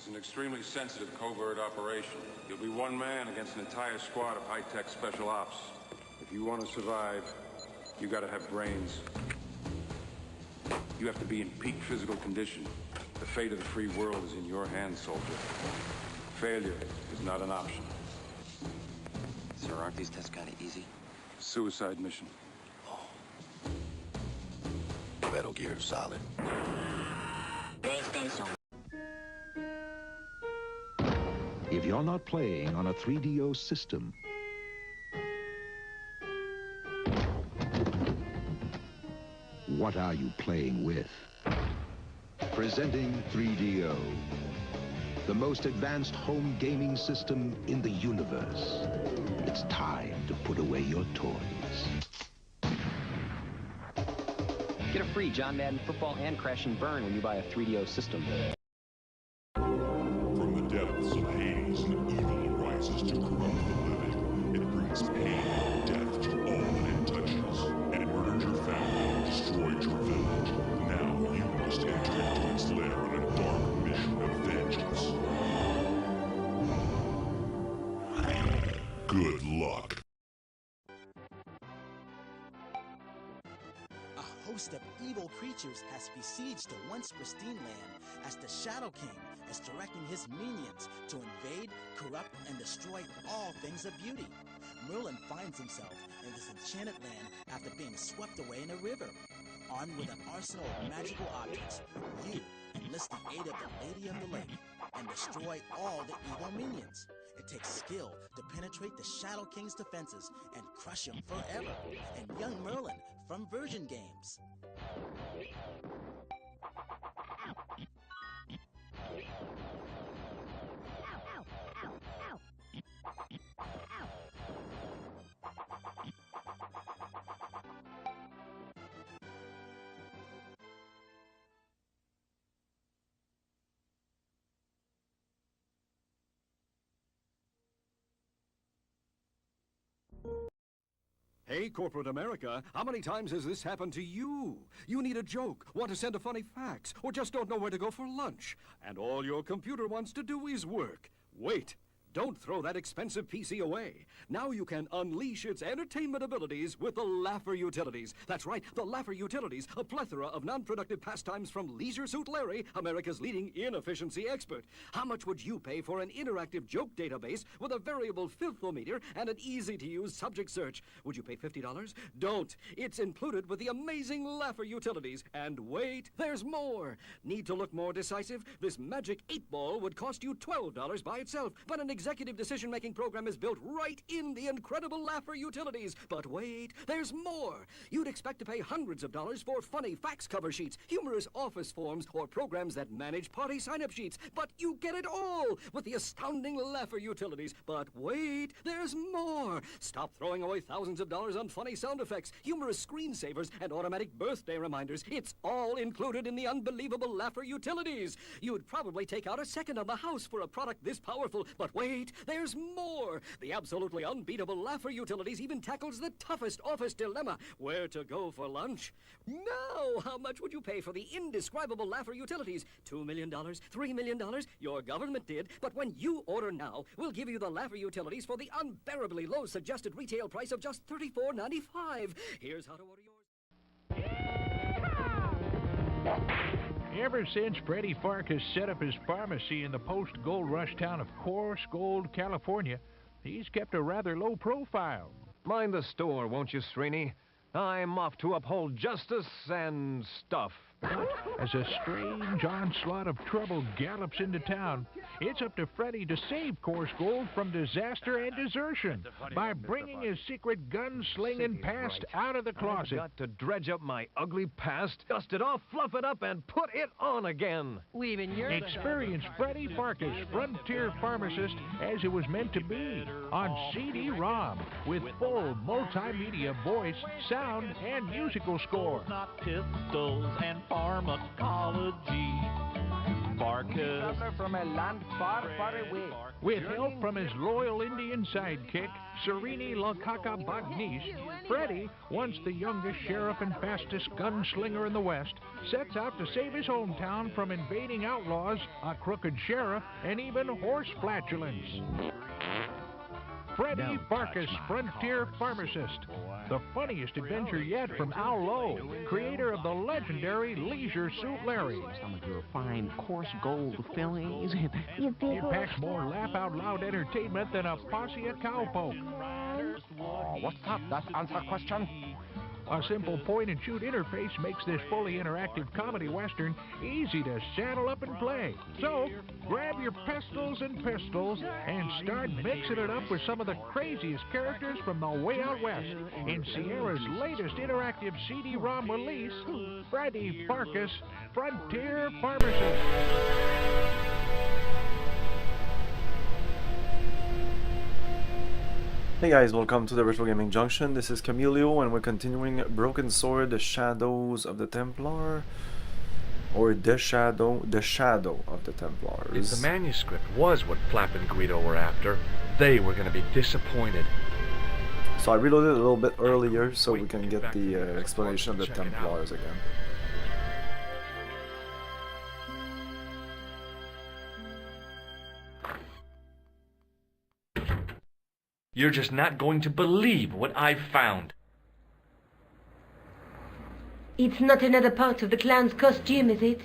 an extremely sensitive covert operation. You'll be one man against an entire squad of high-tech special ops. If you want to survive, you gotta have brains. You have to be in peak physical condition. The fate of the free world is in your hands, soldier. Failure is not an option. Sir, aren't these tests kind of easy? Suicide mission. Oh. Metal Gear Solid. If you're not playing on a 3DO system, what are you playing with? Presenting 3DO, the most advanced home gaming system in the universe. It's time to put away your toys. Get a free John Madden Football and Crash and Burn when you buy a 3DO system. From the depths of Hades, an evil arises to corrupt the living. It brings pain and death to all that it touches. It murdered your family, destroyed your village. Now you must enter into its lair on a dark mission of vengeance. Good luck. A host of evil creatures has besieged the once pristine land as the Shadow King is directing his minions to invade, corrupt, and destroy all things of beauty. Merlin finds himself in this enchanted land after being swept away in a river. Armed with an arsenal of magical objects, you enlist the aid of the Lady of the Lake and destroy all the evil minions. It takes skill to penetrate the Shadow King's defenses and crush him forever. And young Merlin from Version Games. Hey, corporate America, how many times has this happened to you? You need a joke, want to send a funny fax, or just don't know where to go for lunch. And all your computer wants to do is work. Wait. Don't throw that expensive PC away. Now you can unleash its entertainment abilities with the Laffer Utilities. That's right, the Laffer Utilities, a plethora of non-productive pastimes from Leisure Suit Larry, America's leading inefficiency expert. How much would you pay for an interactive joke database with a variable filthometer and an easy-to-use subject search? Would you pay $50? Don't. It's included with the amazing Laffer Utilities. And wait, there's more. Need to look more decisive? This magic 8-ball would cost you $12 by itself, but an executive decision-making program is built right in the incredible Laffer Utilities. But wait, there's more. You'd expect to pay hundreds of dollars for funny fax cover sheets, humorous office forms, or programs that manage party sign-up sheets. But you get it all with the astounding Laffer Utilities. But wait, there's more. Stop throwing away thousands of dollars on funny sound effects, humorous screensavers, and automatic birthday reminders. It's all included in the unbelievable Laffer Utilities. You'd probably take out a second on the house for a product this powerful. But wait, there's more. The absolutely unbeatable Laffer Utilities even tackles the toughest office dilemma: where to go for lunch. Now, how much would you pay for the indescribable Laffer Utilities? $2 million? $3 million? Your government did. But when you order now, we'll give you the Laffer Utilities for the unbearably low suggested retail price of just $34.95. Here's how to order yours. Ever since Freddie Farkas set up his pharmacy in the post-gold rush town of Coarse Gold, California, he's kept a rather low profile. Mind the store, won't you, Srini? I'm off to uphold justice and stuff. As a strange onslaught of trouble gallops into town, it's up to Freddie to save Coarse Gold from disaster and desertion by bringing his secret gun-slinging past out of the closet. I've got to dredge up my ugly past, dust it off, fluff it up, and put it on again. Experience Freddie Farkas, Frontier Pharmacist, as it was meant to be, on CD-ROM, with full multimedia voice, sound, and musical score. Not pistols and pharmacology. Farkas. From a land far, far away. With help from his loyal Indian sidekick, Serini Lakaka Bagnis, Freddy, once the youngest sheriff and fastest gunslinger in the West, sets out to save his hometown from invading outlaws, a crooked sheriff, and even horse flatulence. Freddy Farkas, Frontier Pharmacist. The funniest adventure yet from Al Lowe, creator of the legendary Leisure Suit Larry. Some of your fine, coarse gold fillings. It packs more laugh-out-loud entertainment than a posse of cowpoke. Oh, what's up? Does answer question? A simple point-and-shoot interface makes this fully interactive comedy western easy to saddle up and play. So, grab your pistols and start mixing it up with some of the craziest characters from the way out west in Sierra's latest interactive CD-ROM release, Freddy Farkas, Frontier Pharmacist. Hey guys, welcome to the Retro Gaming Junction. This is Camilio and we're continuing Broken Sword, The Shadows of the Templar. Or The Shadow of the Templars. If the manuscript was what Flap and Guido were after, they were going to be disappointed. So I reloaded a little bit earlier so we can get the explanation of the Templars again. You're just not going to believe what I've found. It's not another part of the clown's costume, is it?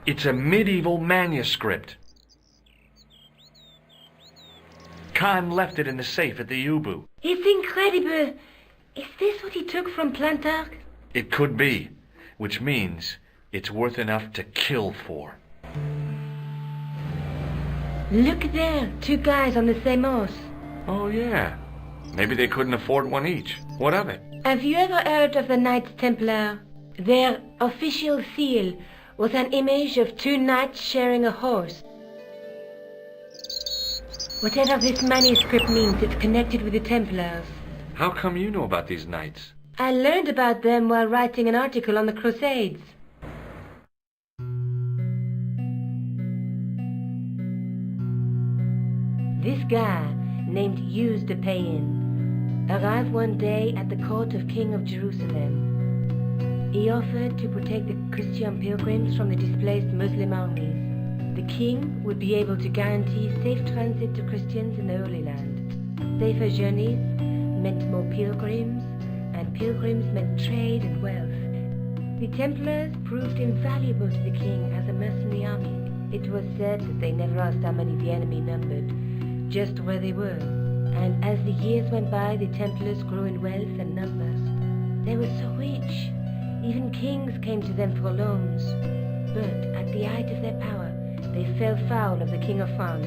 It's a medieval manuscript. Khan left it in the safe at the Ubu. It's incredible. Is this what he took from Plantark? It could be, which means it's worth enough to kill for. Look there, two guys on the same horse. Oh yeah, maybe they couldn't afford one each. What of it? Have you ever heard of the Knights Templar? Their official seal was an image of two knights sharing a horse. Whatever this manuscript means, it's connected with the Templars. How come you know about these knights? I learned about them while writing an article on the Crusades. This guy, named Hughes de Payen, arrived one day at the court of King of Jerusalem. He offered to protect the Christian pilgrims from the displaced Muslim armies. The king would be able to guarantee safe transit to Christians in the Holy Land. Safer journeys meant more pilgrims, and pilgrims meant trade and wealth. The Templars proved invaluable to the king as a mercenary army. It was said that they never asked how many the enemy numbered, just where they were. And as the years went by, the Templars grew in wealth and numbers. They were so rich, even kings came to them for loans. But at the height of their power, they fell foul of the King of France.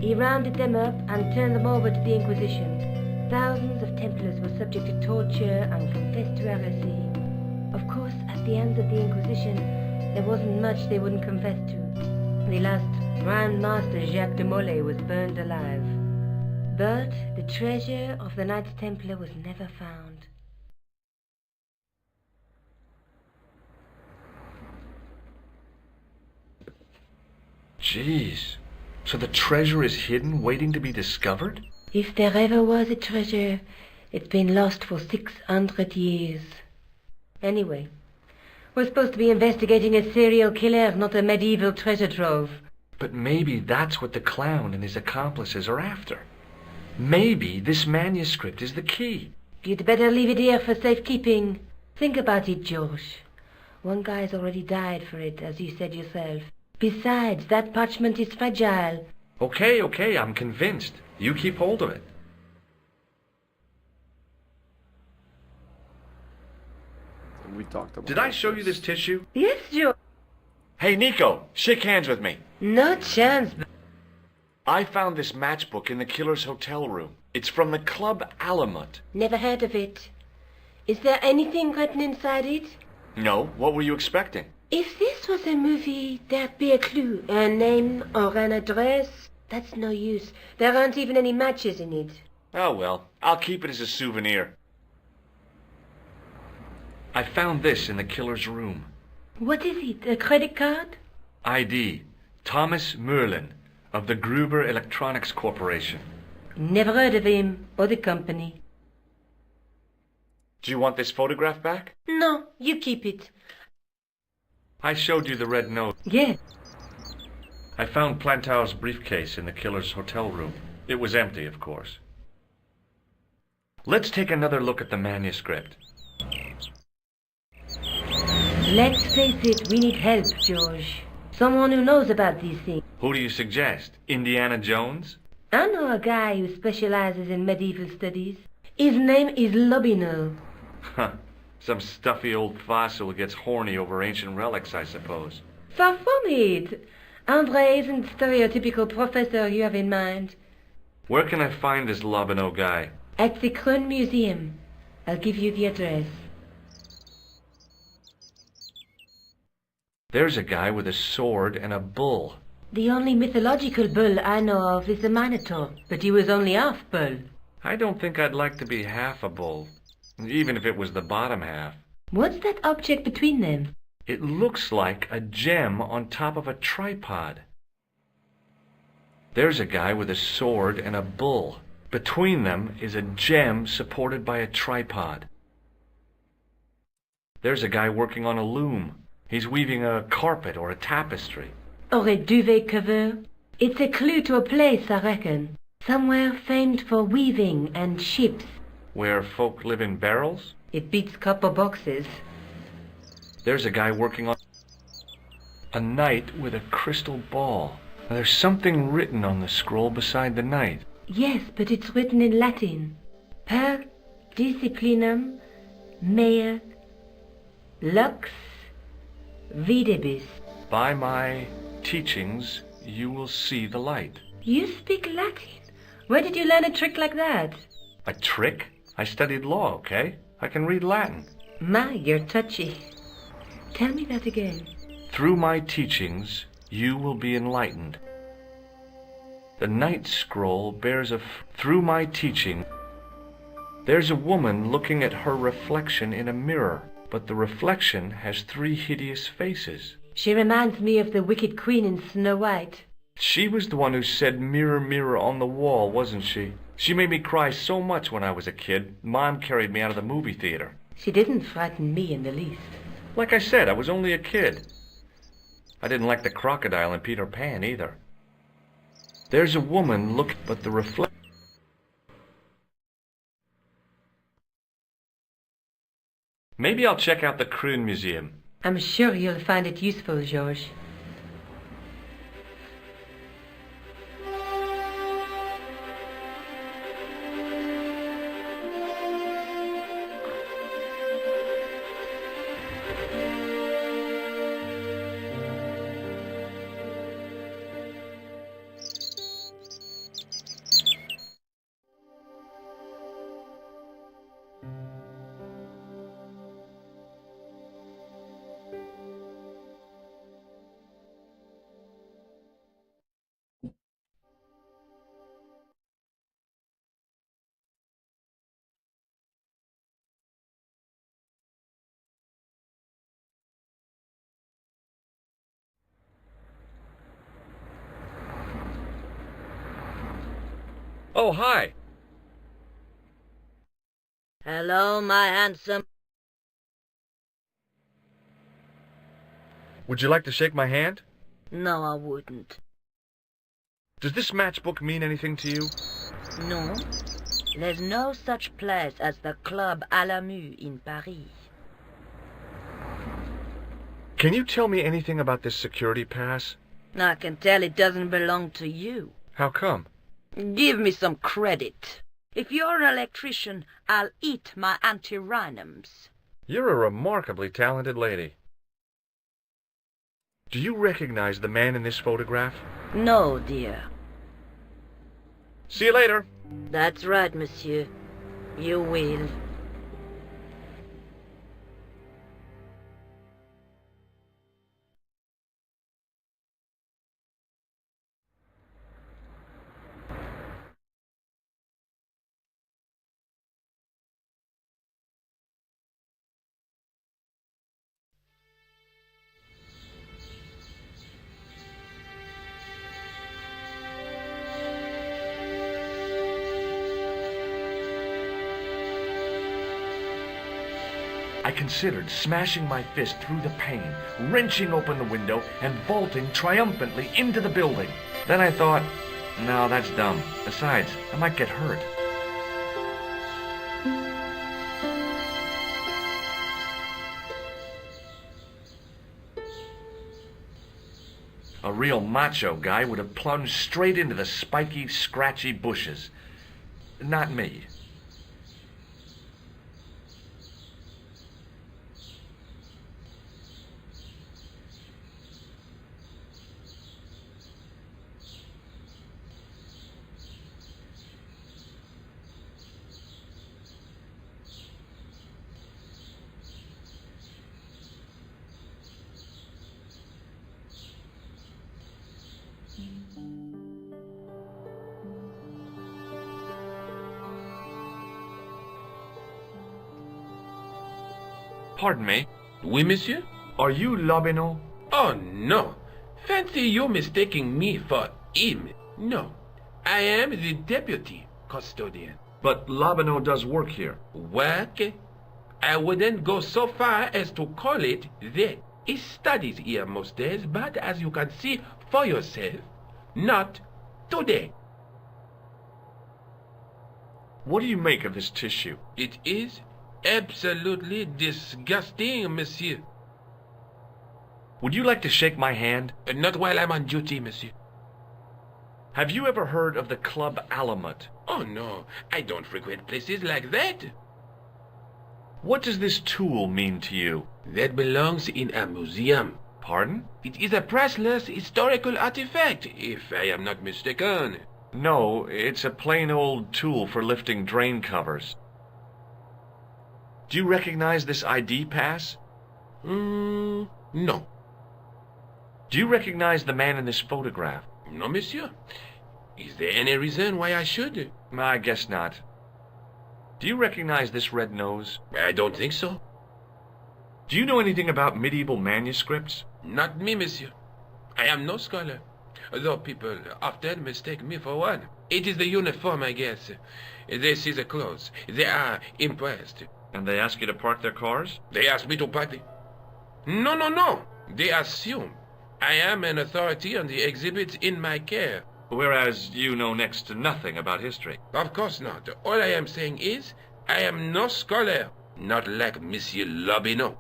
He rounded them up and turned them over to the Inquisition. Thousands of Templars were subject to torture and confessed to heresy. Of course, at the hands of the Inquisition, there wasn't much they wouldn't confess to. The last Grand Master Jacques de Molay was burned alive. But the treasure of the Knights Templar was never found. Jeez. So the treasure is hidden, waiting to be discovered? If there ever was a treasure, it's been lost for 600 years. Anyway, we're supposed to be investigating a serial killer, not a medieval treasure trove. But maybe that's what the clown and his accomplices are after. Maybe this manuscript is the key. You'd better leave it here for safekeeping. Think about it, George. One guy's already died for it, as you said yourself. Besides, that parchment is fragile. Okay, I'm convinced. You keep hold of it. We talked about Did I show you this tissue? Yes, George. Hey, Nico, shake hands with me. No chance. I found this matchbook in the killer's hotel room. It's from the Club Alamut. Never heard of it. Is there anything written inside it? No, what were you expecting? If this was a movie, there'd be a clue. A name or an address. That's no use. There aren't even any matches in it. Oh well, I'll keep it as a souvenir. I found this in the killer's room. What is it, a credit card? ID, Thomas Merlin, of the Gruber Electronics Corporation. Never heard of him or the company. Do you want this photograph back? No, you keep it. I showed you the red note. Yes. I found Plantow's briefcase in the killer's hotel room. It was empty, of course. Let's take another look at the manuscript. Let's face it, we need help, George. Someone who knows about these things. Who do you suggest? Indiana Jones? I know a guy who specializes in medieval studies. His name is Lobino. Huh. Some stuffy old fossil who gets horny over ancient relics, I suppose. Far from it. Andre isn't the stereotypical professor you have in mind. Where can I find this Lobino guy? At the Krohn Museum. I'll give you the address. There's a guy with a sword and a bull. The only mythological bull I know of is the Minotaur, but he was only half bull. I don't think I'd like to be half a bull, even if it was the bottom half. What's that object between them? It looks like a gem on top of a tripod. There's a guy with a sword and a bull. Between them is a gem supported by a tripod. There's a guy working on a loom. He's weaving a carpet or a tapestry. Or a duvet cover? It's a clue to a place, I reckon. Somewhere famed for weaving and ships. Where folk live in barrels? It beats copper boxes. There's a guy working on a knight with a crystal ball. There's something written on the scroll beside the knight. Yes, but it's written in Latin. Per disciplinam mea lux videbis. By my teachings, you will see the light. You speak Latin? Where did you learn a trick like that? A trick? I studied law, okay? I can read Latin. My, you're touchy. Tell me that again. Through my teachings, you will be enlightened. The night scroll bears through my teaching. There's a woman looking at her reflection in a mirror, but the reflection has 3 hideous faces. She reminds me of the wicked queen in Snow White. She was the one who said, "Mirror, mirror on the wall," wasn't she? She made me cry so much when I was a kid. Mom carried me out of the movie theater. She didn't frighten me in the least. Like I said, I was only a kid. I didn't like the crocodile in Peter Pan either. There's a woman but the reflection. Maybe I'll check out the Krohn Museum. I'm sure you'll find it useful, George. Oh, hi. Hello, my handsome. Would you like to shake my hand? No, I wouldn't. Does this matchbook mean anything to you? No. There's no such place as the Club à la Mue in Paris. Can you tell me anything about this security pass? I can tell it doesn't belong to you. How come? Give me some credit. If you're an electrician, I'll eat my antirhinums. You're a remarkably talented lady. Do you recognize the man in this photograph? No, dear. See you later. That's right, monsieur. You will. I considered smashing my fist through the pane, wrenching open the window, and vaulting triumphantly into the building. Then I thought, no, that's dumb. Besides, I might get hurt. A real macho guy would have plunged straight into the spiky, scratchy bushes. Not me. Pardon me. Oui, monsieur? Are you Lobino? Oh, no. Fancy you mistaking me for him. No. I am the deputy custodian. But Lobino does work here. Work? I wouldn't go so far as to call it that. He studies here most days, but as you can see for yourself, not today. What do you make of this tissue? It is absolutely disgusting, monsieur. Would you like to shake my hand? Not while I'm on duty, monsieur. Have you ever heard of the Club Alamut? Oh, no. I don't frequent places like that. What does this tool mean to you? That belongs in a museum. Pardon? It is a priceless historical artifact, if I am not mistaken. No, it's a plain old tool for lifting drain covers. Do you recognize this ID pass? No. Do you recognize the man in this photograph? No, monsieur. Is there any reason why I should? I guess not. Do you recognize this red nose? I don't think so. Do you know anything about medieval manuscripts? Not me, monsieur. I am no scholar, though people often mistake me for one. It is the uniform, I guess. They see the clothes. They are impressed. And they ask you to park their cars? They ask me to park the... No. They assume I am an authority on the exhibits in my care. Whereas you know next to nothing about history. Of course not. All I am saying is, I am no scholar. Not like Monsieur Lobino.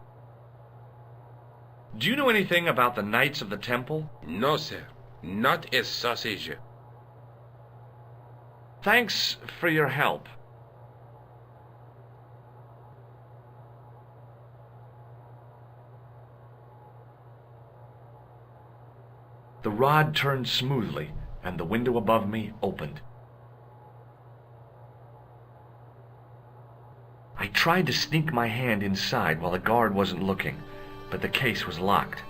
Do you know anything about the Knights of the Temple? No, sir. Not a sausage. Thanks for your help. The rod turned smoothly, and the window above me opened. I tried to sneak my hand inside while the guard wasn't looking, but the case was locked.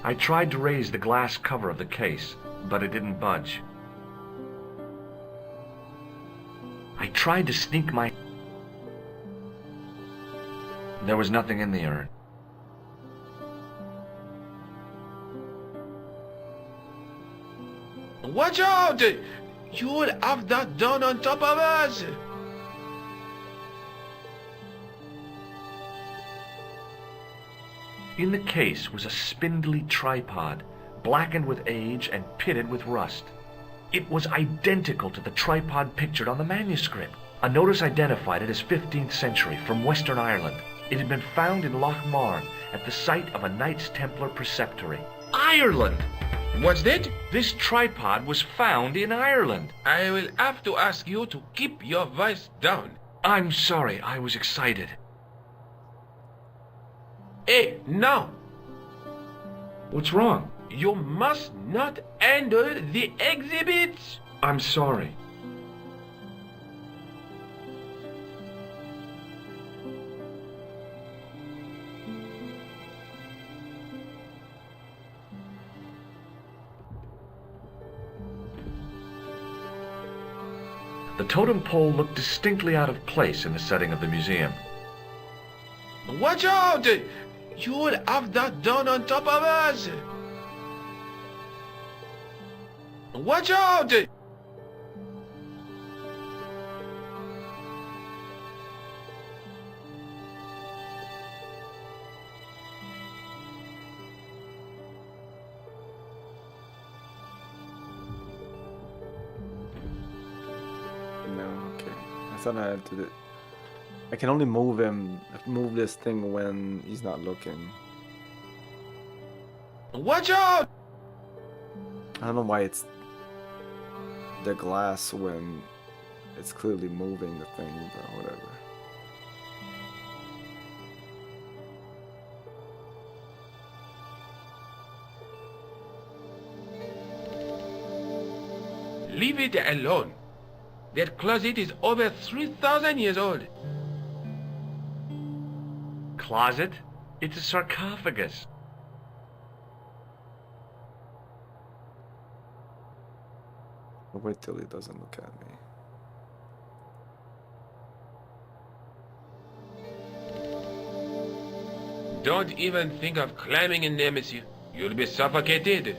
I tried to raise the glass cover of the case, but it didn't budge. I tried to sneak my... There was nothing in the urn. Watch out! You'll have that done on top of us! In the case was a spindly tripod, blackened with age and pitted with rust. It was identical to the tripod pictured on the manuscript. A notice identified it as 15th century from Western Ireland. It had been found in Loch Marne at the site of a Knights Templar preceptory. Ireland! What's that? This tripod was found in Ireland. I will have to ask you to keep your voice down. I'm sorry, I was excited. Hey, now! What's wrong? You must not handle the exhibits! I'm sorry. The totem pole looked distinctly out of place in the setting of the museum. Watch out! You'll have that done on top of us! Watch out! thought I had to do... I can only move this thing when he's not looking. Watch out! I don't know why it's the glass when it's clearly moving the thing, but whatever. Leave it alone. That closet is over 3,000 years old. Closet? It's a sarcophagus. I'll wait till he doesn't look at me. Don't even think of climbing in there, monsieur. You'll be suffocated.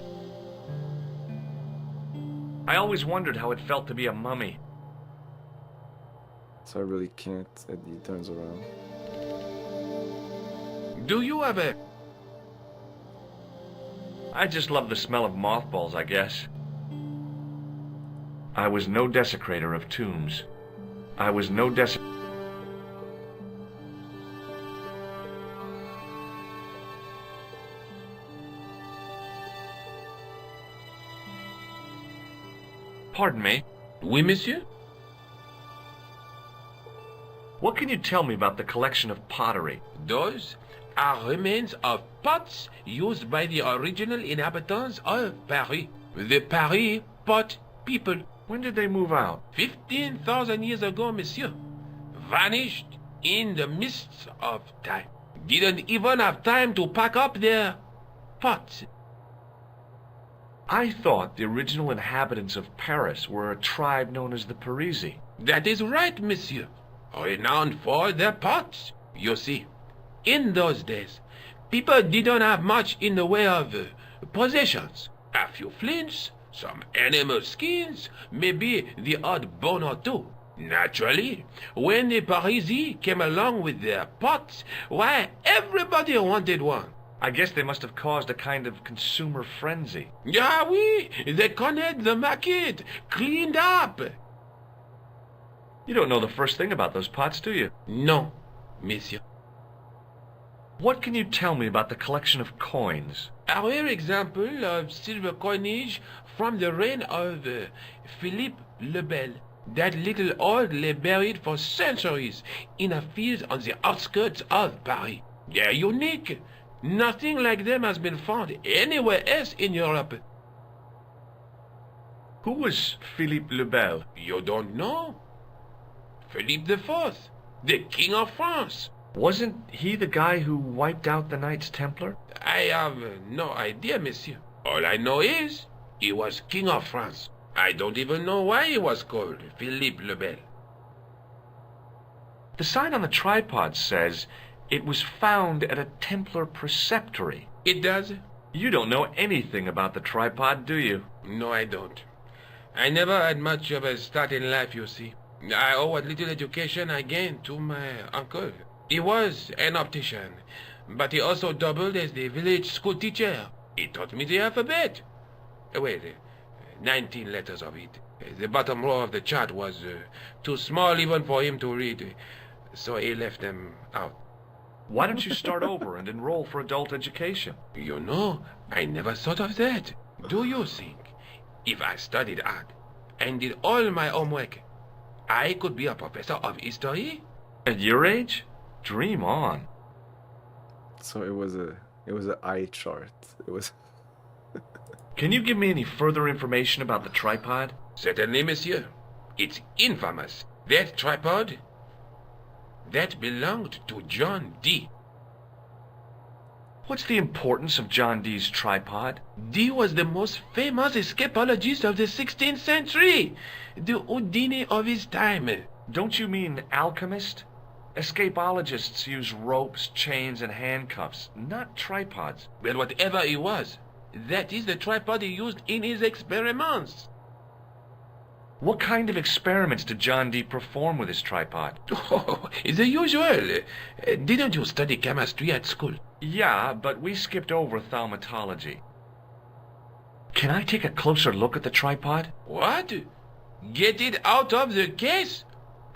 I always wondered how it felt to be a mummy. So I really can't. He turns around. Do you have a... I just love the smell of mothballs, I guess. I was no desecrator of tombs. I was no Pardon me? Oui, monsieur? What can you tell me about the collection of pottery? Those are remains of pots used by the original inhabitants of Paris. The Paris pot people. When did they move out? 15,000 years ago, monsieur. Vanished in the mists of time. Didn't even have time to pack up their pots. I thought the original inhabitants of Paris were a tribe known as the Parisi. That is right, monsieur. Renowned for their pots. You see, in those days, people didn't have much in the way of possessions. A few flints, some animal skins, maybe the odd bone or two. Naturally, when the Parisi came along with their pots, why, everybody wanted one. I guess they must have caused a kind of consumer frenzy. Ah oui, they conned the market, cleaned up. You don't know the first thing about those pots, do you? No, monsieur. What can you tell me about the collection of coins? A rare example of silver coinage from the reign of Philippe le Bel. That little old lay buried for centuries in a field on the outskirts of Paris. They're unique. Nothing like them has been found anywhere else in Europe. Who was Philippe le Bel? You don't know? Philippe IV, the King of France. Wasn't he the guy who wiped out the Knights Templar? I have no idea, monsieur. All I know is he was King of France. I don't even know why he was called Philippe le Bel. The sign on the tripod says it was found at a Templar preceptory. It does? You don't know anything about the tripod, do you? No, I don't. I never had much of a start in life, you see. I owe what little education I gained to my uncle. He was an optician, but he also doubled as the village school teacher. He taught me the alphabet. Wait, 19 letters of it. The bottom row of the chart was too small even for him to read, so he left them out. Why don't you start over and enroll for adult education? You know, I never thought of that. Do you think if I studied art and did all my homework, I could be a professor of history? At your age? Dream on. So it was an eye chart. It was. Can you give me any further information about the tripod? Certainly, monsieur. It's infamous. That tripod, that belonged to John Dee. What's the importance of John Dee's tripod? Dee was the most famous escapologist of the 16th century. The Houdini of his time. Don't you mean alchemist? Escapologists use ropes, chains, and handcuffs, not tripods. Well, whatever he was, that is the tripod he used in his experiments. What kind of experiments did John Dee perform with his tripod? Oh, the usual. Didn't you study chemistry at school? Yeah, but we skipped over thaumatology. Can I take a closer look at the tripod? What? Get it out of the case?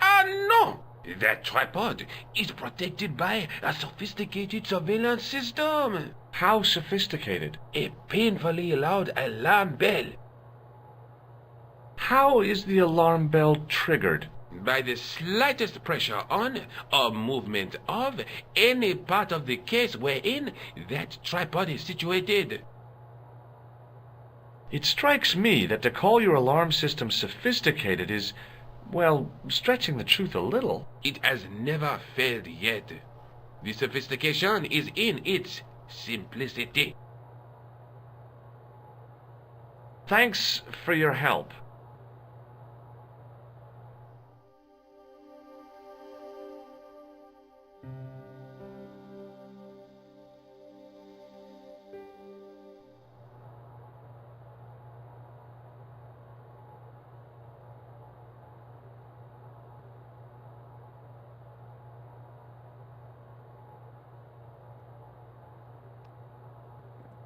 Ah, no! That tripod is protected by a sophisticated surveillance system. How sophisticated? A painfully loud alarm bell. How is the alarm bell triggered? By the slightest pressure on or movement of any part of the case wherein that tripod is situated. It strikes me that to call your alarm system sophisticated is, well, stretching the truth a little. It has never failed yet. The sophistication is in its simplicity. Thanks for your help.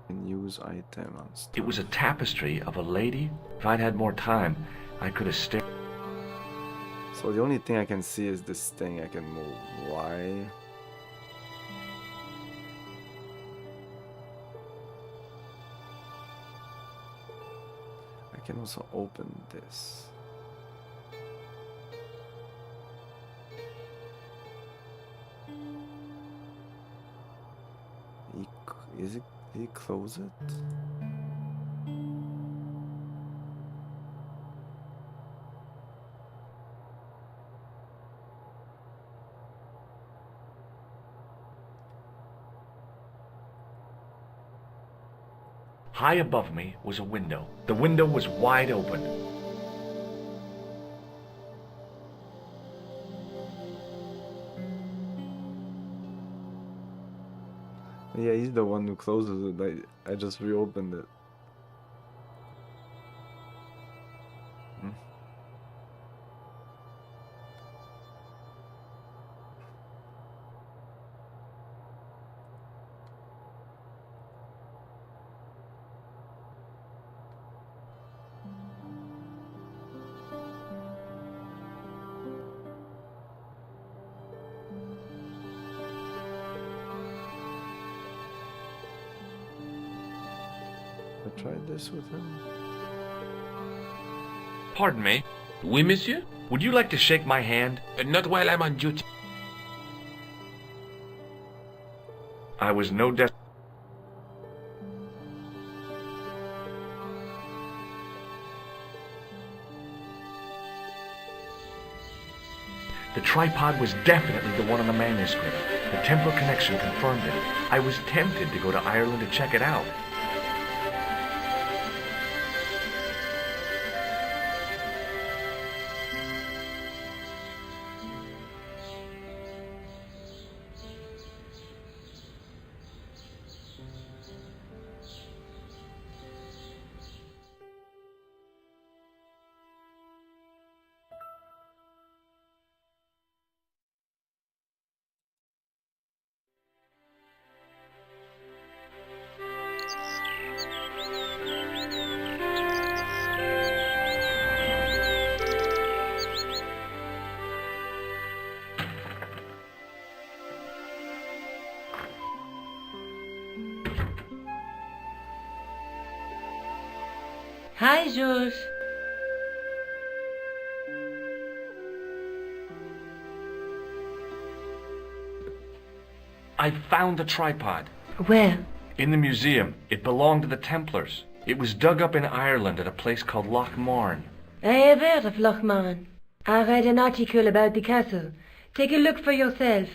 Can use item on stuff. It was a tapestry of a lady. If I'd had more time, I could have stared. So the only thing I can see is this thing I can move. Why? I can also open this. Is it? Did he close it? High above me was a window. The window was wide open. Yeah, he's the one who closes it. I just reopened it. I tried this with him. Pardon me. Oui, monsieur? Would you like to shake my hand? Not while I'm on duty. I was no des- The tripod was definitely the one on the manuscript. The Templar connection confirmed it. I was tempted to go to Ireland to check it out. Hi, George. I found the tripod. Where? In the museum. It belonged to the Templars. It was dug up in Ireland at a place called Loch Marn. I have heard of Loch Marn. I read an article about the castle. Take a look for yourself.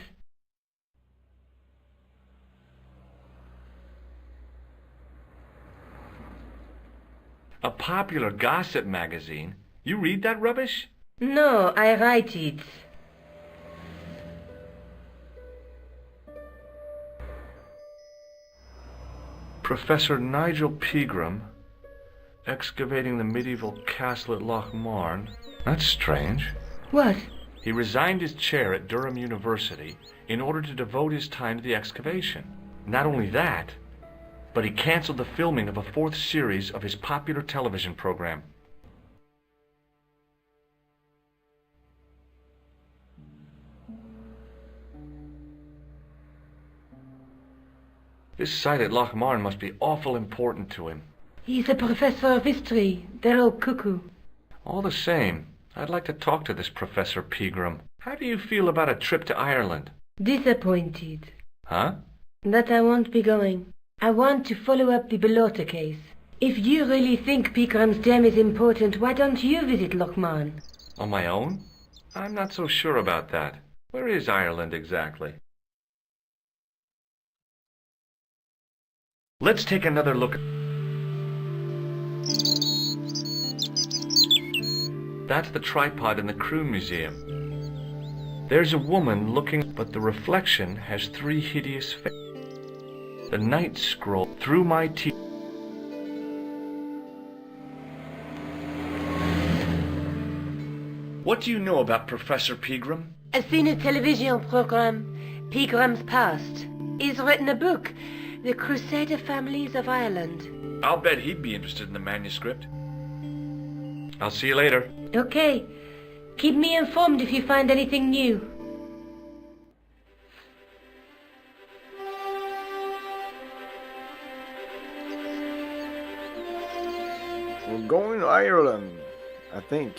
A popular gossip magazine? You read that rubbish? No, I write it. Professor Nigel Pegram, excavating the medieval castle at Loch Marn. That's strange. What? He resigned his chair at Durham University in order to devote his time to the excavation. Not only that, but he canceled the filming of a 4th series of his popular television program. This site at Lochmarn must be awful important to him. He's a professor of history. They're all cuckoo. All the same, I'd like to talk to this Professor Pegram. How do you feel about a trip to Ireland? Disappointed. Huh? That I won't be going. I want to follow up the Bellotta case. If you really think Pegram's gem is important, why don't you visit Lochmarn? On my own? I'm not so sure about that. Where is Ireland exactly? Let's take another look. That's the tripod in the Crew Museum. There's a woman looking, but the reflection has 3 hideous faces. The night scroll through my teeth. What do you know about Professor Pegram? I've seen a television program, Pegram's Past. He's written a book, The Crusader Families of Ireland. I'll bet he'd be interested in the manuscript. I'll see you later. Okay. Keep me informed if you find anything new. We're going to Ireland, I think.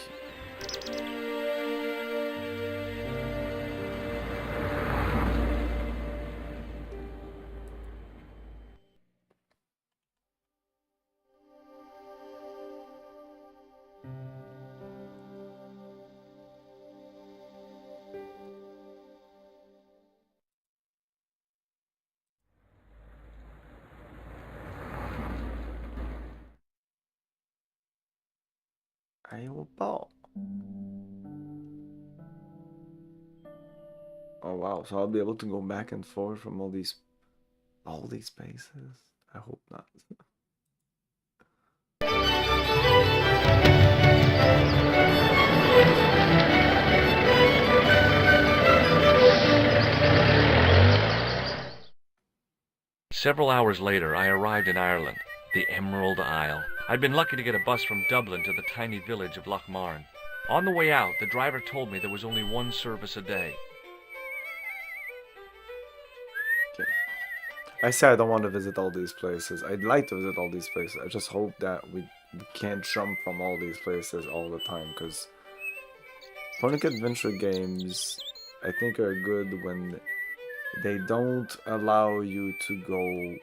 Oh wow, so I'll be able to go back and forth from all these places? I hope not. Several hours later, I arrived in Ireland, the Emerald Isle. I'd been lucky to get a bus from Dublin to the tiny village of Lochmarn. On the way out, the driver told me there was only 1 service a day. Okay. I say I don't want to visit all these places. I'd like to visit all these places. I just hope that we can't jump from all these places all the time, because point adventure games, I think, are good when they don't allow you to go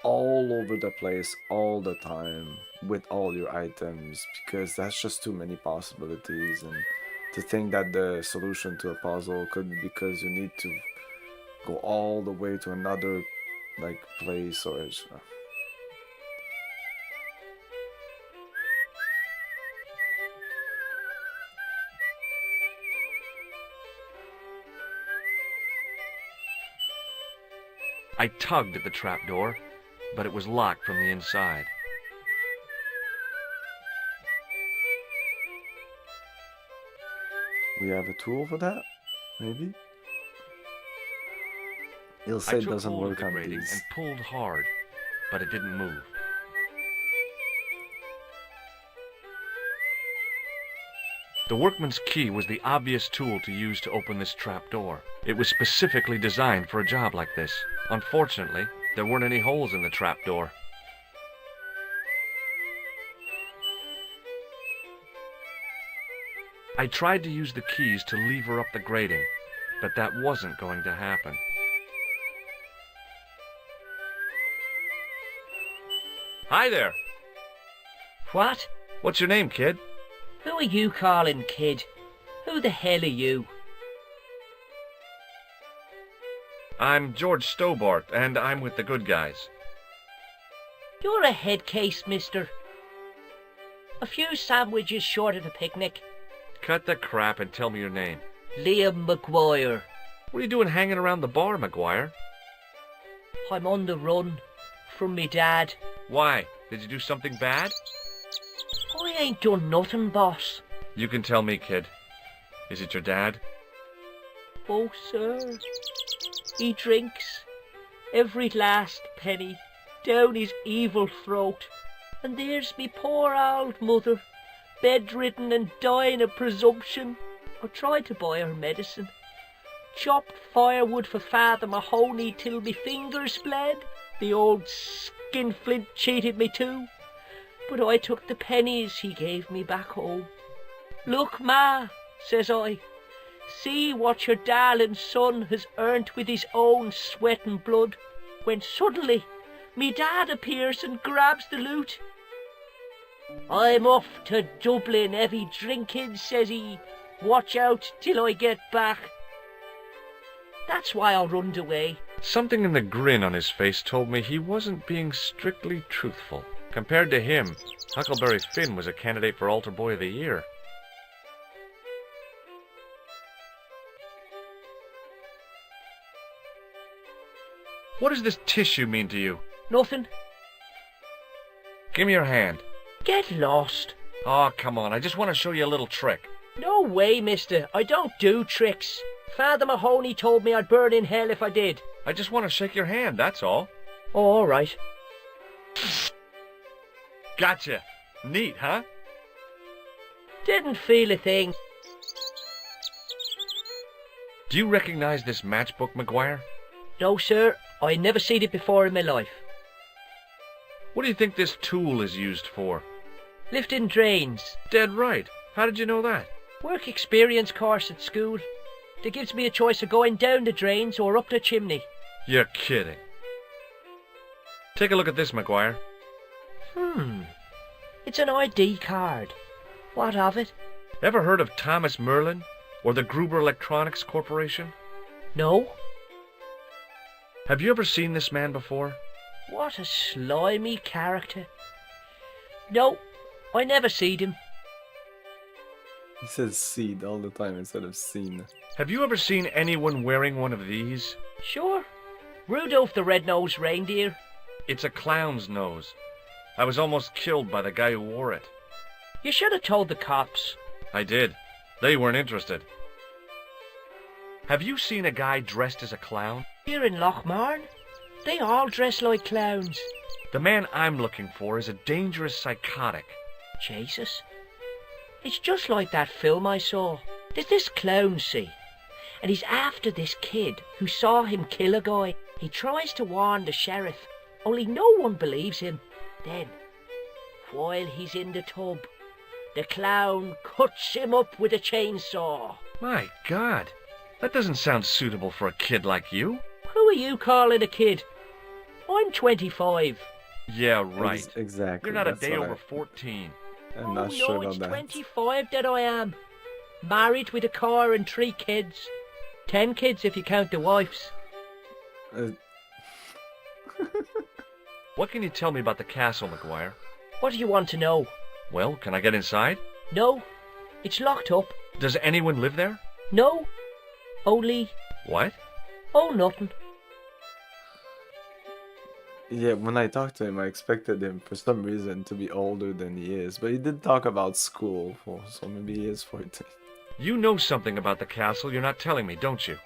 all over the place all the time with all your items, because that's just too many possibilities. And to think that the solution to a puzzle could be because you need to go all the way to another place, or I tugged at the trapdoor, but it was locked from the inside. we have a tool for that, maybe? He'll say it doesn't work on these. And pulled hard, but it didn't move. The workman's key was the obvious tool to use to open this trapdoor. It was specifically designed for a job like this. Unfortunately, there weren't any holes in the trapdoor. I tried to use the keys to lever up the grating, but that wasn't going to happen. Hi there. What? What's your name, kid? Who are you calling kid? Who the hell are you? I'm George Stobart, and I'm with the good guys. You're a head case, mister. A few sandwiches short of a picnic. Cut the crap and tell me your name. Liam McGuire. What are you doing hanging around the bar, McGuire? I'm on the run from me dad. Why? Did you do something bad? I ain't done nothing, boss. You can tell me, kid. Is it your dad? Oh, sir. He drinks every last penny down his evil throat. And there's me poor old mother, bedridden and dying of presumption. I tried to buy her medicine, chopped firewood for Father Mahoney till me fingers bled. The old skinflint cheated me too, but I took the pennies he gave me back home. Look, Ma, says I, see what your darling son has earnt with his own sweat and blood, when suddenly me dad appears and grabs the loot. I'm off to Dublin heavy drinking, says he. Watch out till I get back. That's why I runned away. Something in the grin on his face told me he wasn't being strictly truthful. Compared to him, Huckleberry Finn was a candidate for Altar Boy of the Year. What does this tissue mean to you? Nothing. Give me your hand. Get lost. Oh, come on, I just want to show you a little trick. No way, mister. I don't do tricks. Father Mahoney told me I'd burn in hell if I did. I just want to shake your hand, that's all. Oh, all right. Gotcha. Neat, huh? Didn't feel a thing. Do you recognize this matchbook, McGuire? No, sir. I never seen it before in my life. What do you think this tool is used for? Lifting drains. Dead right. How did you know that? Work experience course at school. That gives me a choice of going down the drains or up the chimney. You're kidding. Take a look at this, McGuire. It's an ID card. What of it? Ever heard of Thomas Merlin or the Gruber Electronics Corporation? No. Have you ever seen this man before? What a slimy character. No, I never seed him. He says seed all the time instead of seen. Have you ever seen anyone wearing one of these? Sure. Rudolph the Red-Nosed Reindeer. It's a clown's nose. I was almost killed by the guy who wore it. You should have told the cops. I did. They weren't interested. Have you seen a guy dressed as a clown? Here in Lochmarn, they all dress like clowns. The man I'm looking for is a dangerous psychotic. Jesus. It's just like that film I saw. There's this clown, see, and he's after this kid who saw him kill a guy. He tries to warn the sheriff, only no one believes him. Then, while he's in the tub, the clown cuts him up with a chainsaw. My God, that doesn't sound suitable for a kid like you. Who are you calling a kid? I'm 25. Yeah, right. Exactly. You're not a day over 14. I'm not sure about it's that. 25 that I am. Married with a car and 3 kids. 10 kids if you count the wives. What can you tell me about the castle, McGuire? What do you want to know? Well, can I get inside? No, it's locked up. Does anyone live there? No, only... What? Oh, nothing. Yeah, when I talked to him, I expected him for some reason to be older than he is, but he did talk about school, so maybe he is 14. You know something about the castle you're not telling me, don't you?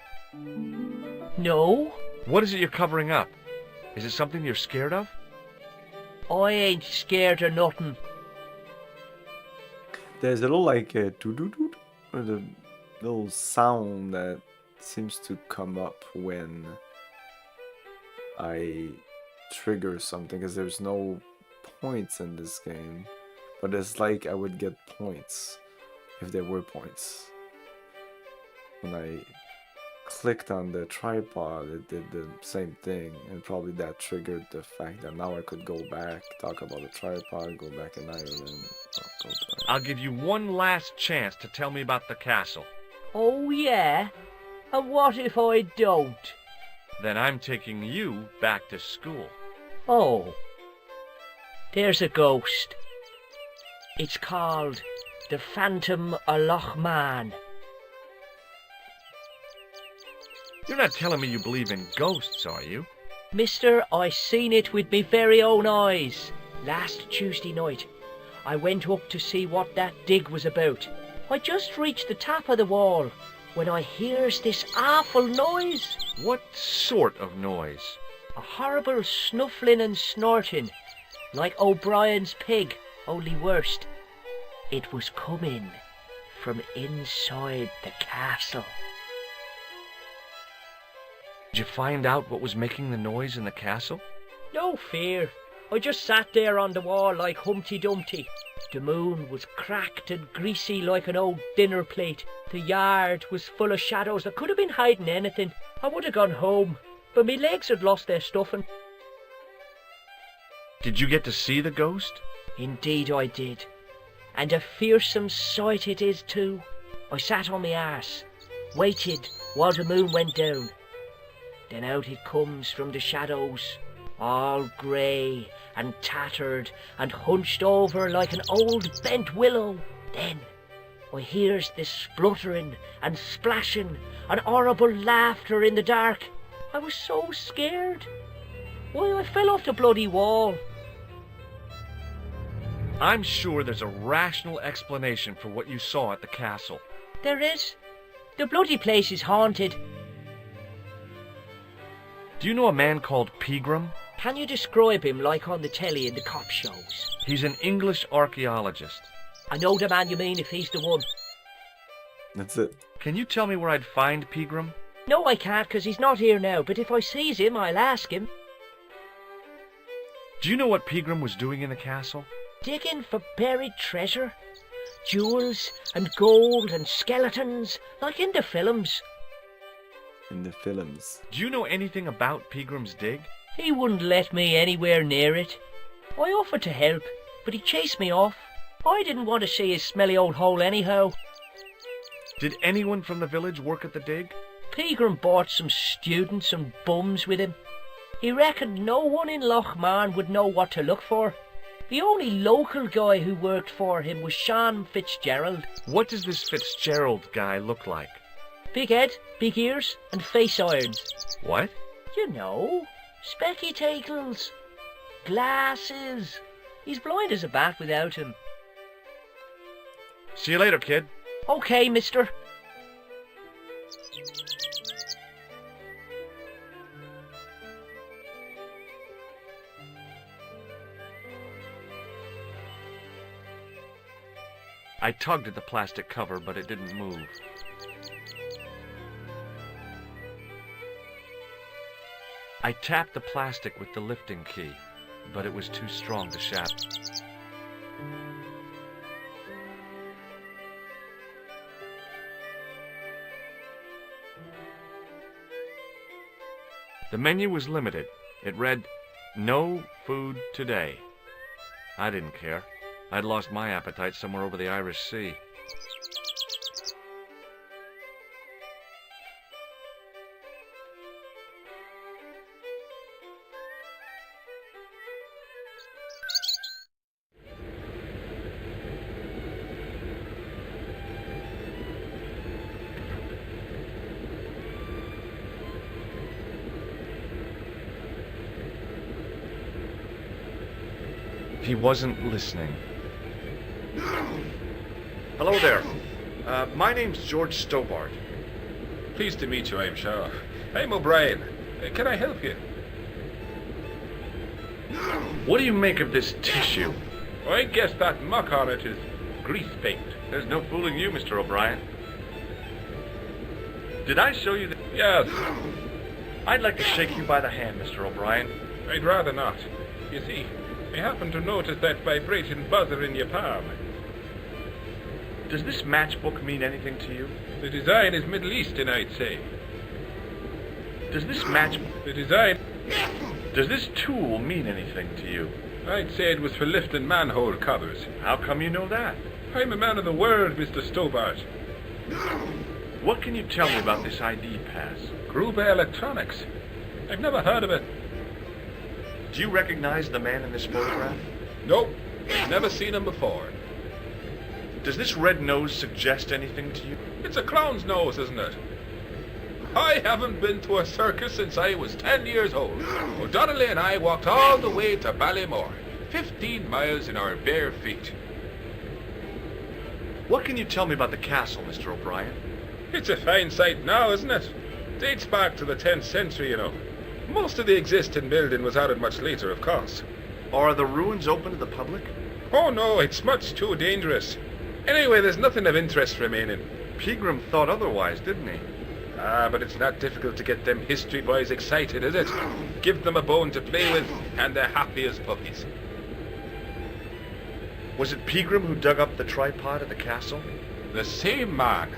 No. What is it you're covering up? Is it something you're scared of? I ain't scared of nothing. There's a little like a doo-doo-doo, or the little sound that seems to come up when I trigger something, because there's no points in this game, but it's like I would get points if there were points. When I clicked on the tripod, it did the same thing, and probably that triggered the fact that now I could go back, talk about the tripod, go back in Ireland. I'll give you one last chance to tell me about the castle. Oh yeah? And what if I don't? Then I'm taking you back to school. Oh. There's a ghost. It's called the Phantom of Lochmarn. You're not telling me you believe in ghosts, are you? Mister, I seen it with me very own eyes. Last Tuesday night, I went up to see what that dig was about. I just reached the top of the wall when I hears this awful noise. What sort of noise? A horrible snuffling and snorting, like O'Brien's pig, only worse. It was coming from inside the castle. Did you find out what was making the noise in the castle? No fear. I just sat there on the wall like Humpty Dumpty. The moon was cracked and greasy like an old dinner plate. The yard was full of shadows. I could have been hiding anything. I would have gone home, but my legs had lost their stuffing. Did you get to see the ghost? Indeed I did. And a fearsome sight it is too. I sat on my arse, waited while the moon went down. Then out it comes from the shadows, all grey and tattered and hunched over like an old bent willow. Then I hears this spluttering and splashing and horrible laughter in the dark. I was so scared. Why, I fell off the bloody wall. I'm sure there's a rational explanation for what you saw at the castle. There is. The bloody place is haunted. Do you know a man called Pegram? Can you describe him like on the telly in the cop shows? He's an English archaeologist. I know the man you mean if he's the one. That's it. Can you tell me where I'd find Pegram? No, I can't, 'cause he's not here now, but if I sees him, I'll ask him. Do you know what Pegram was doing in the castle? Digging for buried treasure. Jewels and gold and skeletons, like in the films. In the films. Do you know anything about Pegram's dig? He wouldn't let me anywhere near it. I offered to help, but he chased me off. I didn't want to see his smelly old hole anyhow. Did anyone from the village work at the dig? Pegram brought some students and bums with him. He reckoned no one in Lochmarn would know what to look for. The only local guy who worked for him was Sean Fitzgerald. What does this Fitzgerald guy look like? Big head, big ears, and face irons. What? You know, spectacles, glasses. He's blind as a bat without him. See you later, kid. Okay, mister. I tugged at the plastic cover, but it didn't move. I tapped the plastic with the lifting key, but it was too strong to shatter. The menu was limited. It read, "No food today." I didn't care. I'd lost my appetite somewhere over the Irish Sea. He wasn't listening. Hello there. My name's George Stobart. Pleased to meet you, I'm sure. I'm O'Brien. Can I help you? What do you make of this tissue? I guess that muck on it is grease paint. There's no fooling you, Mr. O'Brien. Did I show you the... Yes. I'd like to shake you by the hand, Mr. O'Brien. I'd rather not. You see, I happen to notice that vibrating buzzer in your palm. Does this matchbook mean anything to you? The design is Middle Eastern, I'd say. Does this matchbook... The design... Does this tool mean anything to you? I'd say it was for lifting manhole covers. How come you know that? I'm a man of the world, Mr. Stobart. What can you tell me about this ID pass? Gruber Electronics. I've never heard of it. Do you recognize the man in this photograph? Nope. I've never seen him before. Does this red nose suggest anything to you? It's a clown's nose, isn't it? I haven't been to a circus since I was 10 years old. O'Donnelly and I walked all the way to Ballymore, 15 miles in our bare feet. What can you tell me about the castle, Mr. O'Brien? It's a fine sight now, isn't it? Dates back to the 10th century, you know. Most of the existing building was added much later, of course. Are the ruins open to the public? Oh no, it's much too dangerous. Anyway, there's nothing of interest remaining. Pegram thought otherwise, didn't he? Ah, but it's not difficult to get them history boys excited, is it? Give them a bone to play with, and they're happy as puppies. Was it Pegram who dug up the tripod at the castle? The same man,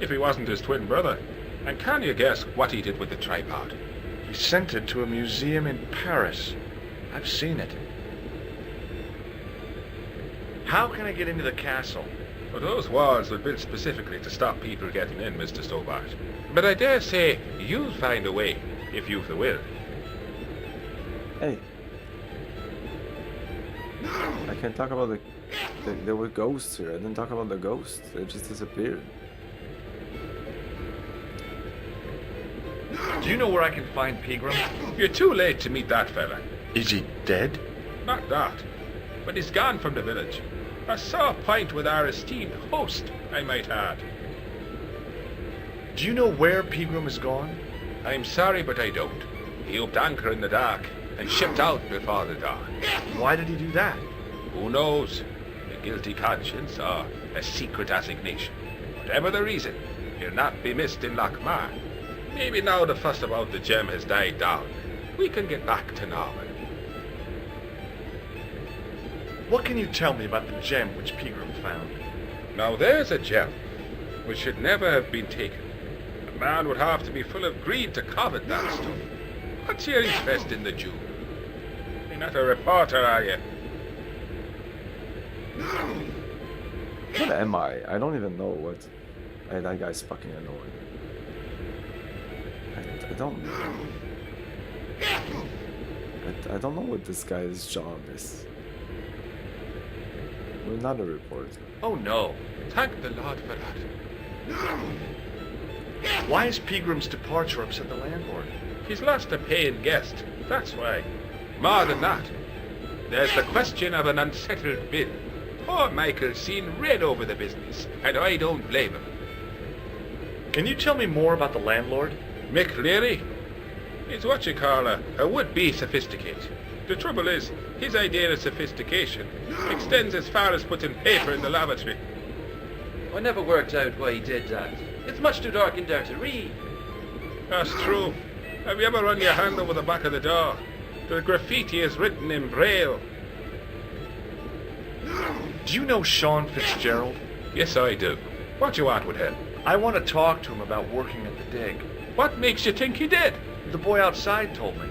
if he wasn't his twin brother. And can you guess what he did with the tripod? He sent it to a museum in Paris. I've seen it. How can I get into the castle? Well, those walls were built specifically to stop people getting in, Mr. Stobart. But I dare say you'll find a way, if you've the will. Hey. I can't talk about there were ghosts here. I didn't talk about the ghosts. They just disappeared. Do you know where I can find Pegram? You're too late to meet that fella. Is he dead? Not that. But he's gone from the village. A sore point with our esteemed host, I might add. Do you know where Pegram is gone? I'm sorry, but I don't. He upped anchor in the dark and shipped out before the dawn. Why did he do that? Who knows? A guilty conscience or a secret assignation. Whatever the reason, he'll not be missed in Lochmar. Maybe now the fuss about the gem has died down, we can get back to normal. What can you tell me about the gem which Pegram found? Now there's a gem which should never have been taken. A man would have to be full of greed to covet that stuff. What's your interest in the jewel? You're not a reporter, are you? What am I? I don't even know what... that guy's fucking annoying. I don't know. I don't know what this guy's job is. We're not a reporter. Oh no. Thank the Lord for that. Why is Pegram's departure upset the landlord? He's lost a paying guest. That's why. More than that. There's the question of an unsettled bill. Poor Michael's seen red over the business, and I don't blame him. Can you tell me more about the landlord? Mick Leary? He's what you call a would-be sophisticate. The trouble is, his idea of sophistication extends as far as putting paper in the lavatory. I never worked out why he did that. It's much too dark in there to read. That's true. Have you ever run your hand over the back of the door? The graffiti is written in Braille. Do you know Sean Fitzgerald? Yes, I do. What do you want with him? I want to talk to him about working at the dig. What makes you think he did? The boy outside told me.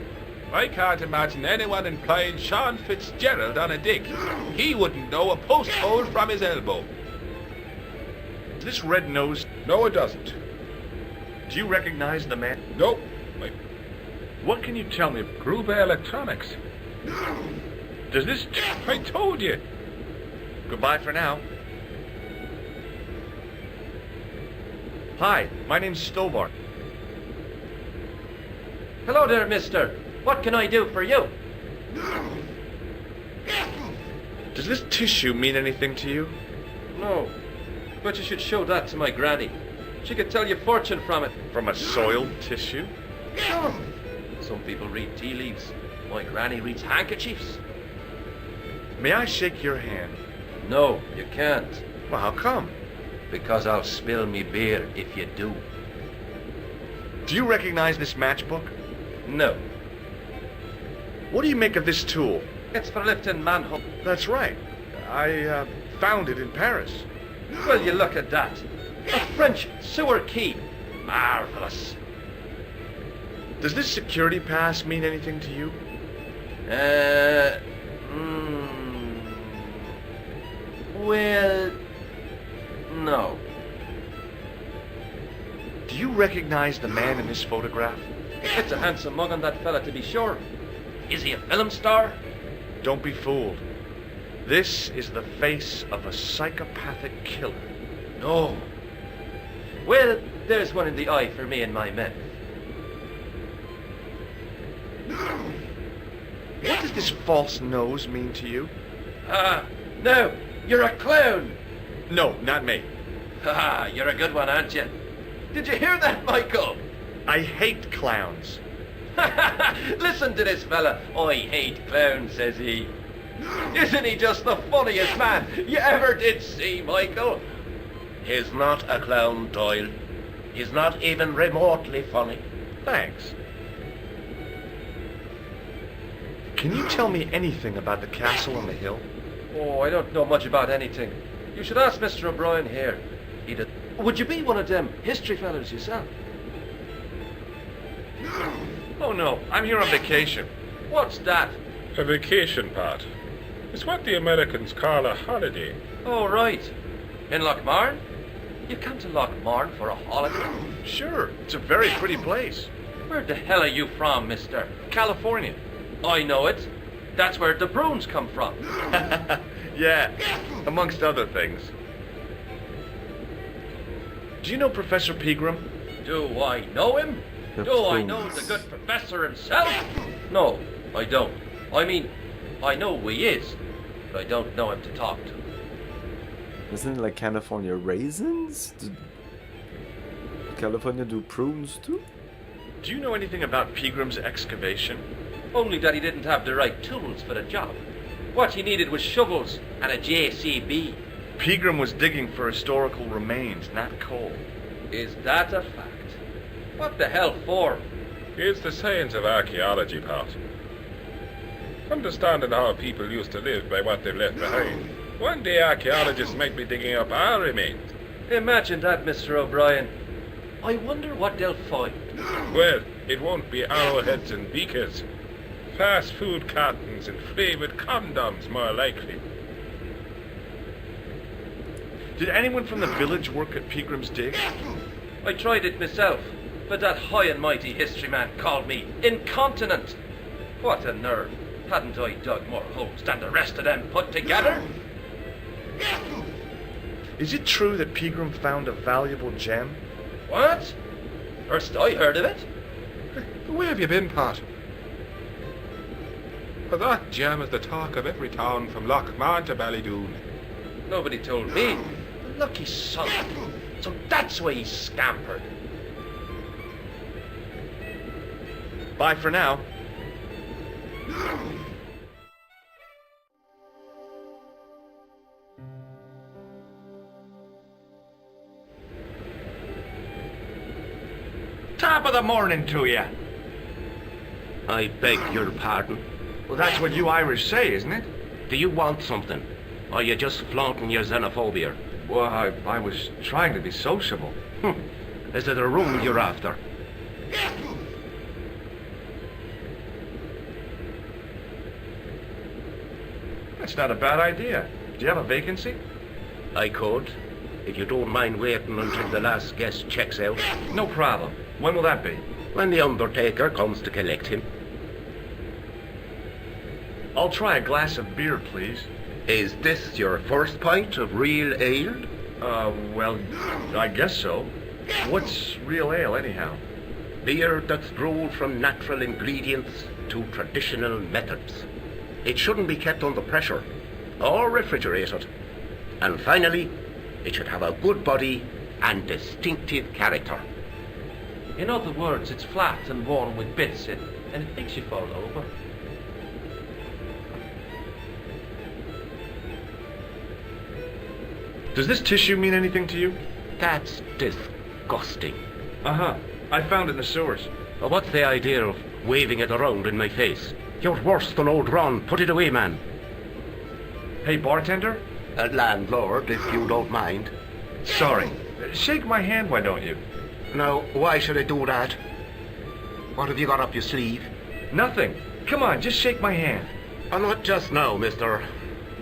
I can't imagine anyone employing Sean Fitzgerald on a dig. He wouldn't know a post hole from his elbow. Is this red nose? No, it doesn't. Do you recognize the man? Nope. What can you tell me? Gruber Electronics. Does this... I told you. Goodbye for now. Hi, my name's Stobart. Hello there, mister. What can I do for you? Does this tissue mean anything to you? No, but you should show that to my granny. She could tell you fortune from it. From a soiled tissue? Sure. Some people read tea leaves. My granny reads handkerchiefs. May I shake your hand? No, you can't. Well, how come? Because I'll spill me beer if you do. Do you recognize this matchbook? No. What do you make of this tool? It's for lifting manhole. That's right. I found it in Paris. Well, you look at that. A French sewer key. Marvelous. Does this security pass mean anything to you? Well, no. Do you recognize the man in this photograph? It's a handsome mug on that fella, to be sure. Is he a film star? Don't be fooled. This is the face of a psychopathic killer. No. Well, there's one in the eye for me and my men. What does this false nose mean to you? No, you're a clown. No, not me. You're a good one, aren't you? Did you hear that, Michael? I hate clowns. Listen to this fella. I hate clowns, says he. Isn't he just the funniest man you ever did see, Michael? He's not a clown, Doyle. He's not even remotely funny. Thanks. Can you tell me anything about the castle on the hill? Oh, I don't know much about anything. You should ask Mr. O'Brien here. Would you be one of them history fellas yourself? Oh no, I'm here on vacation. What's that? A vacation part. It's what the Americans call a holiday. Oh, right. In Lochmarn? You come to Lochmarn for a holiday? Sure, it's a very pretty place. Where the hell are you from, mister? California. I know it. That's where the prunes come from. Yeah, amongst other things. Do you know Professor Pegram? Do I know him? Do I know the good professor himself? No, I don't. I mean, I know who he is, but I don't know him to talk to. Isn't it like California raisins? Did California do prunes too? Do you know anything about Pegram's excavation? Only that he didn't have the right tools for the job. What he needed was shovels and a JCB. Pegram was digging for historical remains, not coal. Is that a fact? What the hell for? It's the science of archaeology part. Understanding how people used to live by what they've left behind. One day archaeologists might be digging up our remains. Imagine that, Mr. O'Brien. I wonder what they'll find. Well, it won't be arrowheads and beakers. Fast food cartons and flavored condoms, more likely. Did anyone from the village work at Pegram's dig? I tried it myself, but that high and mighty history man called me incontinent. What a nerve. Hadn't I dug more holes than the rest of them put together? Is it true that Pegram found a valuable gem? What? First I heard of it. Where have you been, Pat? For that gem is the talk of every town from Lochmarn to Ballydoon. Nobody told me. The lucky son. So that's why he scampered. Bye for now. Top of the morning to you. I beg your pardon. Well, that's what you Irish say, isn't it? Do you want something? Or are you just flaunting your xenophobia? Well, I was trying to be sociable. Is it a room you're after? That's not a bad idea. Do you have a vacancy? I could, if you don't mind waiting until the last guest checks out. No problem. When will that be? When the undertaker comes to collect him. I'll try a glass of beer, please. Is this your first pint of real ale? Well, I guess so. What's real ale, anyhow? Beer that's brewed from natural ingredients to traditional methods. It shouldn't be kept under pressure or refrigerated. And finally, it should have a good body and distinctive character. In other words, it's flat and worn with bits in, and it makes you fall over. Does this tissue mean anything to you? That's disgusting. Uh-huh. I found it in the sewers. Well, what's the idea of waving it around in my face? You're worse than old Ron. Put it away, man. Hey, bartender? A landlord, if you don't mind. Sorry. Shake my hand, why don't you? Now, why should I do that? What have you got up your sleeve? Nothing. Come on, just shake my hand. Oh, not just now, mister.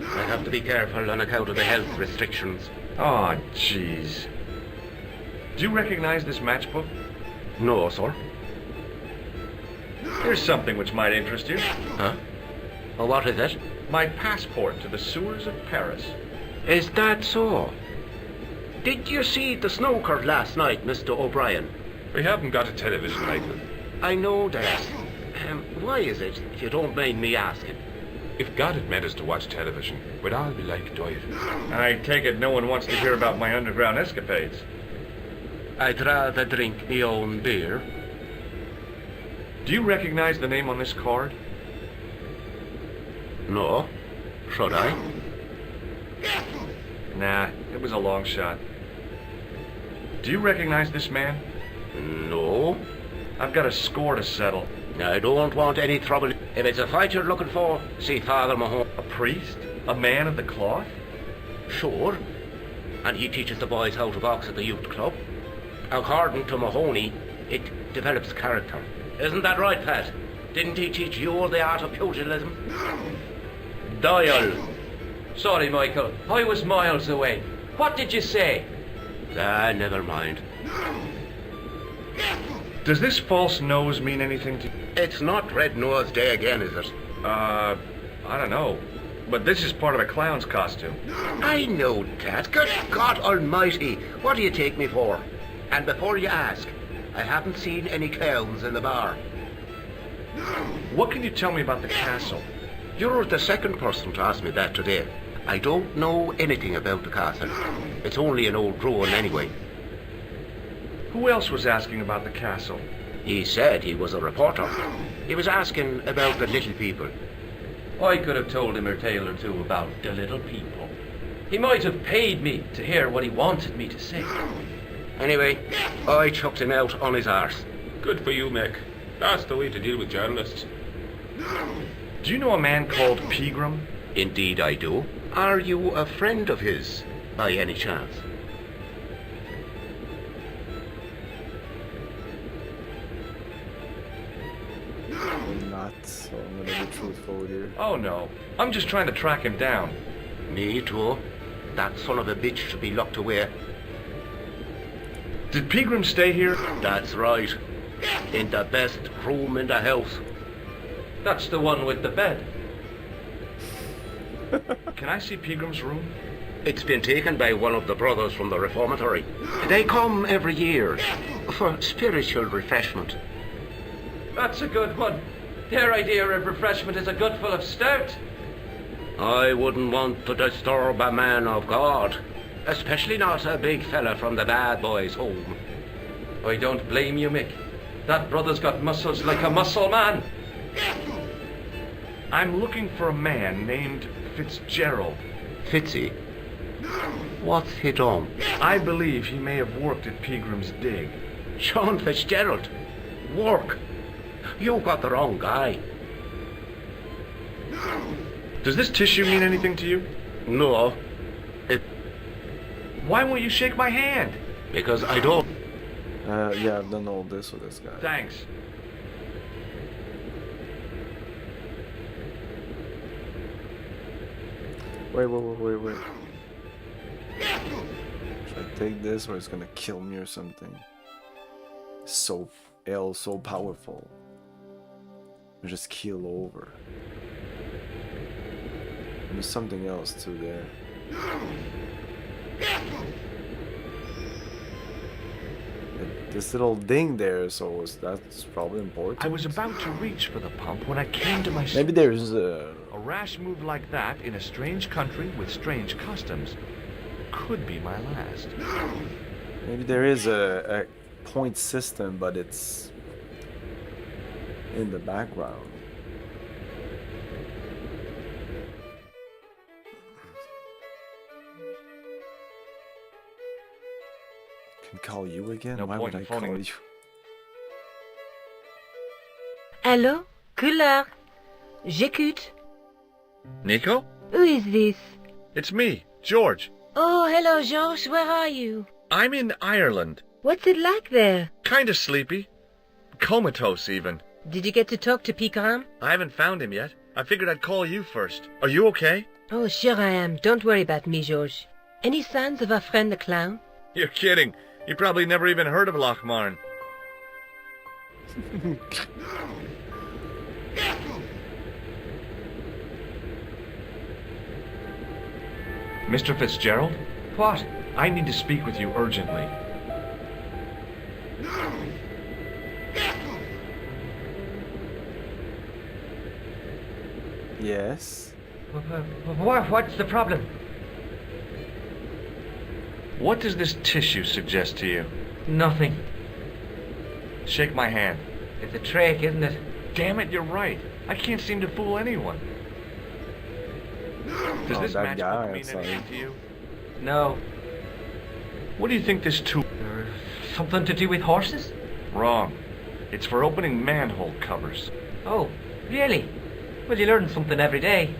I have to be careful on account of the health restrictions. Oh, jeez. Do you recognize this matchbook? No, sir. Here's something which might interest you. Huh? Well, what is it? My passport to the sewers of Paris. Is that so? Did you see the snooker last night, Mr. O'Brien? We haven't got a television, Michael. I know that. Why is it, if you don't mind me asking? If God had meant us to watch television, we'd all be like diving. I take it no one wants to hear about my underground escapades. I'd rather drink me own beer. Do you recognize the name on this card? No. Should I? Nah, it was a long shot. Do you recognize this man? No. I've got a score to settle. I don't want any trouble. If it's a fight you're looking for, see Father Mahoney. A priest? A man of the cloth? Sure. And he teaches the boys how to box at the youth club. According to Mahoney, it develops character. Isn't that right, Pat? Didn't he teach you the art of pugilism? Doyle. Sorry, Michael. I was miles away. What did you say? Never mind. Does this false nose mean anything to you? It's not Red Nose Day again, is it? I don't know. But this is part of the clown's costume. I know that. Good God Almighty. What do you take me for? And before you ask, I haven't seen any clowns in the bar. What can you tell me about the castle? You're the second person to ask me that today. I don't know anything about the castle. It's only an old ruin anyway. Who else was asking about the castle? He said he was a reporter. He was asking about the little people. I could have told him a tale or two about the little people. He might have paid me to hear what he wanted me to say. Anyway, I chucked him out on his arse. Good for you, Mick. That's the way to deal with journalists. Do you know a man called Pegram? Indeed I do. Are you a friend of his, by any chance? I'm not, so I'm gonna be truthful with you. Oh no, I'm just trying to track him down. Me too. That son of a bitch should be locked away. Did Pegram stay here? That's right. In the best room in the house. That's the one with the bed. Can I see Pegram's room? It's been taken by one of the brothers from the reformatory. They come every year for spiritual refreshment. That's a good one. Their idea of refreshment is a gutful of stout. I wouldn't want to disturb a man of God, especially not a big fella from the bad boys' home. I don't blame you, Mick. That brother's got muscles like a muscle man. I'm looking for a man named Fitzgerald. Fitzy? What's he done? I believe he may have worked at Pegram's dig. Sean Fitzgerald? Work? You got the wrong guy. Does this tissue mean anything to you? No. Why won't you shake my hand? Because I don't. Yeah, I've done all this with this guy. Thanks. Wait. Should I take this or it's gonna kill me or something? So powerful. I just keel over. And there's something else too there. This little ding there, so that's probably important. I was about to reach for the pump when I came to my... Maybe there's a rash move like that in a strange country with strange customs could be my last. Maybe there is a point system, but it's in the background. Can call you again? No Why point would I in call phoning you? Allô? Couleur? J'écoute. Nico? Who is this? It's me, George. Oh, hello, George. Where are you? I'm in Ireland. What's it like there? Kinda sleepy. Comatose, even. Did you get to talk to Pegram? I haven't found him yet. I figured I'd call you first. Are you okay? Oh, sure I am. Don't worry about me, George. Any signs of our friend the clown? You're kidding. You probably never even heard of Lochmarn. Mr. Fitzgerald? What? I need to speak with you urgently. Yes. What's the problem? What does this tissue suggest to you? Nothing. Shake my hand. It's a trick, isn't it? Damn it, you're right. I can't seem to fool anyone. Does this that matchbook guy mean outside. anything to you? No. What do you think this tool... Something to do with horses? Wrong. It's for opening manhole covers. Oh, really? Well, you learn something every day.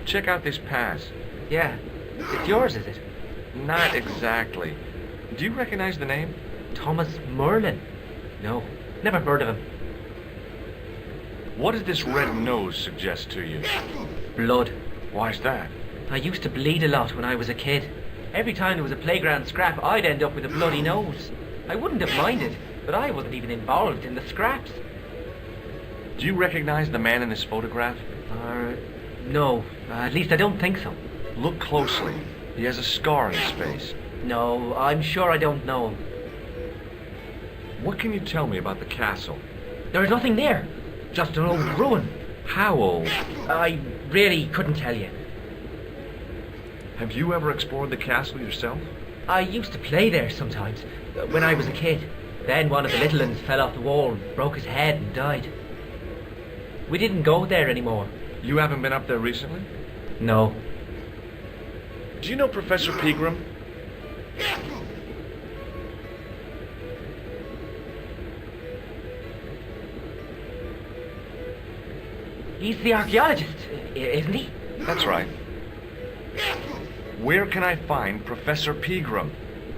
Check out this pass. Yeah. It's yours, is it? Not exactly. Do you recognize the name? Thomas Merlin? No, never heard of him. What does this red nose suggest to you? Blood. Why's that? I used to bleed a lot when I was a kid. Every time there was a playground scrap, I'd end up with a bloody nose. I wouldn't have minded, but I wasn't even involved in the scraps. Do you recognize the man in this photograph? No. At least I don't think so. Look closely. He has a scar on his face. No, I'm sure I don't know him. What can you tell me about the castle? There's nothing there. Just an old ruin. How old? I really couldn't tell you. Have you ever explored the castle yourself? I used to play there sometimes, when I was a kid. Then one of the little ones fell off the wall, broke his head and died. We didn't go there anymore. You haven't been up there recently? No. Do you know Professor Pegram? He's the archaeologist, isn't he? That's right. Where can I find Professor Pegram?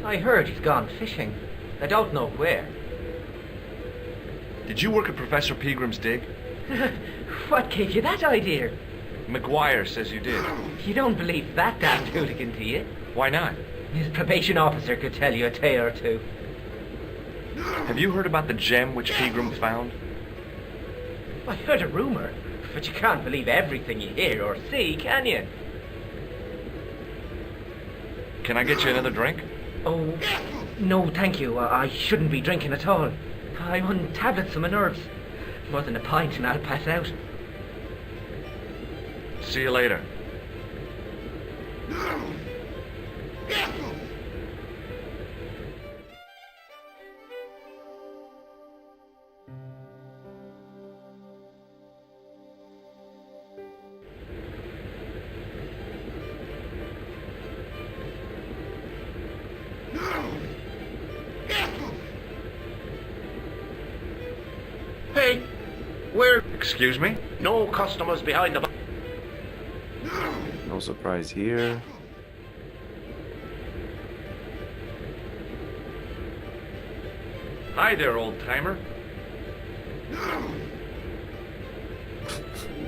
I heard he's gone fishing. I don't know where. Did you work at Professor Pegram's dig? What gave you that idea? McGuire says you did. You don't believe that damn hooligan, do you? Why not? His probation officer could tell you a tale or two. Have you heard about the gem which Pegram found? I heard a rumor, but you can't believe everything you hear or see, can you? Can I get you another drink? Oh, no, thank you. I shouldn't be drinking at all. I'm on tablets for my nerves. More than a pint and I'll pass out. See you later. Hey, where? Excuse me? No customers behind the bar. No surprise here. Hi there, old timer.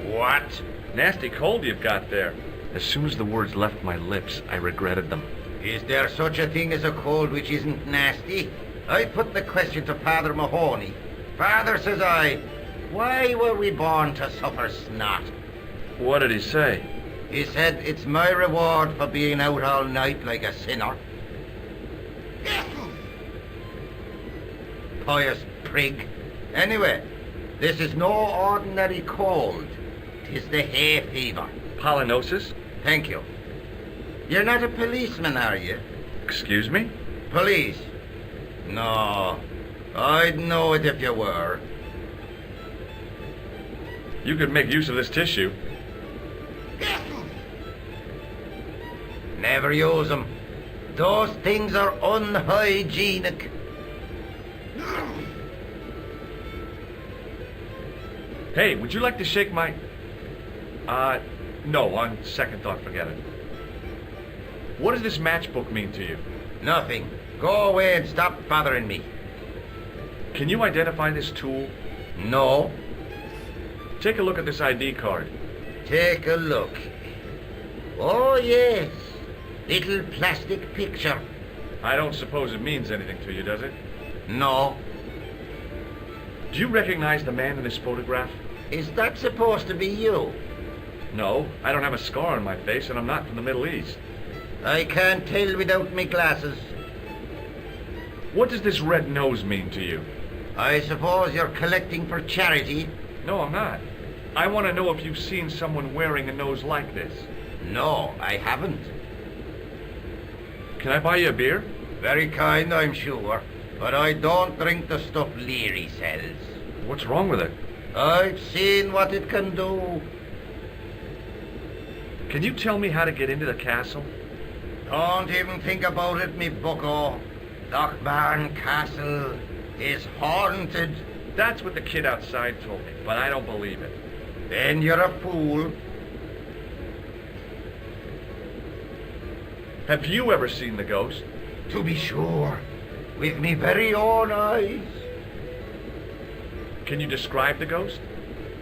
What? Nasty cold you've got there. As soon as the words left my lips, I regretted them. Is there such a thing as a cold which isn't nasty? I put the question to Father Mahoney. Father, says I, why were we born to suffer snot? What did he say? He said it's my reward for being out all night like a sinner. Pious prig. Anyway, this is no ordinary cold. 'Tis the hay fever. Pollinosis? Thank you. You're not a policeman, are you? Excuse me? Police? No. I'd know it if you were. You could make use of this tissue. Never use them. Those things are unhygienic. Hey, would you like to shake my... no, on second thought, forget it. What does this matchbook mean to you? Nothing. Go away and stop bothering me. Can you identify this tool? No. Take a look at this ID card. Take a look. Oh, yes. Little plastic picture. I don't suppose it means anything to you, does it? No. Do you recognize the man in this photograph? Is that supposed to be you? No, I don't have a scar on my face, and I'm not from the Middle East. I can't tell without me glasses. What does this red nose mean to you? I suppose you're collecting for charity? No, I'm not. I want to know if you've seen someone wearing a nose like this. No, I haven't. Can I buy you a beer? Very kind, I'm sure. But I don't drink the stuff Leary sells. What's wrong with it? I've seen what it can do. Can you tell me how to get into the castle? Don't even think about it, me bucko. Lochbarn Castle is haunted. That's what the kid outside told me, but I don't believe it. Then you're a fool. Have you ever seen the ghost? To be sure, with me very own eyes. Can you describe the ghost?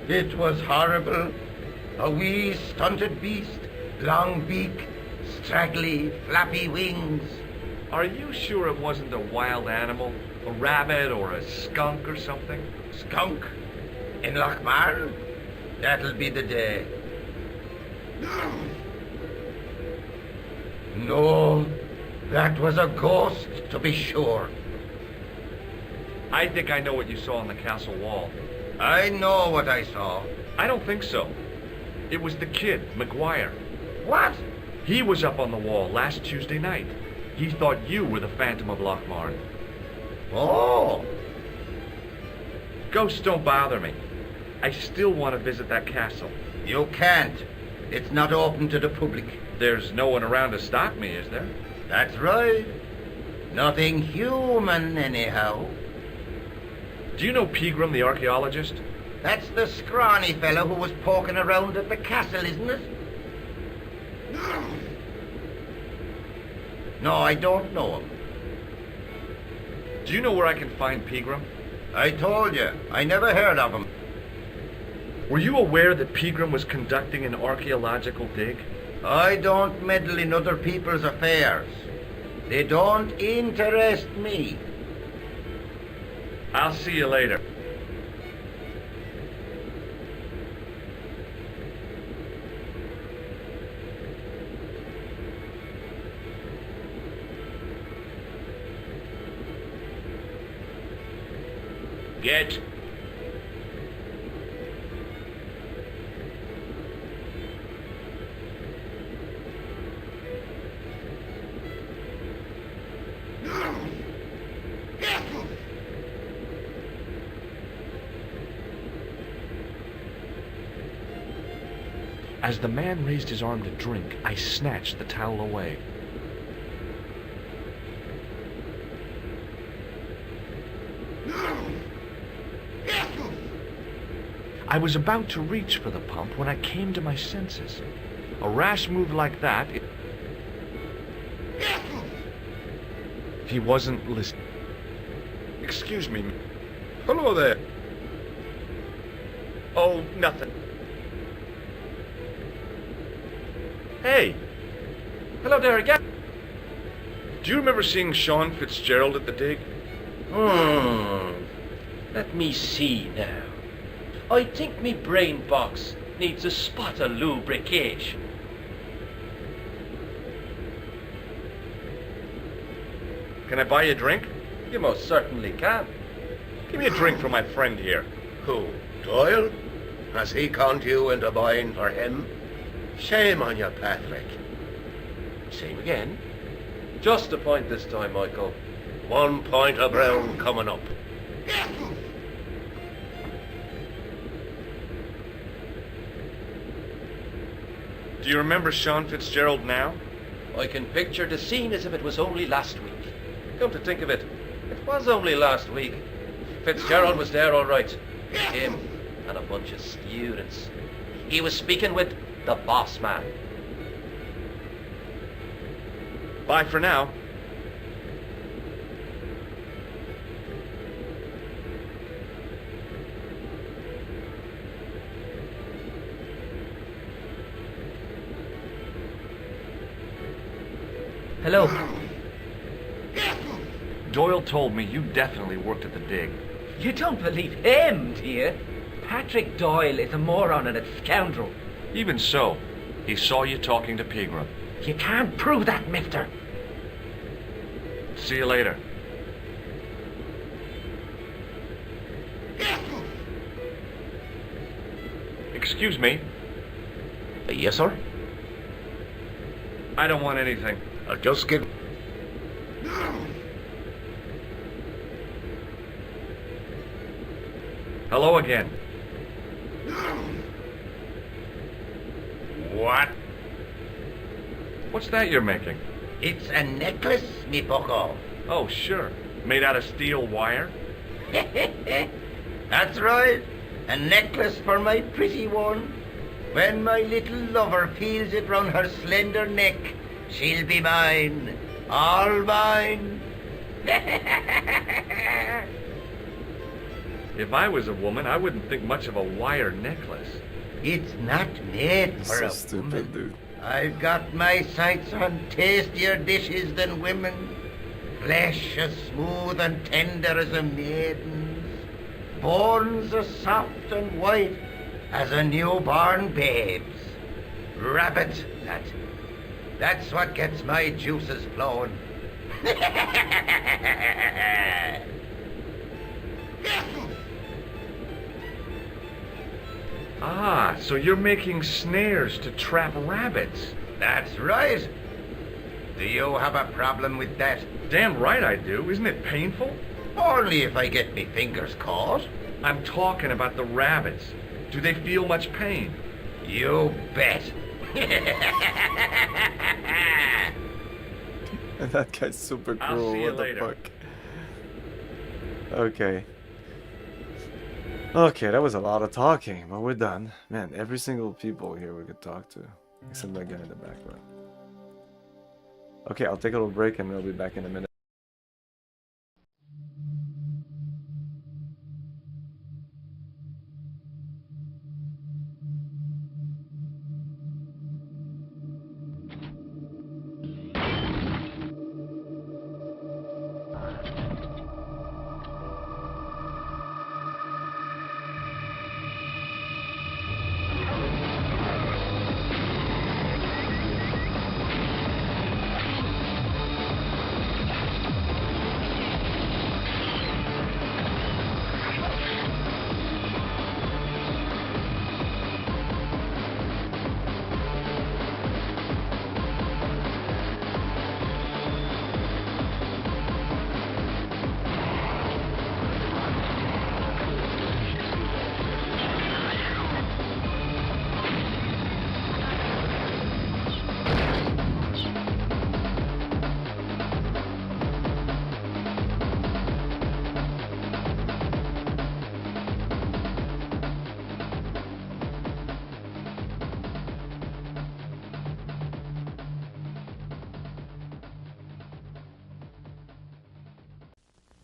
It was horrible. A wee stunted beast, long beak, straggly, flappy wings. Are you sure it wasn't a wild animal? A rabbit or a skunk or something? Skunk? In Lochmarn? That'll be the day. No, that was a ghost, to be sure. I think I know what you saw on the castle wall. I know what I saw. I don't think so. It was the kid, McGuire. What? He was up on the wall last Tuesday night. He thought you were the Phantom of Lochmarn. Oh! Ghosts don't bother me. I still want to visit that castle. You can't. It's not open to the public. There's no one around to stop me, is there? That's right. Nothing human, anyhow. Do you know Pegram, the archaeologist? That's the scrawny fellow who was poking around at the castle, isn't it? No, I don't know him. Do you know where I can find Pegram? I told you, I never heard of him. Were you aware that Pegram was conducting an archaeological dig? I don't meddle in other people's affairs. They don't interest me. I'll see you later. Get. As the man raised his arm to drink, I snatched the towel away. I was about to reach for the pump when I came to my senses. A rash move like that... He wasn't listening. Excuse me. Hello there. Oh, nothing. Hey. Hello there again. Do you remember seeing Sean Fitzgerald at the dig? Let me see now. I think me brain box needs a spot of lubrication. Can I buy you a drink? You most certainly can. Give me a drink for my friend here. Who? Doyle? Has he conned you into buying for him? Shame on you, Patrick. Same again. Just a point this time, Michael. 1 point of brown coming up. Do you remember Sean Fitzgerald now? I can picture the scene as if it was only last week. Come to think of it, it was only last week. Fitzgerald was there all right. Him and a bunch of students. He was speaking with the boss man. Bye for now. Hello. Doyle told me you definitely worked at the dig. You don't believe him, do you? Patrick Doyle is a moron and a scoundrel. Even so, he saw you talking to Pegram. You can't prove that, mister. See you later. Excuse me. Yes, sir? I don't want anything. I'll just give... Hello again. What? What's that you're making? It's a necklace, me bucko. Oh, sure. Made out of steel wire? That's right. A necklace for my pretty one. When my little lover peels it round her slender neck, she'll be mine. All mine. If I was a woman, I wouldn't think much of a wire necklace. It's not made for a woman. Dude. I've got my sights on tastier dishes than women. Flesh as smooth and tender as a maiden's. Bones as soft and white as a newborn babe's. Rabbit, that's what gets my juices flowing. Ah, so you're making snares to trap rabbits. That's right. Do you have a problem with that? Damn right I do. Isn't it painful? Only if I get me fingers caught. I'm talking about the rabbits. Do they feel much pain? You bet. That guy's super cruel. I'll see you what the later. fuck? Okay. Okay, that was a lot of talking, but we're done. Man, every single people here we could talk to. Except that guy in the background. Okay, I'll take a little break and we'll be back in a minute.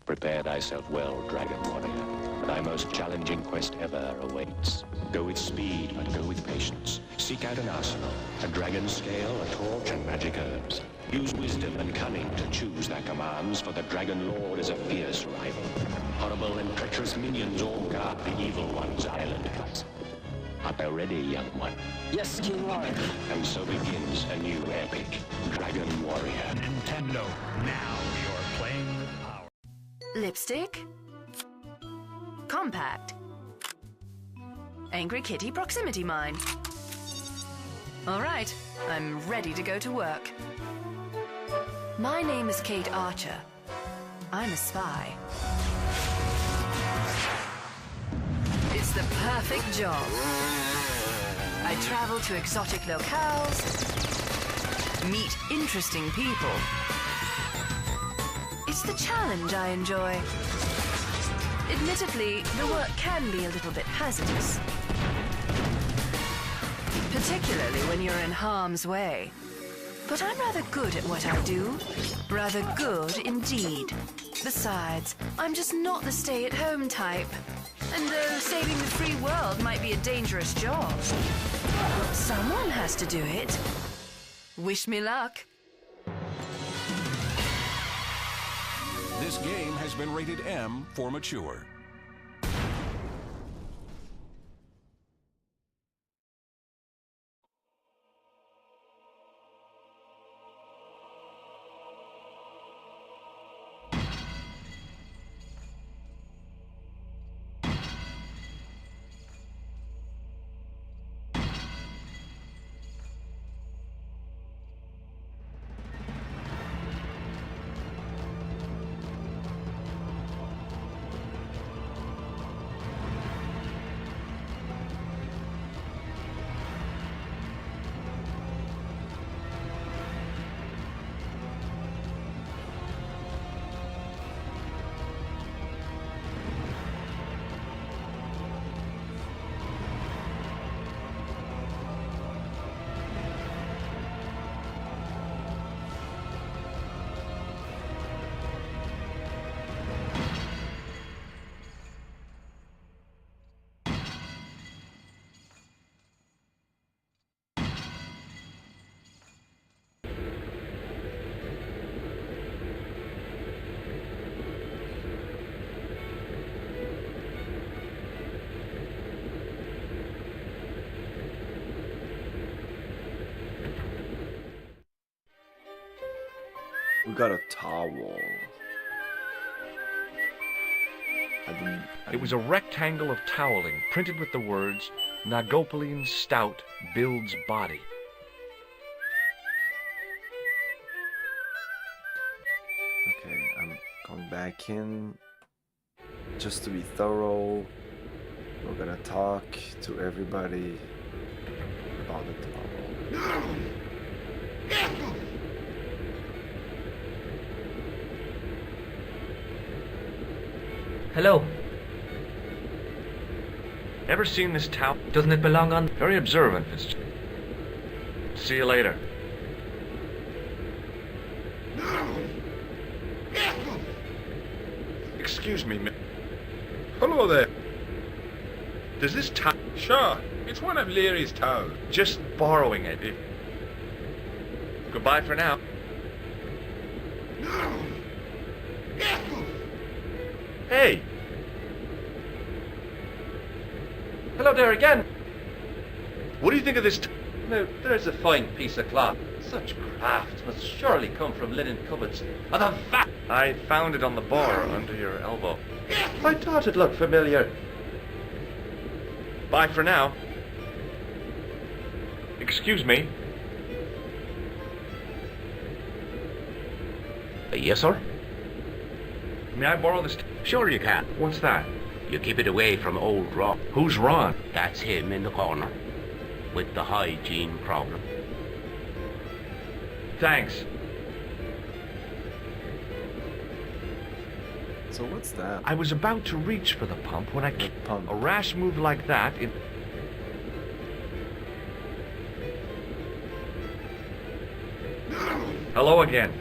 Prepare thyself well, Dragon Warrior. Thy most challenging quest ever awaits. Go with speed, but go with patience. Seek out an arsenal, a dragon scale, a torch, and magic herbs. Use wisdom and cunning to choose thy commands, for the Dragon Lord is a fierce rival. Horrible and treacherous minions all guard the Evil One's island. Art thou ready, young one? Yes, King Warrior. And so begins a new epic, Dragon Warrior. Nintendo, now you're playing with power. Lipstick. Compact. Angry Kitty proximity mine. All right, I'm ready to go to work. My name is Kate Archer. I'm a spy. It's the perfect job. I travel to exotic locales, meet interesting people. It's the challenge I enjoy. Admittedly, the work can be a little bit hazardous. Particularly when you're in harm's way. But I'm rather good at what I do. Rather good indeed. Besides, I'm just not the stay-at-home type. And though saving the free world might be a dangerous job, someone has to do it. Wish me luck. This game has been rated M for mature. We got a towel. It was a rectangle of toweling printed with the words, Nagopolian Stout builds body. Okay, I'm going back in. Just to be thorough, we're gonna talk to everybody about the towel. Hello. Ever seen this towel? Doesn't it belong on? Very observant, Fitzgerald. See you later. Excuse me, Hello there. Does this towel... Sure, it's one of Leary's towels. Just borrowing it. Goodbye for now. Hey! Hello there again. What do you think of this? Now, there's a fine piece of cloth. Such craft must surely come from linen cupboards. And the vat! I found it on the bar under your elbow. I thought it looked familiar. Bye for now. Excuse me. Yes, sir? May I borrow this? Sure you can. What's that? You keep it away from old Rock. Who's Ron? That's him in the corner. With the hygiene problem. Thanks. So what's that? I was about to reach for the pump when a rash move like that, it... Hello again.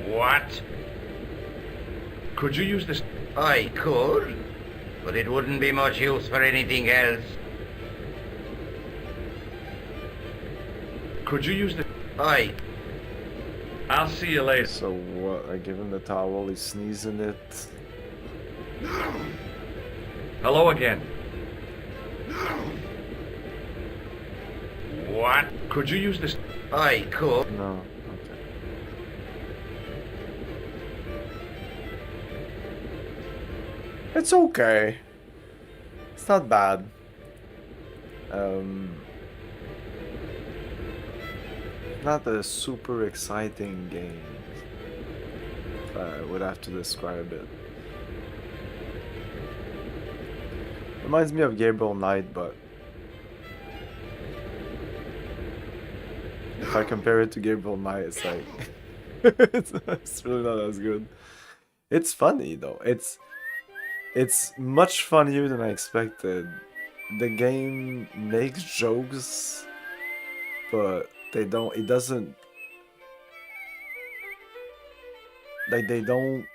What? Could you use this? I could, but it wouldn't be much use for anything else. Could you use the... I'll see you later. So what? I give him the towel, he's sneezing it. Hello again. What? Could you use this? I could. No. Okay. It's okay. It's not bad. Not a super exciting game. I would have to describe it. Reminds me of Gabriel Knight, but if I compare it to Gabriel Knight, it's like it's really not as good. It's funny though. It's much funnier than I expected. The game makes jokes, but it doesn't, like, they don't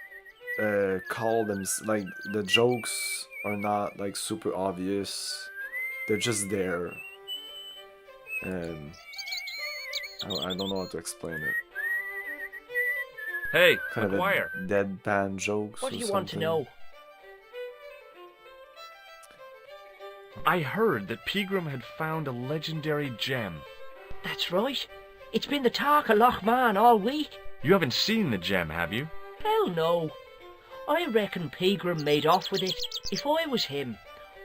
call them, like, the jokes are not like super obvious, they're just there, and I don't know how to explain it. Hey, kind McGuire. of deadpan jokes. What do you something. want to know? I heard that Pegram had found a legendary gem. That's right. It's been the talk of Lochman all week. You haven't seen the gem, have you? Hell no. I reckon Pegram made off with it. If I was him,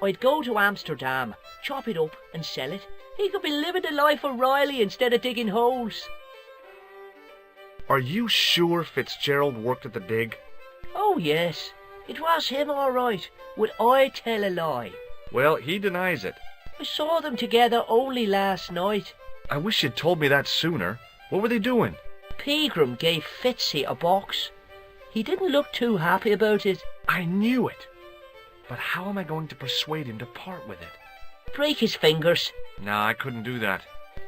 I'd go to Amsterdam, chop it up and sell it. He could be living the life of Riley instead of digging holes. Are you sure Fitzgerald worked at the dig? Oh yes, it was him all right. Would I tell a lie? Well, he denies it. I saw them together only last night. I wish you'd told me that sooner. What were they doing? Pegram gave Fitzy a box. He didn't look too happy about it. I knew it. But how am I going to persuade him to part with it? Break his fingers. No, I couldn't do that.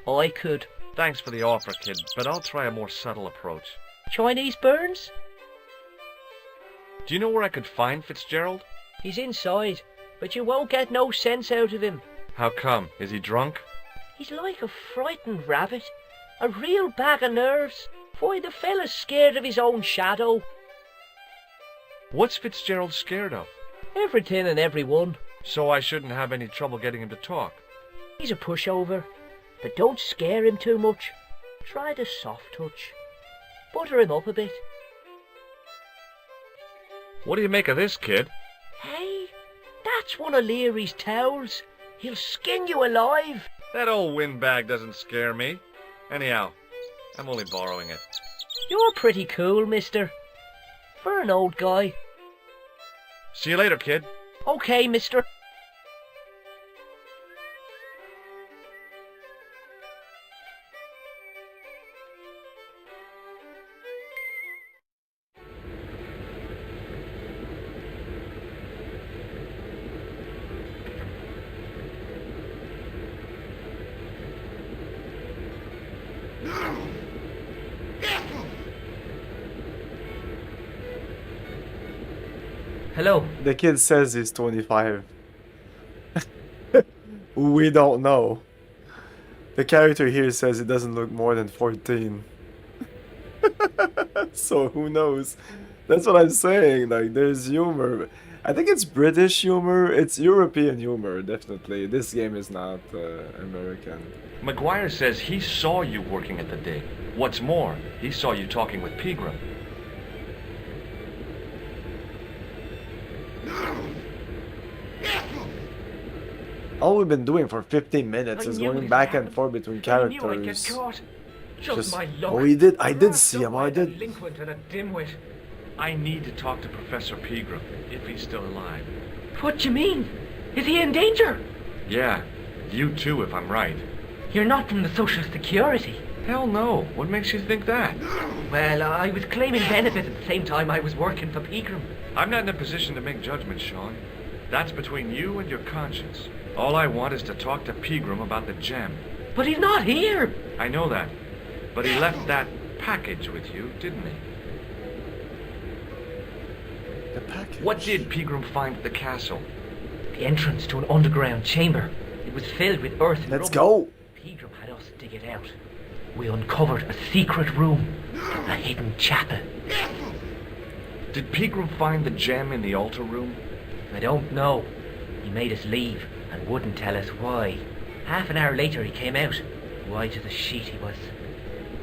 I could. Thanks for the offer, kid, but I'll try a more subtle approach. Chinese burns? Do you know where I could find Fitzgerald? He's inside, but you won't get no sense out of him. How come? Is he drunk? He's like a frightened rabbit. A real bag of nerves. Why, the fella's scared of his own shadow. What's Fitzgerald scared of? Everything and everyone. So I shouldn't have any trouble getting him to talk. He's a pushover, but don't scare him too much. Try the soft touch. Butter him up a bit. What do you make of this, kid? Hey, that's one of Leary's towels. He'll skin you alive. That old windbag doesn't scare me. Anyhow, I'm only borrowing it. You're pretty cool, mister. For an old guy. See you later, kid. Okay, mister. Hello. The kid says he's 25. We don't know. The character here says he doesn't look more than 14. So who knows? That's what I'm saying. Like, there's humor. I think it's British humor. It's European humor, definitely. This game is not American. McGuire says he saw you working at the dig. What's more, he saw you talking with Pegram. All we've been doing for 15 minutes is going back and forth between characters. Just my luck. Oh, I did see him. I did. Delinquent and a dimwit. I need to talk to Professor Pegram, if he's still alive. What do you mean? Is he in danger? Yeah, you too, if I'm right. You're not from the Social Security. Hell no. What makes you think that? Well, I was claiming benefits at the same time I was working for Pegram. I'm not in a position to make judgments, Sean. That's between you and your conscience. All I want is to talk to Pegram about the gem. But he's not here. I know that. But he left that package with you, didn't he? The package? What did Pegram find at the castle? The entrance to an underground chamber. It was filled with earth and Let's rubble. go. Pegram had us dig it out. We uncovered a secret room. A hidden chapel. Did Pegram find the gem in the altar room? I don't know. He made us leave and wouldn't tell us why. Half an hour later he came out. White as a sheet he was.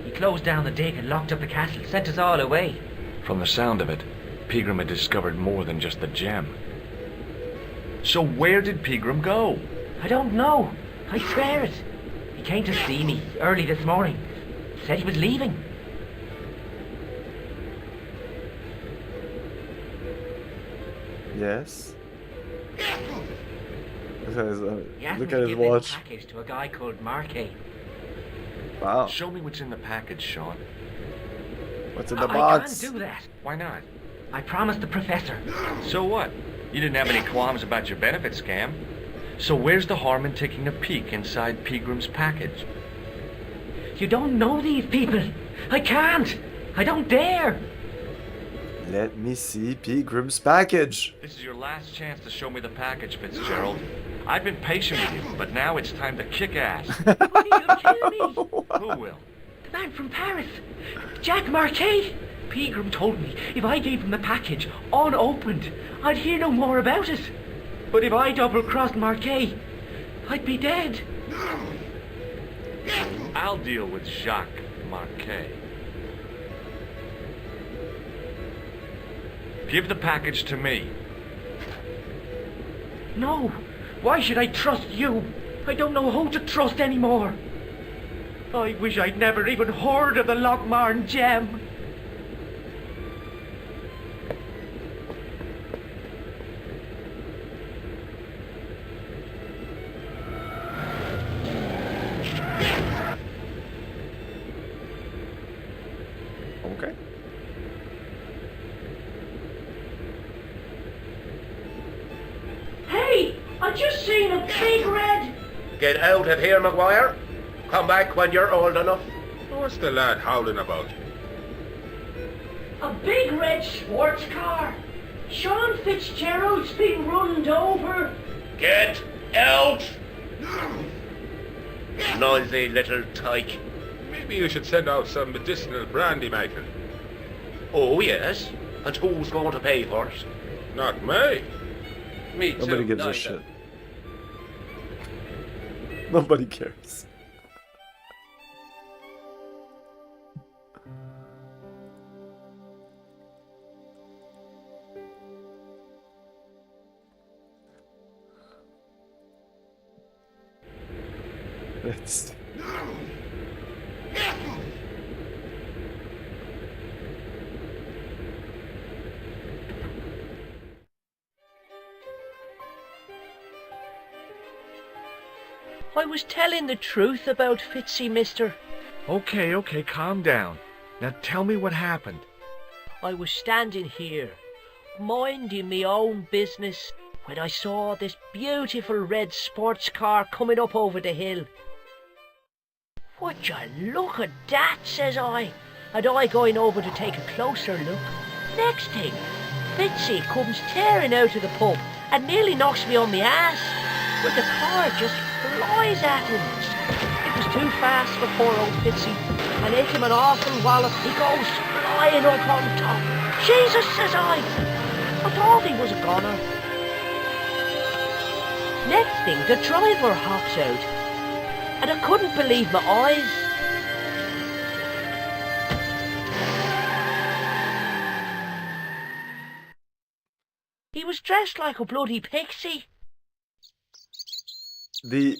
He closed down the dig and locked up the castle, sent us all away. From the sound of it, Pegram had discovered more than just the gem. So where did Pegram go? I don't know. I swear it. He came to see me early this morning. Said he was leaving. Yes. Look at his He watch. a package to a guy called Marquet. Wow. Show me what's in the package, Sean. What's in the I box? can't do that. Why not? I promised the professor. So what? You didn't have any qualms about your benefit scam. So where's the harm in taking a peek inside Pegram's package? You don't know these people. I can't. I don't dare. Let me see Pegram's package. This is your last chance to show me the package, Fitzgerald. I've been patient with you, but now it's time to kick ass. But he'll kill me. Who will? The man from Paris. Jack Marquet. Pegram told me if I gave him the package unopened, I'd hear no more about it. But if I double-crossed Marquet, I'd be dead. I'll deal with Jacques Marquet. Give the package to me. No. Why should I trust you? I don't know who to trust anymore. I wish I'd never even heard of the Lochmarn gem. Okay. Hey! I just seen a big red... Get out of here, McGuire. Come back when you're old enough. What's the lad howling about? A big red sports car. Sean Fitzgerald's been runned over. Get out! Noisy little tyke. Maybe you should send out some medicinal brandy, Michael. Oh, yes? And who's going to pay for it? Not me. Me Nobody too, gives a neither. shit. Nobody cares. It's... I was telling the truth about Fitzy, mister. Okay, calm down. Now tell me what happened. I was standing here, minding me own business, when I saw this beautiful red sports car coming up over the hill. Would you look at that, says I, and I going over to take a closer look. Next thing, Fitzy comes tearing out of the pub and nearly knocks me on my ass, but the car just flies at him. It was too fast for poor old Fitzy, and hit him an awful wallop. He goes flying up on top. Jesus, says I thought he was a goner. Next thing, the driver hops out, and I couldn't believe my eyes. He was dressed like a bloody pixie. The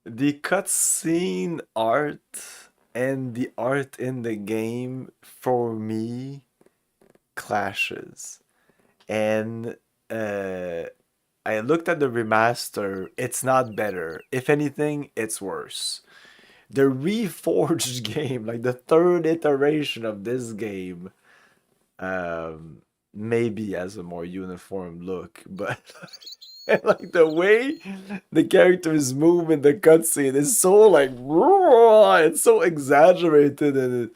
cutscene art and the art in the game, for me, clashes. And I looked at the remaster, it's not better. If anything, it's worse. The reforged game, like the third iteration of this game, maybe has a more uniform look, but like the way the characters move in the cutscene is so like raw, it's so exaggerated, and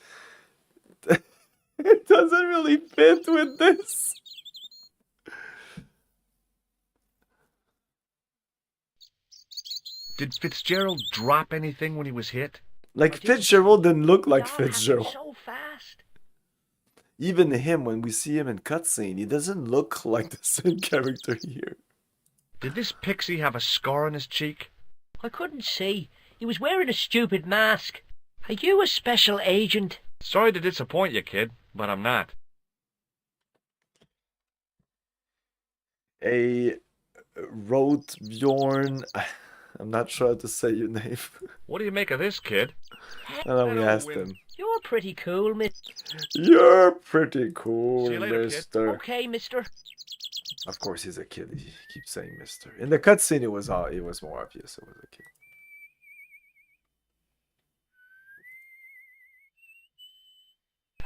it doesn't really fit with this. Did Fitzgerald drop anything when he was hit? Like Fitzgerald didn't look like Fitzgerald. So fast. Even him, when we see him in cutscene, he doesn't look like the same character here. Did this pixie have a scar on his cheek? I couldn't see. He was wearing a stupid mask. Are you a special agent? Sorry to disappoint you, kid, but I'm not. A wrote Bjorn. I'm not sure how to say your name. What do you make of this, kid? And then we asked him. You're pretty cool, mister. You're pretty cool, See you later, mister. kid. Okay, mister. Of course, he's a kid. He keeps saying mister. In the cutscene, it was more obvious it was a kid.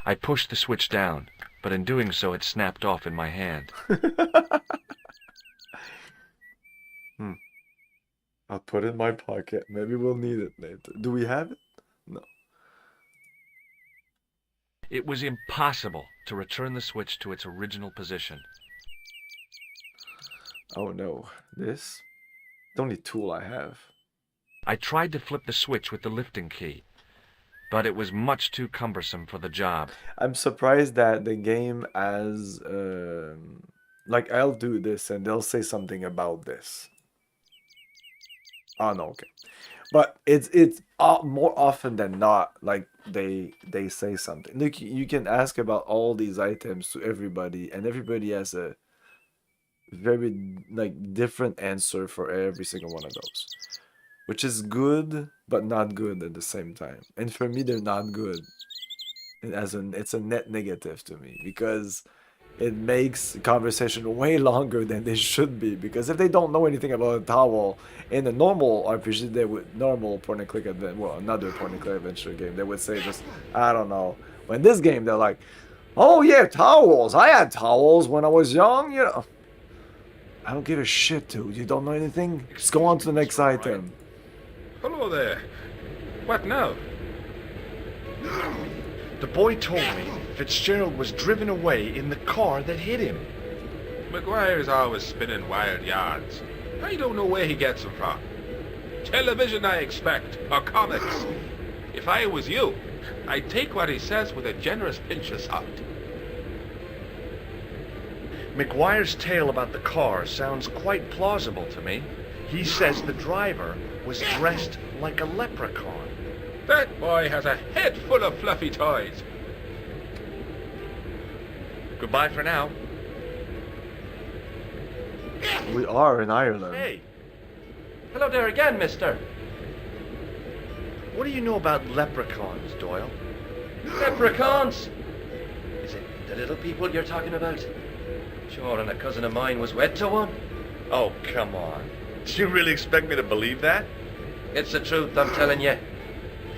I pushed the switch down, but in doing so, it snapped off in my hand. I'll put it in my pocket. Maybe we'll need it later. Do we have it? No. It was impossible to return the switch to its original position. Oh no. This? The only tool I have. I tried to flip the switch with the lifting key, but it was much too cumbersome for the job. I'm surprised that the game has... like, I'll do this and they'll say something about this. Oh no, okay. But it's more often than not, like, they say something. Look, you can ask about all these items to everybody, and everybody has a very, like, different answer for every single one of those. Which is good, but not good at the same time. And for me, they're not good. It's a net negative to me, because it makes the conversation way longer than they should be. Because if they don't know anything about a towel in a normal RPG, they would point and click adventure, well, another point and click adventure game, they would say just, I don't know. But in this game, they're like, oh yeah, towels. I had towels when I was young, you know. I don't give a shit, dude. You don't know anything? Just go on to the next item. Hello there. What now? The boy told me Fitzgerald was driven away in the car that hit him. McGuire's always spinning wild yards. I don't know where he gets them from. Television, I expect, or comics. If I was you, I'd take what he says with a generous pinch of salt. McGuire's tale about the car sounds quite plausible to me. He says the driver was dressed like a leprechaun. That boy has a head full of fluffy toys. Goodbye for now. We are in Ireland. Hey! Hello there again, mister. What do you know about leprechauns, Doyle? Leprechauns? Is it the little people you're talking about? Sure, and a cousin of mine was wed to one. Oh, come on. Do you really expect me to believe that? It's the truth, I'm telling you.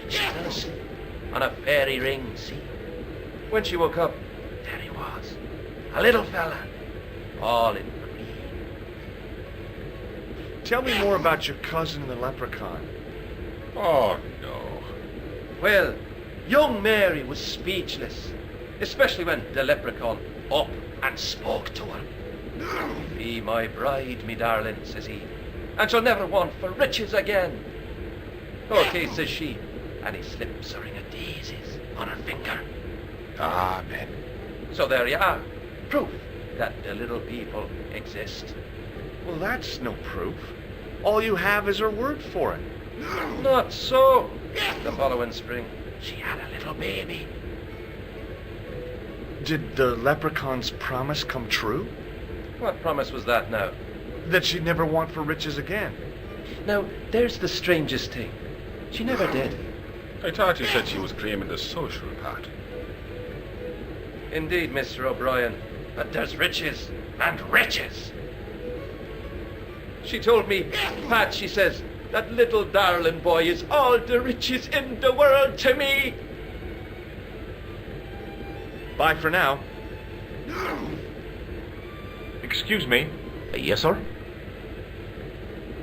She fell asleep on a fairy ring, see? When she woke up, there he was. A little fella, all in green. Tell me more about your cousin, the leprechaun. Oh, no. Well, young Mary was speechless, especially when the leprechaun up and spoke to her. Be my bride, me darling, says he, and she'll never want for riches again. Okay, says she, and he slips a ring of daisies on her finger. Amen. So there you are, proof that the little people exist. Well, that's no proof. All you have is her word for it. Not so. The following spring, she had a little baby. Did the leprechaun's promise come true? What promise was that now? That she'd never want for riches again. Now, there's the strangest thing. She never did. I thought you said she was claiming the social part. Indeed, Mr. O'Brien. But there's riches and riches. She told me, Pat, she says, that little darling boy is all the riches in the world to me. Bye for now. Excuse me. Yes, sir?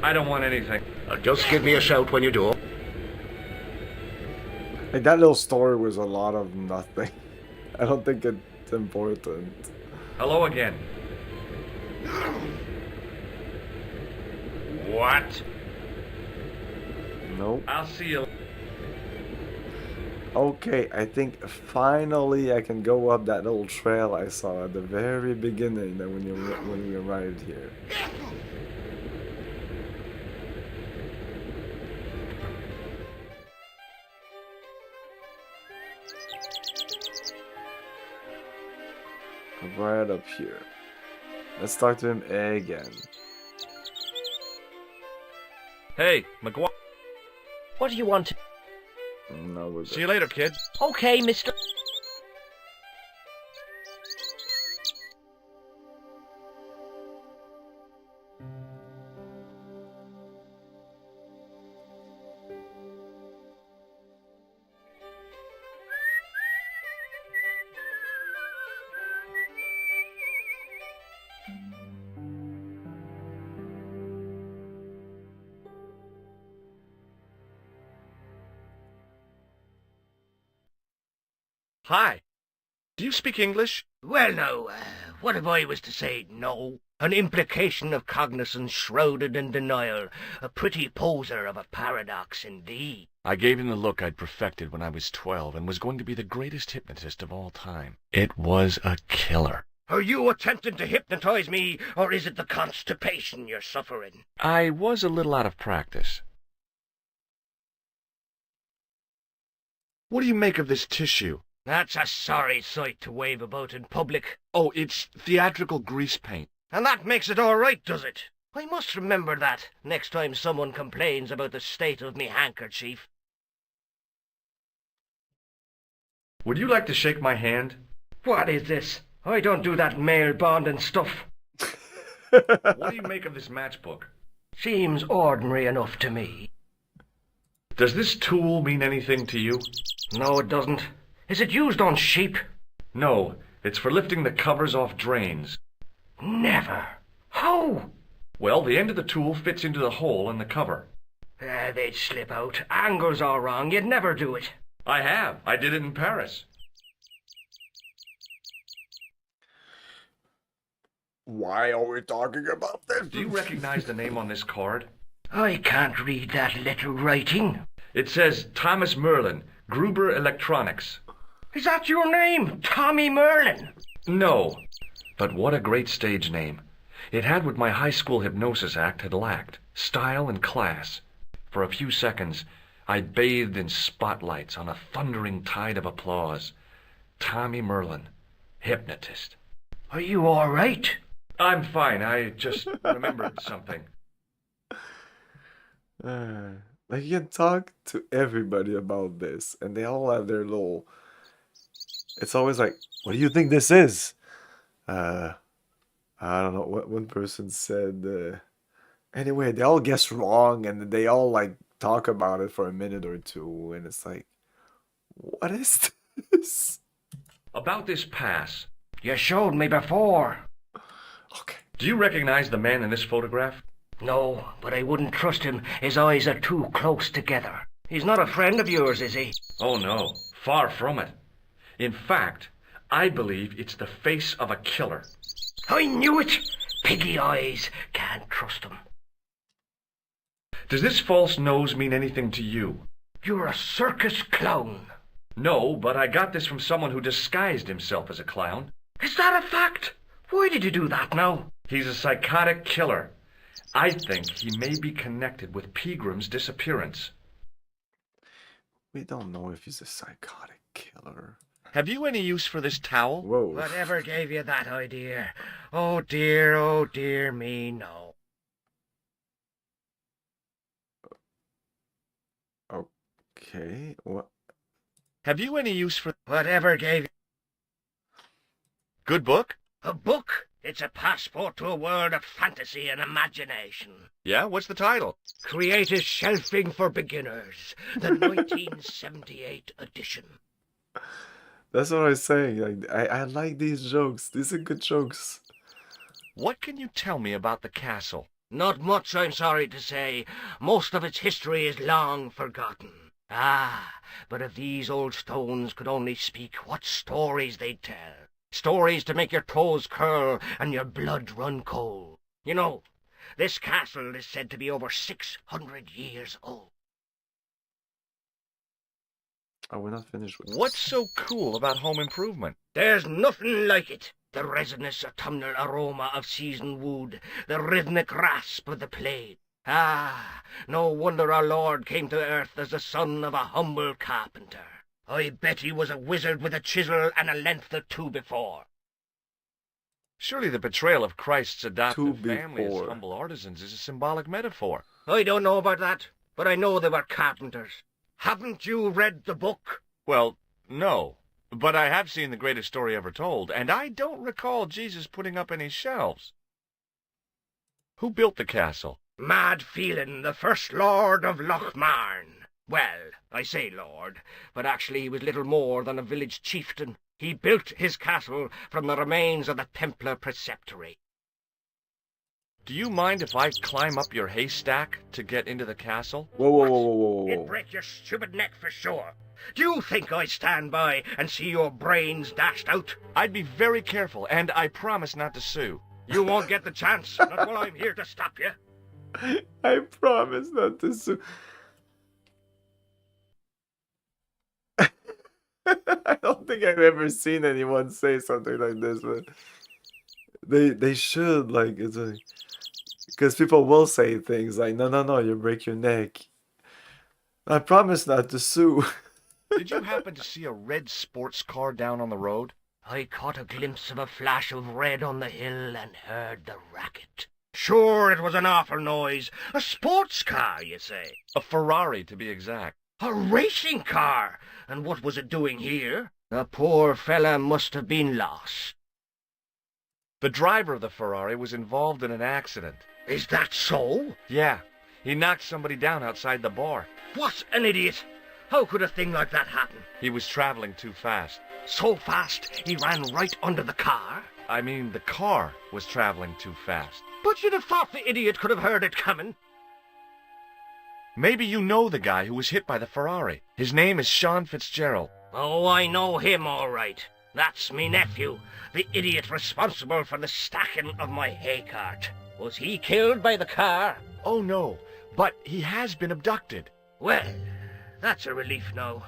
I don't want anything. Just give me a shout when you do. Like, that little story was a lot of nothing. I don't think it's important. Hello again. What? Nope. I'll see you. Okay, I think finally I can go up that little trail I saw at the very beginning when we arrived here. Right up here. Let's talk to him again. Hey, McGuire. What do you want? No, we're good. See you later, kid. Okay, mister. Hi. Do you speak English? Well, now, what if I was to say no? An implication of cognizance shrouded in denial. A pretty poser of a paradox indeed. I gave him the look I'd perfected when I was 12 and was going to be the greatest hypnotist of all time. It was a killer. Are you attempting to hypnotize me, or is it the constipation you're suffering? I was a little out of practice. What do you make of this tissue? That's a sorry sight to wave about in public. Oh, it's theatrical grease paint. And that makes it all right, does it? I must remember that next time someone complains about the state of me handkerchief. Would you like to shake my hand? What is this? I don't do that male bonding stuff. What do you make of this matchbook? Seems ordinary enough to me. Does this tool mean anything to you? No, it doesn't. Is it used on sheep? No, it's for lifting the covers off drains. Never. How? Well, the end of the tool fits into the hole in the cover. They'd slip out. Angles are wrong. You'd never do it. I have. I did it in Paris. Why are we talking about this? Do you recognize the name on this card? I can't read that little writing. It says Thomas Merlin, Gruber Electronics. Is that your name, Tommy Merlin? No, but what a great stage name. It had what my high school hypnosis act had lacked, style and class. For a few seconds, I bathed in spotlights on a thundering tide of applause. Tommy Merlin, hypnotist. Are you all right? I'm fine. I just remembered something. Like you can talk to everybody about this, and they all have their little. It's always like, "What do you think this is?" I don't know what one person said. Anyway, they all guess wrong, and they all like talk about it for a minute or two, and it's like, what is this? About this pass. You showed me before. Okay. Do you recognize the man in this photograph? No, but I wouldn't trust him. His eyes are too close together. He's not a friend of yours, is he? Oh no, far from it. In fact, I believe it's the face of a killer. I knew it! Piggy eyes. Can't trust him. Does this false nose mean anything to you? You're a circus clown. No, but I got this from someone who disguised himself as a clown. Is that a fact? Why did you do that now? He's a psychotic killer. I think he may be connected with Peagram's disappearance. We don't know if he's a psychotic killer. Have you any use for this towel? Whoa. Whatever gave you that idea? Oh dear me, no. Okay, what? Have you any use for... Whatever gave you... Good book? A book? It's a passport to a world of fantasy and imagination. Yeah, what's the title? Creative Shelving for Beginners, the 1978 edition. That's what I was saying. Like, I like these jokes. These are good jokes. What can you tell me about the castle? Not much, I'm sorry to say. Most of its history is long forgotten. Ah, but if these old stones could only speak, what stories they'd tell. Stories to make your toes curl and your blood run cold. You know, this castle is said to be over 600 years old. Oh, we're not finished with this. What's so cool about home improvement? There's nothing like it. The resinous autumnal aroma of seasoned wood, the rhythmic rasp of the plate. Ah, no wonder our Lord came to earth as the son of a humble carpenter. I bet he was a wizard with a chisel and a length or two before. Surely the portrayal of Christ's adopted family as humble artisans is a symbolic metaphor. I don't know about that, but I know they were carpenters. Haven't you read the book? Well, no. But I have seen The Greatest Story Ever Told, and I don't recall Jesus putting up any shelves. Who built the castle? Mad Phelan, the first lord of Lochmarn. Well, I say lord, but actually he was little more than a village chieftain. He built his castle from the remains of the Templar Preceptory. Do you mind if I climb up your haystack to get into the castle? Whoa. It'd break your stupid neck for sure. Do you think I'd stand by and see your brains dashed out? I'd be very careful, and I promise not to sue. You won't get the chance, not while I'm here to stop you. I promise not to sue. I don't think I've ever seen anyone say something like this, but they should, like, it's like, because people will say things like, no, you break your neck. I promise not to sue. Did you happen to see a red sports car down on the road? I caught a glimpse of a flash of red on the hill and heard the racket. Sure, it was an awful noise. A sports car, you say? A Ferrari, to be exact. A racing car? And what was it doing here? The poor fella must have been lost. The driver of the Ferrari was involved in an accident. Is that so? Yeah. He knocked somebody down outside the bar. What an idiot! How could a thing like that happen? He was traveling too fast. So fast he ran right under the car? I mean, the car was traveling too fast. But you'd have thought the idiot could have heard it coming. Maybe you know the guy who was hit by the Ferrari. His name is Sean Fitzgerald. Oh, I know him all right. That's me nephew, the idiot responsible for the stacking of my hay cart. Was he killed by the car? Oh, no, but he has been abducted. Well, that's a relief now.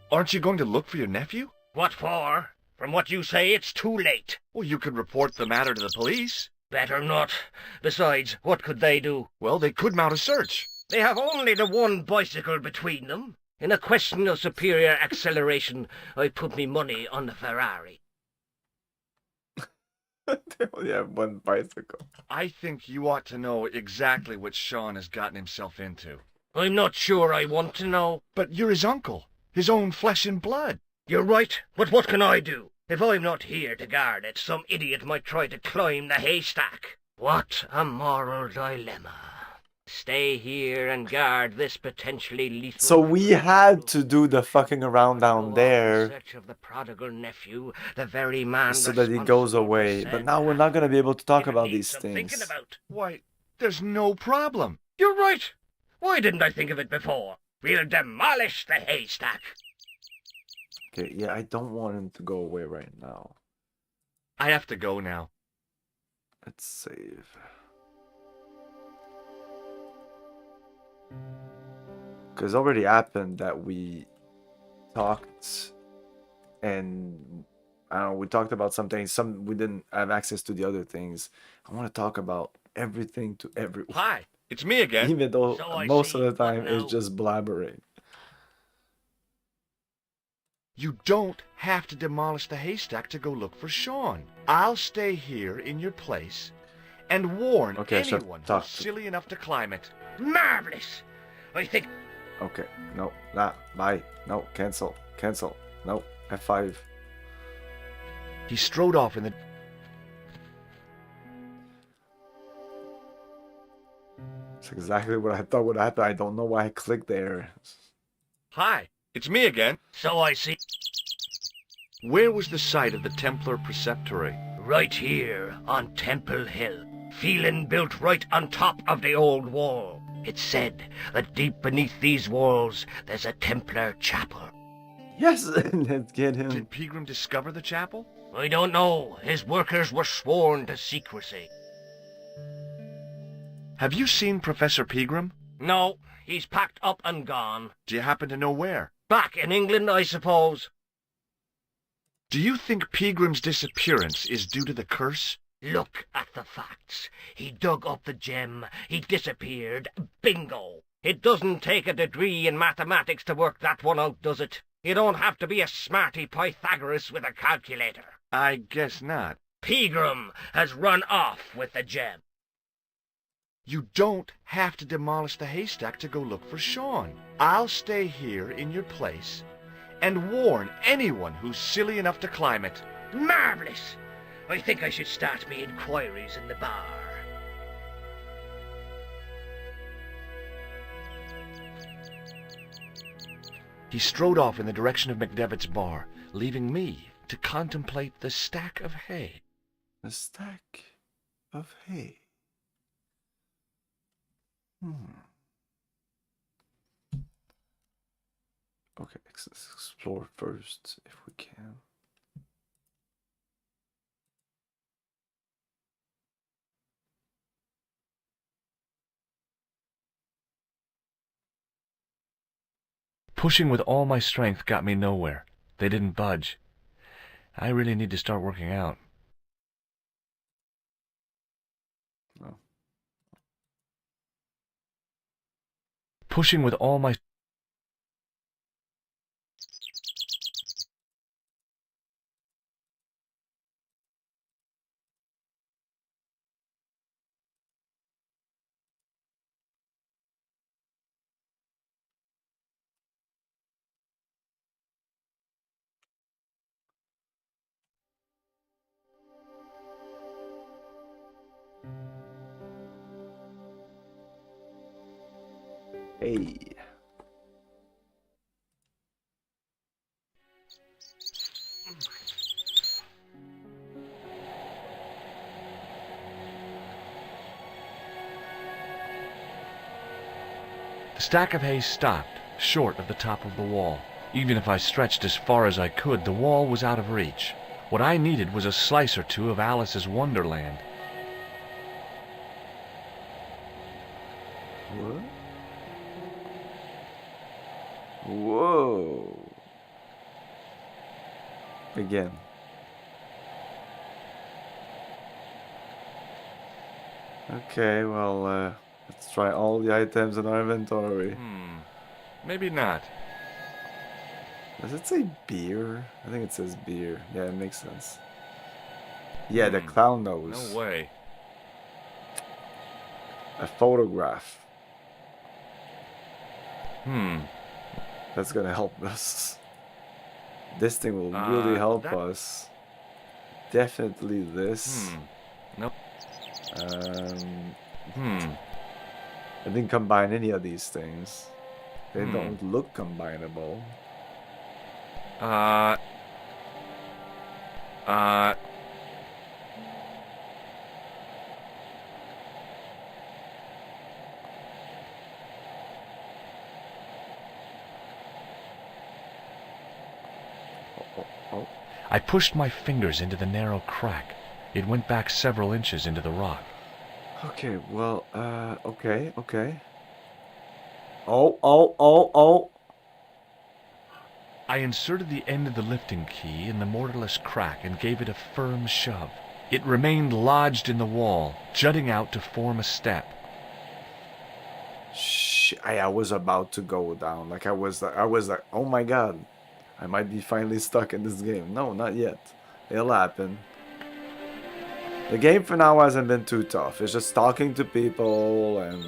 Aren't you going to look for your nephew? What for? From what you say, it's too late. Well, you could report the matter to the police. Better not. Besides, what could they do? Well, they could mount a search. They have only the one bicycle between them. In a question of superior acceleration, I put me money on the Ferrari. They only have one bicycle. I think you ought to know exactly what Sean has gotten himself into. I'm not sure I want to know. But you're his uncle, his own flesh and blood. You're right, but what can I do? If I'm not here to guard it, some idiot might try to climb the haystack. What a moral dilemma. Stay here and guard this potentially lethal... So we had to do the fucking around down there in search of the prodigal nephew, the very man so that he goes away. But now we're not going to be able to talk about these things. Why, there's no problem. You're right. Why didn't I think of it before? We'll demolish the haystack. Okay, yeah, I don't want him to go away right now. I have to go now. Let's save. Because it already happened that we talked and I don't know, we talked about some things, some we didn't have access to the other things. I want to talk about everything to everyone. Hi, it's me again. Even though most of the time it's just blabbering. You don't have to demolish the haystack to go look for Sean. I'll stay here in your place and warn anyone who's silly enough to climb it. Marvelous! I think... Okay, no, nah, bye. No, cancel, no, F5. He strode off in the... It's exactly what I thought would happen. I don't know why I clicked there. Hi, it's me again. So I see. Where was the site of the Templar Preceptory? Right here, on Temple Hill. Phelan built right on top of the old wall. It's said that deep beneath these walls, there's a Templar chapel. Yes, let's get him. Did Pegram discover the chapel? I don't know. His workers were sworn to secrecy. Have you seen Professor Pegram? No, he's packed up and gone. Do you happen to know where? Back in England, I suppose. Do you think Pegram's disappearance is due to the curse? Look at the facts. He dug up the gem. He disappeared. Bingo. It doesn't take a degree in mathematics to work that one out, does it? You don't have to be a smarty Pythagoras with a calculator. I guess not. Pegram has run off with the gem. You don't have to demolish the haystack to go look for Sean. I'll stay here in your place and warn anyone who's silly enough to climb it. Marvelous! I think I should start me inquiries in the bar. He strode off in the direction of McDevitt's bar, leaving me to contemplate the stack of hay. The stack of hay. Okay, let's explore first if we can. Pushing with all my strength got me nowhere. They didn't budge. I really need to start working out. No. Pushing with all my... Hey. The stack of hay stopped, short of the top of the wall. Even if I stretched as far as I could, the wall was out of reach. What I needed was a slice or two of Alice's Wonderland. What? Whoa. Again. Okay, well, let's try all the items in our inventory. Maybe not. Does it say beer? I think it says beer. Yeah, it makes sense. Yeah, the clown nose. No way. A photograph. That's gonna help us. This thing will really help us. Definitely this. Nope. I didn't combine any of these things. They don't look combinable. I pushed my fingers into the narrow crack. It went back several inches into the rock. Okay, well, okay. Oh. I inserted the end of the lifting key in the mortarless crack and gave it a firm shove. It remained lodged in the wall, jutting out to form a step. I was about to go down. I was like, oh my god. I might be finally stuck in this game. No, not yet. It'll happen. The game for now hasn't been too tough. It's just talking to people and...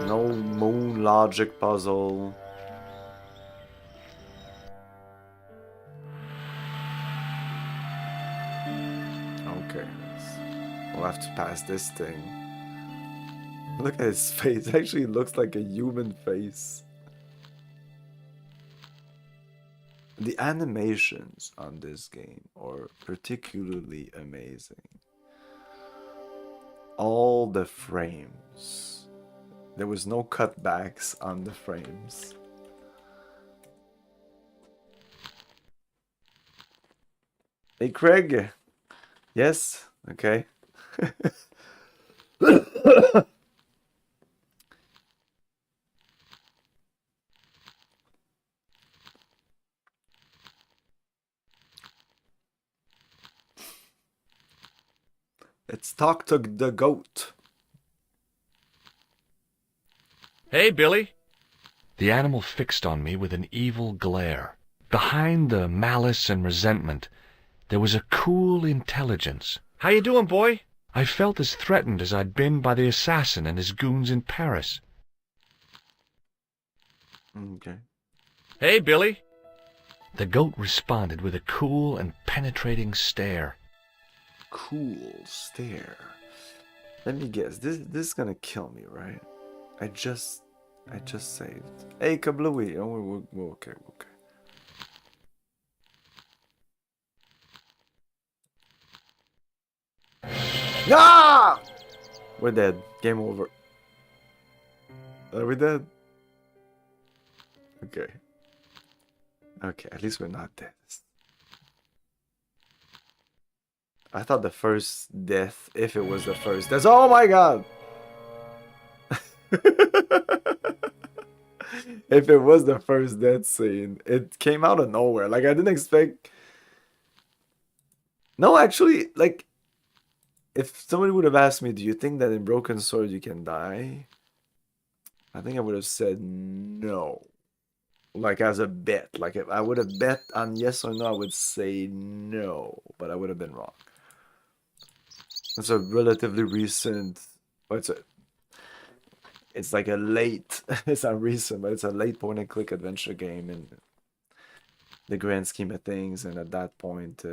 no moon logic puzzle. Okay. We'll have to pass this thing. Look at his face. It actually looks like a human face. The animations on this game are particularly amazing. All the frames. There was no cutbacks on the frames. Hey, Craig. Yes? Okay. Let's talk to the goat. Hey, Billy. The animal fixed on me with an evil glare. Behind the malice and resentment, there was a cool intelligence. How you doing, boy? I felt as threatened as I'd been by the assassin and his goons in Paris. Okay. Hey, Billy. The goat responded with a cool and penetrating stare. Cool stare. Let me guess. This is gonna kill me, right? I just saved. Hey, Kablooey. Oh, we're okay. Ah! We're dead. Game over. Are we dead? Okay. Okay, at least we're not dead. I thought the first death, if it was the first death. Oh my god! If it was the first death scene, it came out of nowhere. Like, I didn't expect... No, actually, like... If somebody would have asked me, do you think that in Broken Sword you can die? I think I would have said no. Like, as a bet. Like, if I would have bet on yes or no, I would say no. But I would have been wrong. It's a relatively recent... It's like a late... It's not recent, but it's a late point-and-click adventure game in the grand scheme of things. And at that point...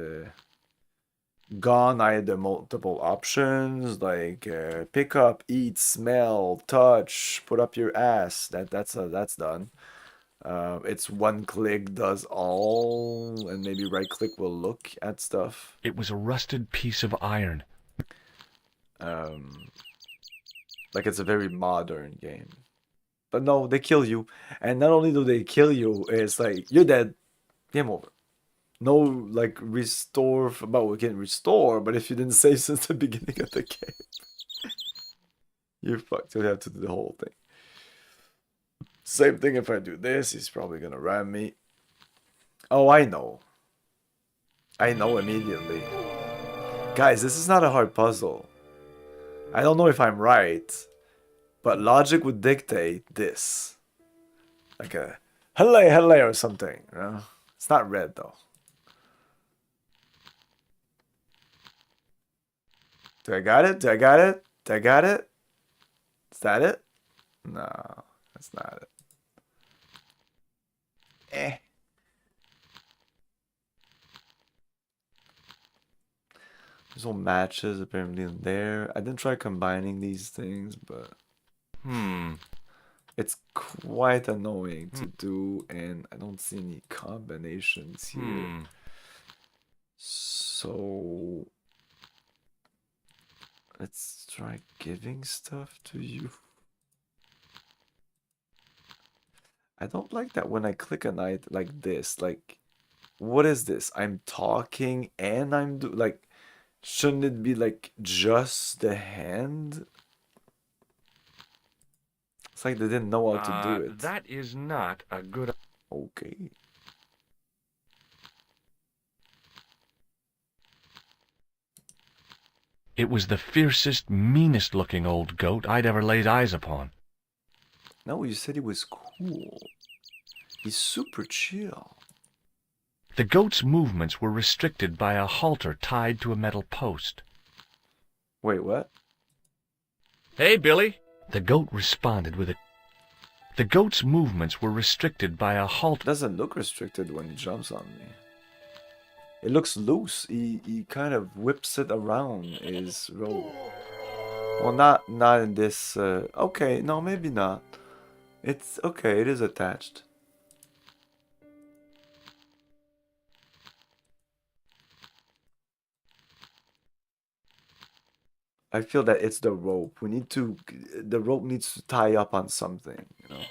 Gone, I had the multiple options like pick up, eat, smell, touch, put up your ass. That's done. It's one click does all, and maybe right click will look at stuff. It was a rusted piece of iron. Like, it's a very modern game. But no, they kill you, and not only do they kill you, it's like you're dead. Game over. No, like, restore... Well, we can restore, but if you didn't save since the beginning of the game, you're fucked. You'll have to do the whole thing. Same thing if I do this. He's probably gonna ram me. Oh, I know. I know immediately. Guys, this is not a hard puzzle. I don't know if I'm right, but logic would dictate this. Like a hello or something, you know? It's not red though. Do I got it? Do I got it? Do I got it? Is that it? No, that's not it. Eh. There's no matches apparently in there. I didn't try combining these things, but it's quite annoying to do, and I don't see any combinations here. So let's try giving stuff to you. I don't like that when I click on it like this. Like, what is this? I'm talking and I'm like, shouldn't it be like just the hand? It's like they didn't know how to do it. That is not a good... Okay. It was the fiercest, meanest looking old goat I'd ever laid eyes upon. No, you said he was cool. He's super chill. The goat's movements were restricted by a halter tied to a metal post. Wait, what? Hey, Billy! The goat responded with a... The goat's movements were restricted by a halter... Doesn't look restricted when he jumps on me. It looks loose. He kind of whips it around his rope. Well, not in this... okay, no, maybe not. It's okay, it is attached. I feel that it's the rope. We need to... The rope needs to tie up on something, you know?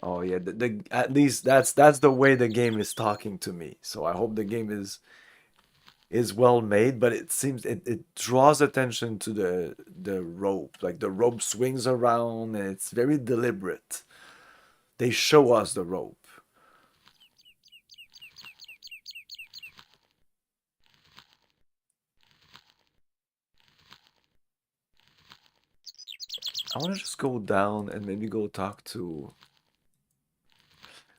Oh yeah, at least that's the way the game is talking to me. So I hope the game is well made, but it seems it draws attention to the rope. Like the rope swings around and it's very deliberate. They show us the rope. I want to just go down and maybe go talk to...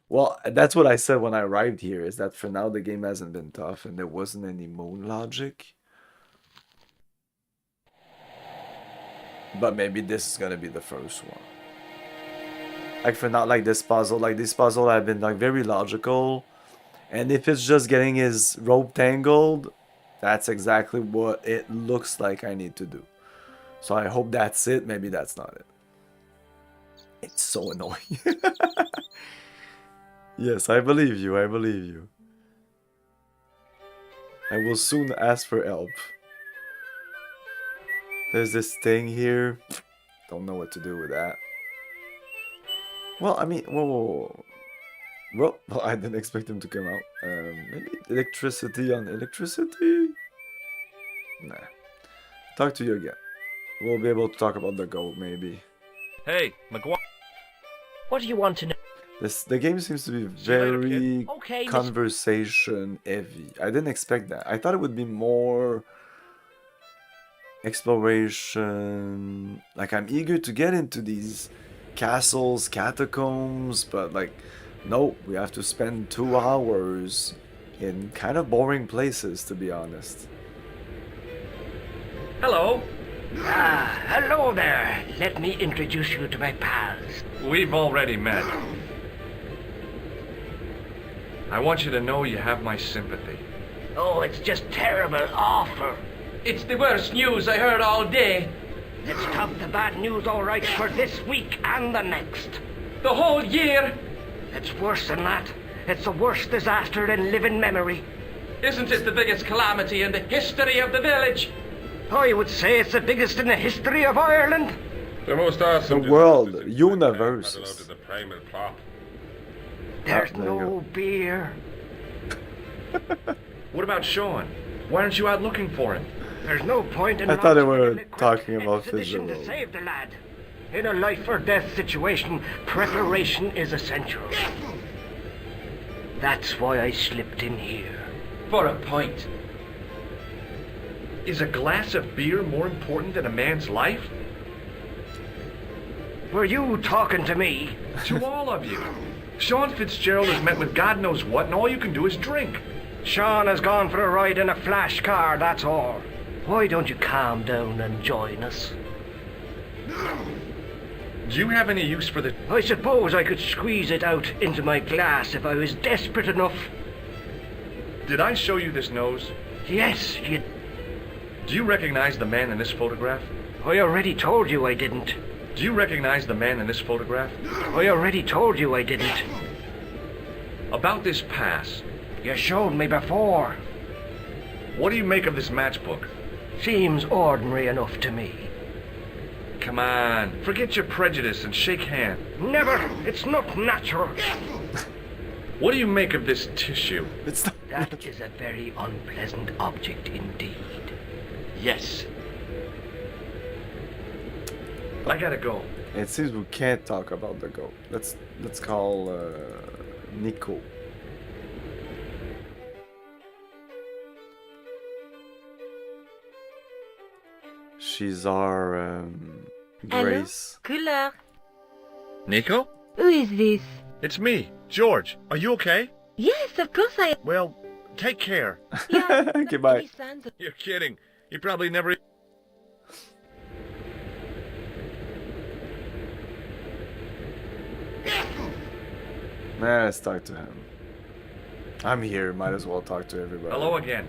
Well, that's what I said when I arrived here, is that for now the game hasn't been tough and there wasn't any moon logic. But maybe this is gonna be the first one. Like for now, like this puzzle have been like very logical. And if it's just getting his rope tangled, that's exactly what it looks like I need to do. So I hope that's it. Maybe that's not it. It's so annoying. Yes, I believe you. I believe you. I will soon ask for help. There's this thing here. Don't know what to do with that. Well, I mean, whoa. Well, I didn't expect him to come out. Maybe electricity on electricity? Nah. Talk to you again. We'll be able to talk about the goat, maybe. Hey, McGuire. What do you want to know? The game seems to be very conversation heavy. I didn't expect that. I thought it would be more exploration. Like, I'm eager to get into these castles, catacombs, but like, no, we have to spend 2 hours in kind of boring places, to be honest. Hello. Hello there. Let me introduce you to my pals. We've already met. I want you to know you have my sympathy. Oh, it's just terrible, awful. It's the worst news I heard all day. Let's talk the bad news, all right, for this week and the next. The whole year? It's worse than that. It's the worst disaster in living memory. Isn't it the biggest calamity in the history of the village? I would say it's the biggest in the history of Ireland. The most awesome... The world, universe. ...the primal plot. There's no beer. What about Sean? Why aren't you out looking for him? There's no point in... I thought they were talking about Fitzgerald. To save the lad. In a life or death situation, preparation is essential. That's why I slipped in here. For a pint. Is a glass of beer more important than a man's life? Were you talking to me? To all of you. Sean Fitzgerald has met with God knows what, and all you can do is drink. Sean has gone for a ride in a flash car, that's all. Why don't you calm down and join us? Do you have any use for the... I suppose I could squeeze it out into my glass if I was desperate enough. Did I show you this nose? Yes, you... Do you recognize the man in this photograph? I already told you I didn't. Do you recognize the man in this photograph? I already told you I didn't. About this pass. You showed me before. What do you make of this matchbook? Seems ordinary enough to me. Come on, forget your prejudice and shake hands. Never! It's not natural. What do you make of this tissue? That is a very unpleasant object indeed. Yes. I gotta go. It seems we can't talk about the goat. Let's call Nico. She's our Grace. Couleur. Nico? Who is this? It's me, George. Are you okay? Yes, of course I am. Well, take care. Yeah, okay, bye. You're kidding. You probably never... Let's talk to him. I'm here, might as well talk to everybody. Hello again.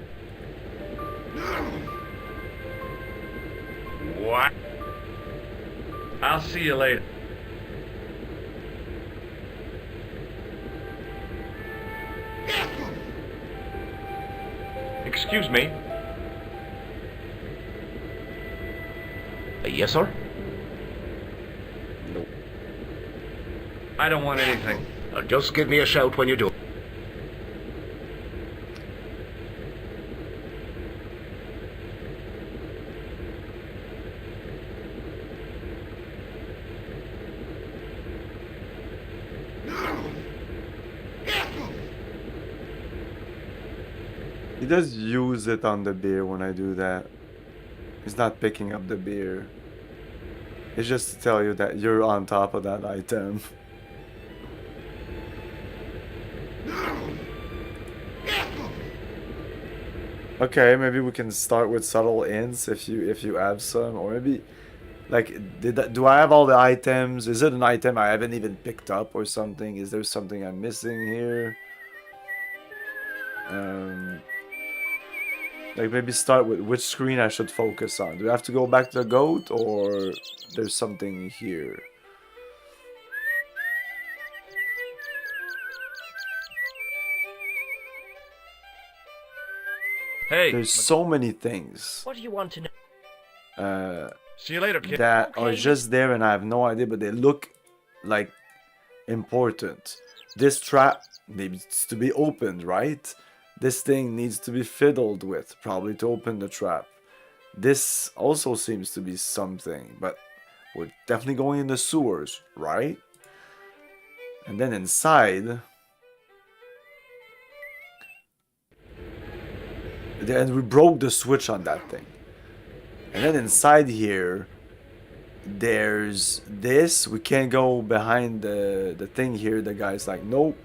What? I'll see you later. Excuse me. Yes, sir? Nope. I don't want anything. Just give me a shout when you do. He does use it on the beer when I do that. He's not picking up the beer. It's just to tell you that you're on top of that item. Okay, maybe we can start with subtle hints if you have some, or maybe like do I have all the items? Is it an item I haven't even picked up or something? Is there something I'm missing here? Like maybe start with which screen I should focus on. Do I have to go back to the goat, or there's something here? Hey. There's so many things. What do you want to know? See you later, kid. That are just there and I have no idea, but they look like important. This trap needs to be opened, right? This thing needs to be fiddled with, probably to open the trap. This also seems to be something, but we're definitely going in the sewers, right? And then inside... Then we broke the switch on that thing. And then inside here, there's this. We can't go behind the thing here. The guy's like, nope.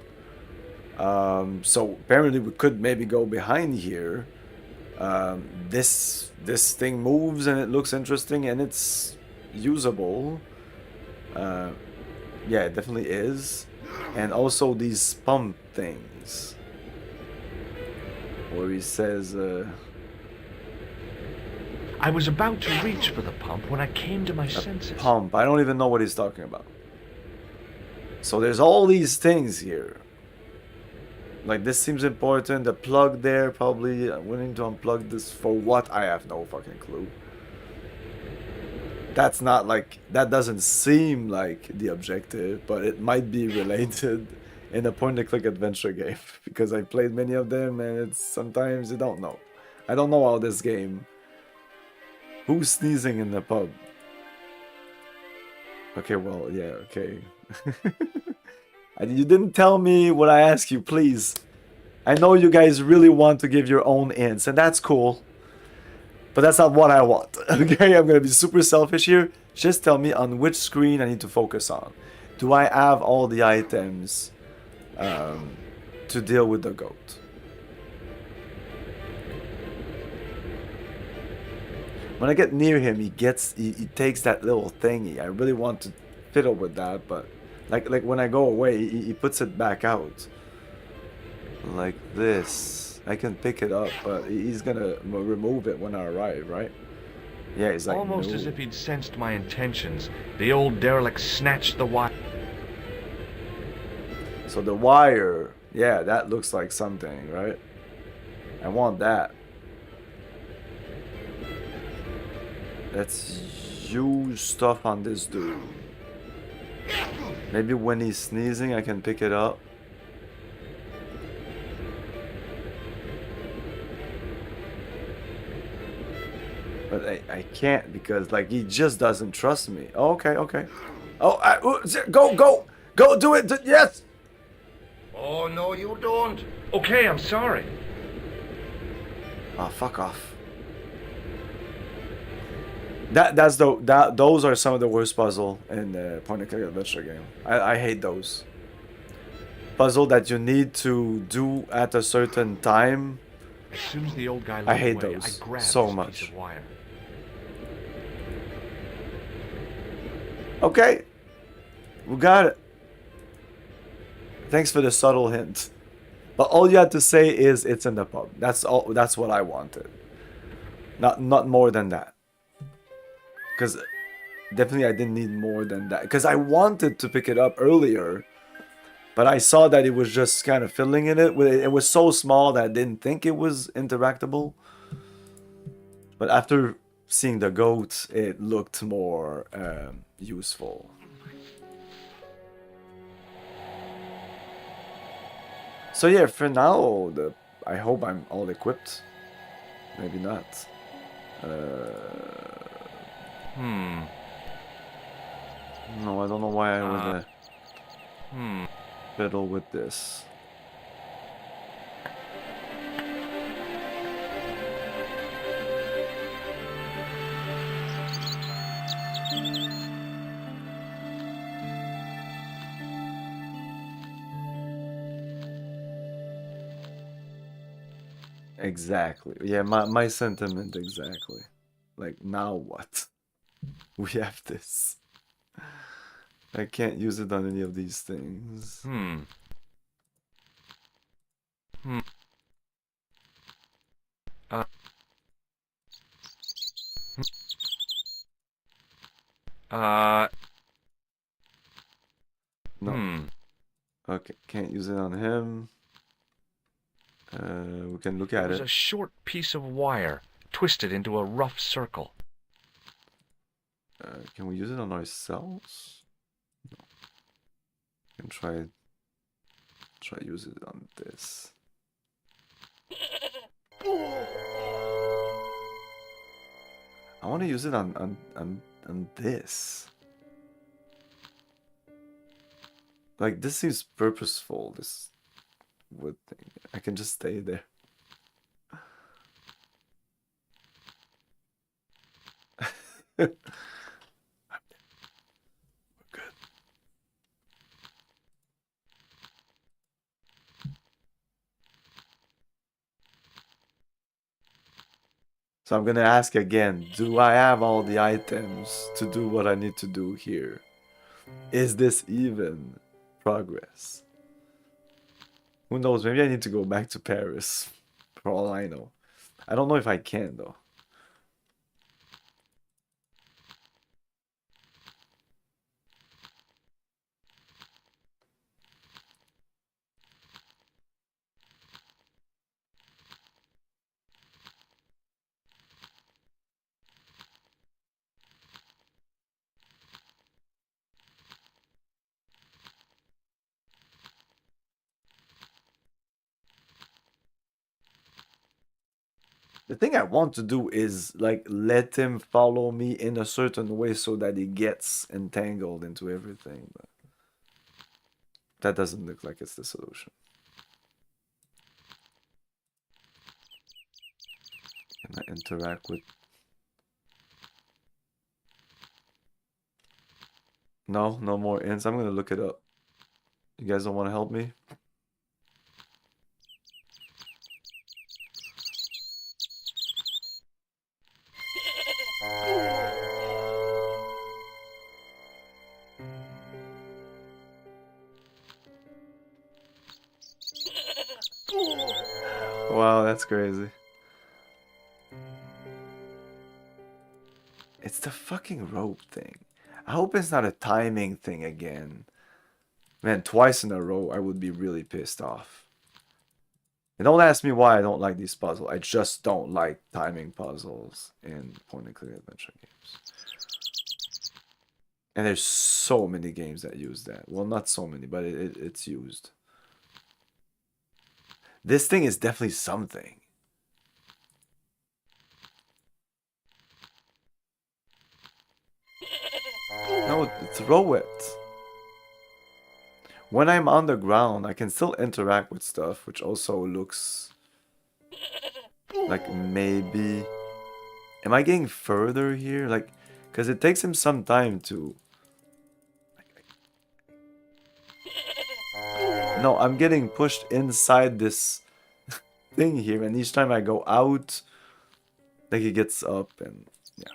So apparently we could maybe go behind here. This thing moves and it looks interesting and it's usable. Yeah, it definitely is. And also these pump things. Where he says, I was about to reach for the pump when I came to my senses. Pump. I don't even know what he's talking about. So there's all these things here. Like this seems important. The plug there, probably willing to unplug this for what? I have no fucking clue. That's not like, that doesn't seem like the objective, but it might be related in a point-and-click adventure game, because I played many of them and it's sometimes you don't know. I don't know how this game... Who's sneezing in the pub? Okay, well, yeah, okay. You didn't tell me what I asked you, please. I know you guys really want to give your own hints, and that's cool. But that's not what I want. Okay, I'm gonna be super selfish here. Just tell me on which screen I need to focus on. Do I have all the items to deal with the goat? When I get near him, he takes that little thingy. I really want to fiddle with that, but like when I go away, he puts it back out. Like this. I can pick it up, but he's gonna remove it when I arrive, right? Yeah, he's like, Almost no. as if he'd sensed my intentions, the old derelict snatched the wire. So the wire, yeah, that looks like something, right? I want that. Let's use stuff on this dude. Maybe when he's sneezing, I can pick it up. But I can't because, like, he just doesn't trust me. Oh, okay, okay. Oh, go, do it, yes! Oh, no, you don't. Okay, I'm sorry. Oh, fuck off. Those are some of the worst puzzle in the point-and-click adventure game. I hate those. Puzzle that you need to do at a certain time. As soon as the old guy I looked hate away, those I grabbed so this much. piece of wire. Okay, we got it. Thanks for the subtle hint. But all you had to say is it's in the pub. That's all. That's what I wanted. Not more than that. Because definitely I didn't need more than that. Because I wanted to pick it up earlier, but I saw that it was just kind of filling in it. It was so small that I didn't think it was interactable. But after seeing the goat, it looked more useful. So yeah, for now, I hope I'm all equipped. Maybe not. No, I don't know why I would fiddle with this. Exactly. Yeah, my sentiment exactly. Like, now what? We have this. I can't use it on any of these things. No. Okay, can't use it on him. We can look at It was it. a short piece of wire, twisted into a rough circle. Can we use it on ourselves? No. Can try use it on this. I want to use it on this. Like, this seems purposeful, this wood thing. I can just stay there. We're good. So I'm gonna ask again, do I have all the items to do what I need to do here? Is this even progress? Who knows, maybe I need to go back to Paris, for all I know. I don't know if I can, though. The thing I want to do is like let him follow me in a certain way so that he gets entangled into everything, but that doesn't look like it's the solution. Can I interact with... No, no more ins. I'm gonna look it up. You guys don't want to help me? Wow, that's crazy. It's the fucking rope thing. I hope it's not a timing thing again. Man, twice in a row, I would be really pissed off. And don't ask me why I don't like these puzzles. I just don't like timing puzzles in point-and-click adventure games. And there's so many games that use that. Well, not so many, but it's used. This thing is definitely something. No, throw it. When I'm on the ground, I can still interact with stuff, which also looks like maybe... Am I getting further here? Like, because it takes him some time to... No, I'm getting pushed inside this thing here, and each time I go out, like he gets up, and yeah.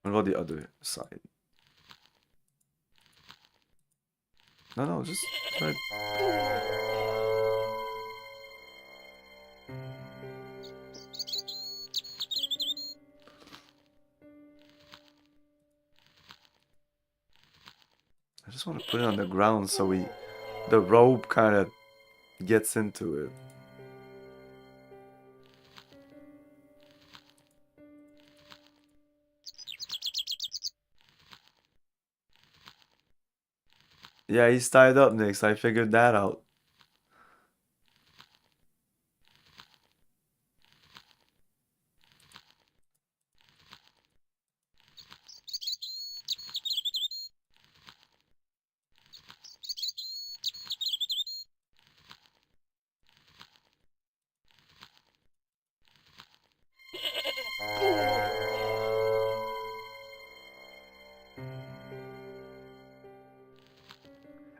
What about the other side? No, just try. I just want to put it on the ground so the rope kind of gets into it. Yeah, he's tied up, Nix. I figured that out.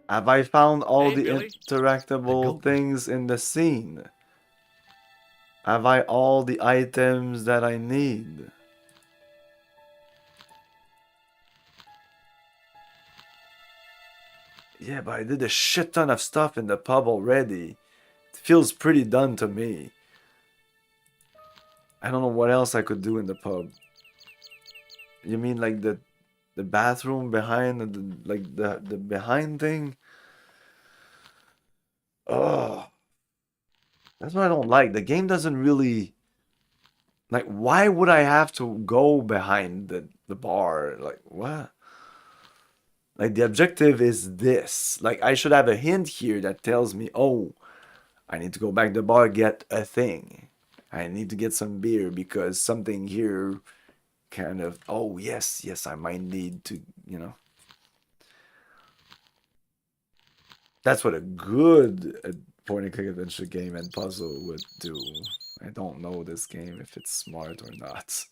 Have I found all the interactable things in the scene? Have I all the items that I need? Yeah, but I did a shit ton of stuff in the pub already. It feels pretty done to me. I don't know what else I could do in the pub. You mean like the bathroom behind the behind thing? Oh, that's what I don't like. The game doesn't really like. Why would I have to go behind the bar? Like what? Like the objective is this. Like I should have a hint here that tells me, oh, I need to go back to the bar, get a thing. I need to get some beer because something here kind of, oh yes, I might need to, you know. That's what a good point-and-click adventure game and puzzle would do. I don't know this game if it's smart or not.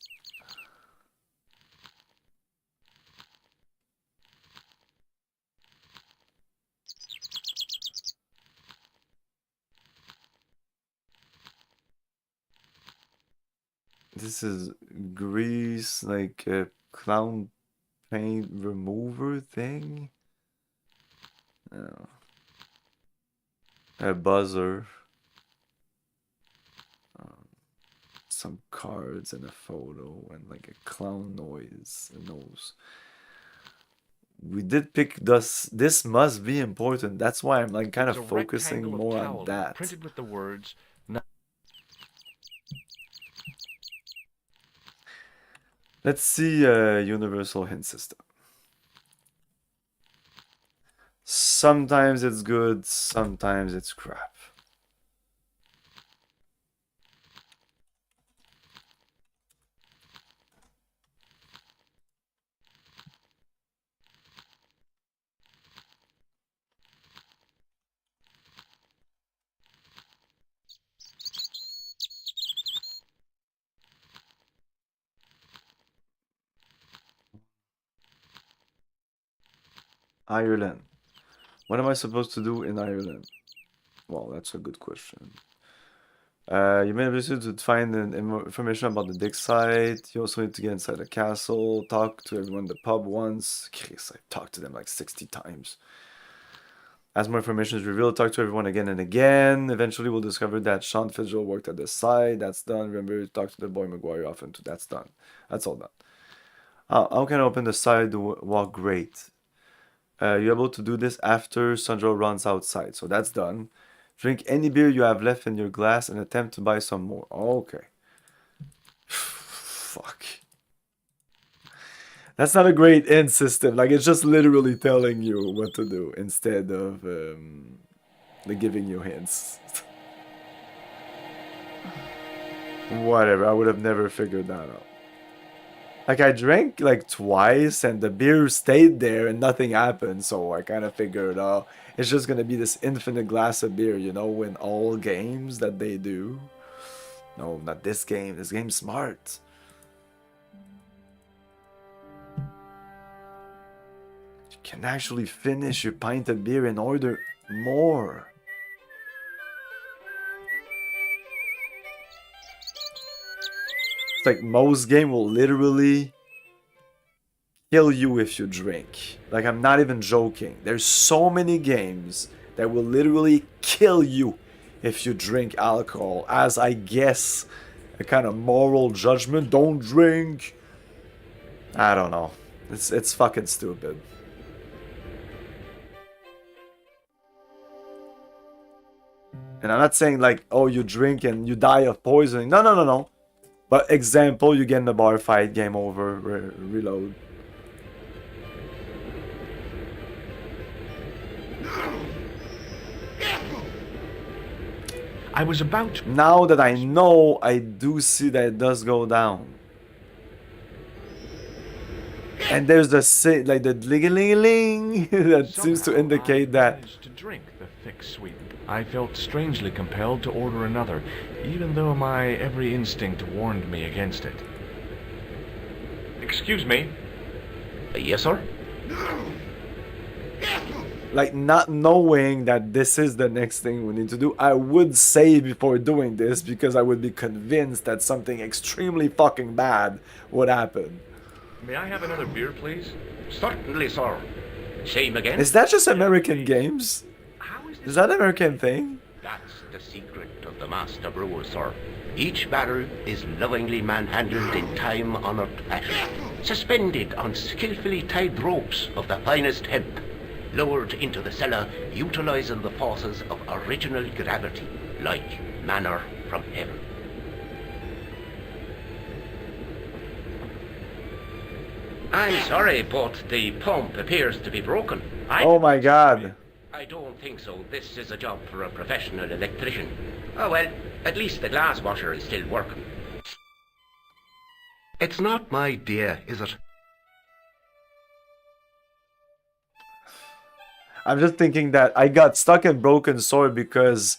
This is grease, like a clown paint remover thing. Oh. A buzzer. Some cards and a photo and like a clown noise, a nose. We did pick this must be important. That's why I'm like kind of focusing more on that. Printed with the words. Let's see a universal hint system. Sometimes it's good, sometimes it's crap. Ireland. What am I supposed to do in Ireland? Well, that's a good question. You may visit to find information about the dig site. You also need to get inside the castle, talk to everyone in the pub once. Chris, I talked to them like 60 times. As more information is revealed, talk to everyone again and again. Eventually, we'll discover that Sean Fitzgerald worked at the site. That's done. Remember, talk to the boy McGuire often too. That's done. That's all done. How can I open the side walk? Great. You're able to do this after Sandro runs outside. So that's done. Drink any beer you have left in your glass and attempt to buy some more. Okay. Fuck. That's not a great end system. Like, it's just literally telling you what to do instead of giving you hints. Whatever. I would have never figured that out. Like, I drank like twice and the beer stayed there and nothing happened. So I kind of figured, oh, it's just going to be this infinite glass of beer, you know, in all games that they do. No, not this game. This game's smart. You can actually finish your pint of beer and order more. It's like most game will literally kill you if you drink. Like, I'm not even joking. There's so many games that will literally kill you if you drink alcohol. As I guess a kind of moral judgment. Don't drink. I don't know. It's fucking stupid. And I'm not saying like, oh, you drink and you die of poisoning. No, no, no, no. But example, you get in a bar fight, game over, reload. I was about to... Now that I know, I do see that it does go down. And there's the like the ling-a-ling-a-ling that seems to indicate that. To drink the thick sweet. I felt strangely compelled to order another, even though my every instinct warned me against it. Excuse me. Yes, sir? Like, not knowing that this is the next thing we need to do, I would say before doing this, because I would be convinced that something extremely fucking bad would happen. May I have another beer, please? Certainly, sir. Same again? Is that just American games? Is that an American thing? That's the secret of the master brewer, sir. Each barrel is lovingly manhandled in time-honored fashion, suspended on skillfully tied ropes of the finest hemp, lowered into the cellar, utilizing the forces of original gravity, like manna from heaven. I'm sorry, but the pump appears to be broken. Oh my god. I don't think so. This is a job for a professional electrician. Oh well, at least the glass washer is still working. It's not my idea, is it? I'm just thinking that I got stuck in Broken Sword because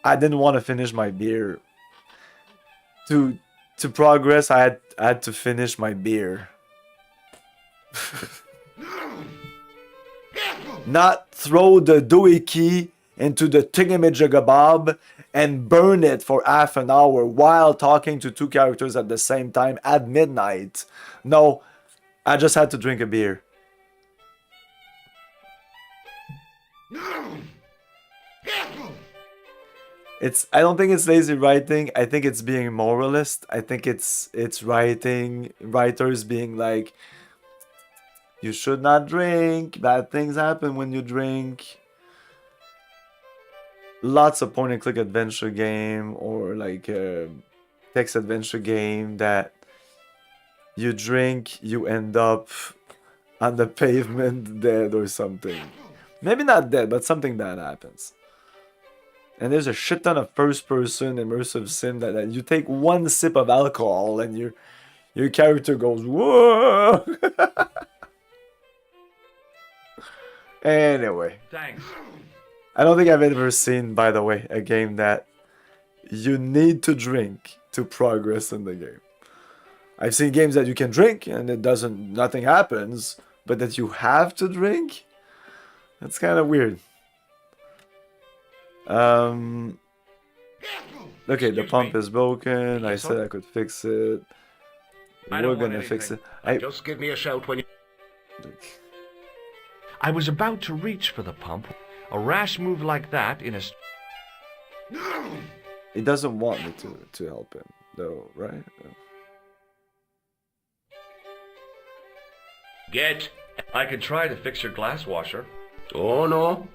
I didn't want to finish my beer. To progress, I had to finish my beer. Not throw the Dewey key into the thingamajiggabob and burn it for half an hour while talking to two characters at the same time at midnight. No, I just had to drink a beer. I don't think it's lazy writing. I think it's being moralist. I think it's writers being like, you should not drink. Bad things happen when you drink. Lots of point and click adventure game or like a text adventure game that you drink, you end up on the pavement dead or something. Maybe not dead, but something bad happens. And there's a shit ton of first-person immersive sim that you take one sip of alcohol and your character goes, whoa! Anyway. Thanks. I don't think I've ever seen, by the way, a game that you need to drink to progress in the game. I've seen games that you can drink and nothing happens, but that you have to drink? That's kind of weird. Okay, the pump is broken. I said I could fix it. We're gonna fix it. Just give me a shout when you... I was about to reach for the pump. A rash move like that in a... He doesn't want me to help him, though, right? Get. I could try to fix your glass washer. Oh, no.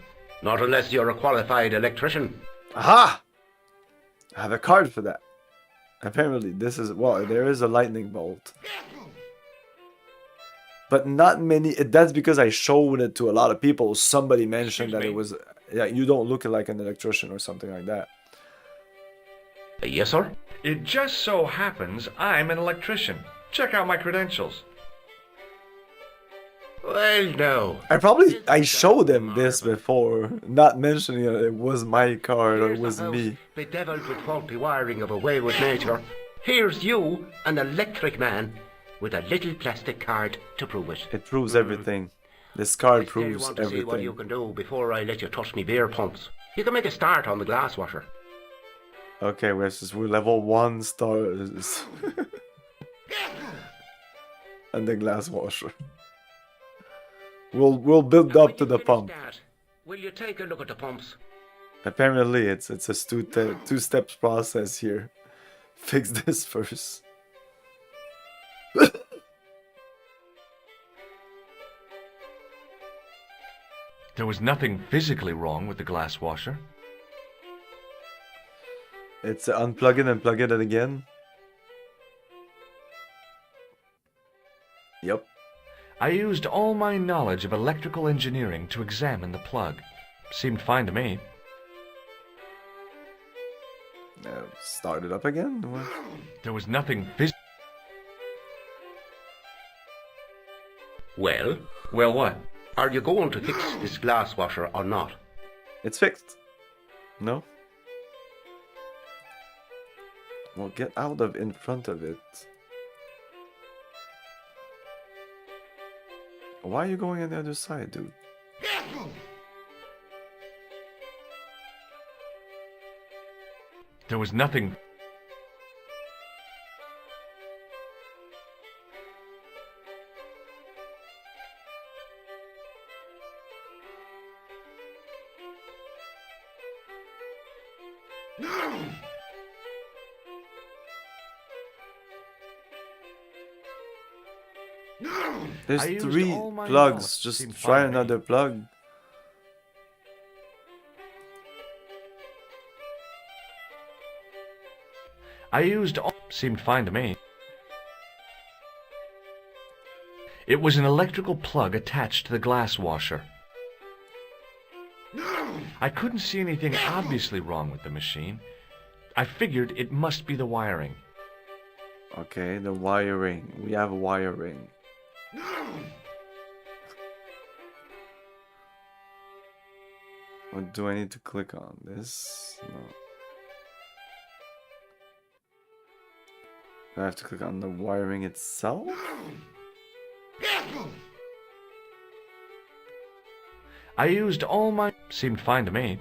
Not unless you're a qualified electrician. Aha! I have a card for that. Apparently, this is... Well, there is a lightning bolt. But not many... That's because I showed it to a lot of people. Somebody mentioned that it was... Yeah, you don't look like an electrician or something like that. Yes, sir? It just so happens I'm an electrician. Check out my credentials. Well, no. I showed them this before, not mentioning it was my card or it was me. Bedeviled with faulty wiring of a wayward nature. Here's you, an electric man, with a little plastic card to prove it. It proves everything. This card proves want to see what you everything. can do before I let you touch me beer pumps. You can make a start on the glass washer. Okay, we're level 1 stars. And the glass washer. We'll build up to the pump. Will you take a look at the pumps? Apparently, it's a two-step process here. Fix this first. There was nothing physically wrong with the glass washer. It's unplug it and plug it in again. Yep. I used all my knowledge of electrical engineering to examine the plug. Seemed fine to me. Start it up again? What? There was nothing physical. Well? Well, what? Are you going to fix this glass washer or not? It's fixed. No? Well, get out of in front of it. Why are you going on the other side, dude? There was nothing. There's 3 plugs. Just try another plug. I used all. Seemed fine to me. It was an electrical plug attached to the glass washer. I couldn't see anything obviously wrong with the machine. I figured it must be the wiring. Okay, the wiring. We have wiring. What do I need to click on? This? No. Do I have to click on the wiring itself? I used all my... Seemed fine to me.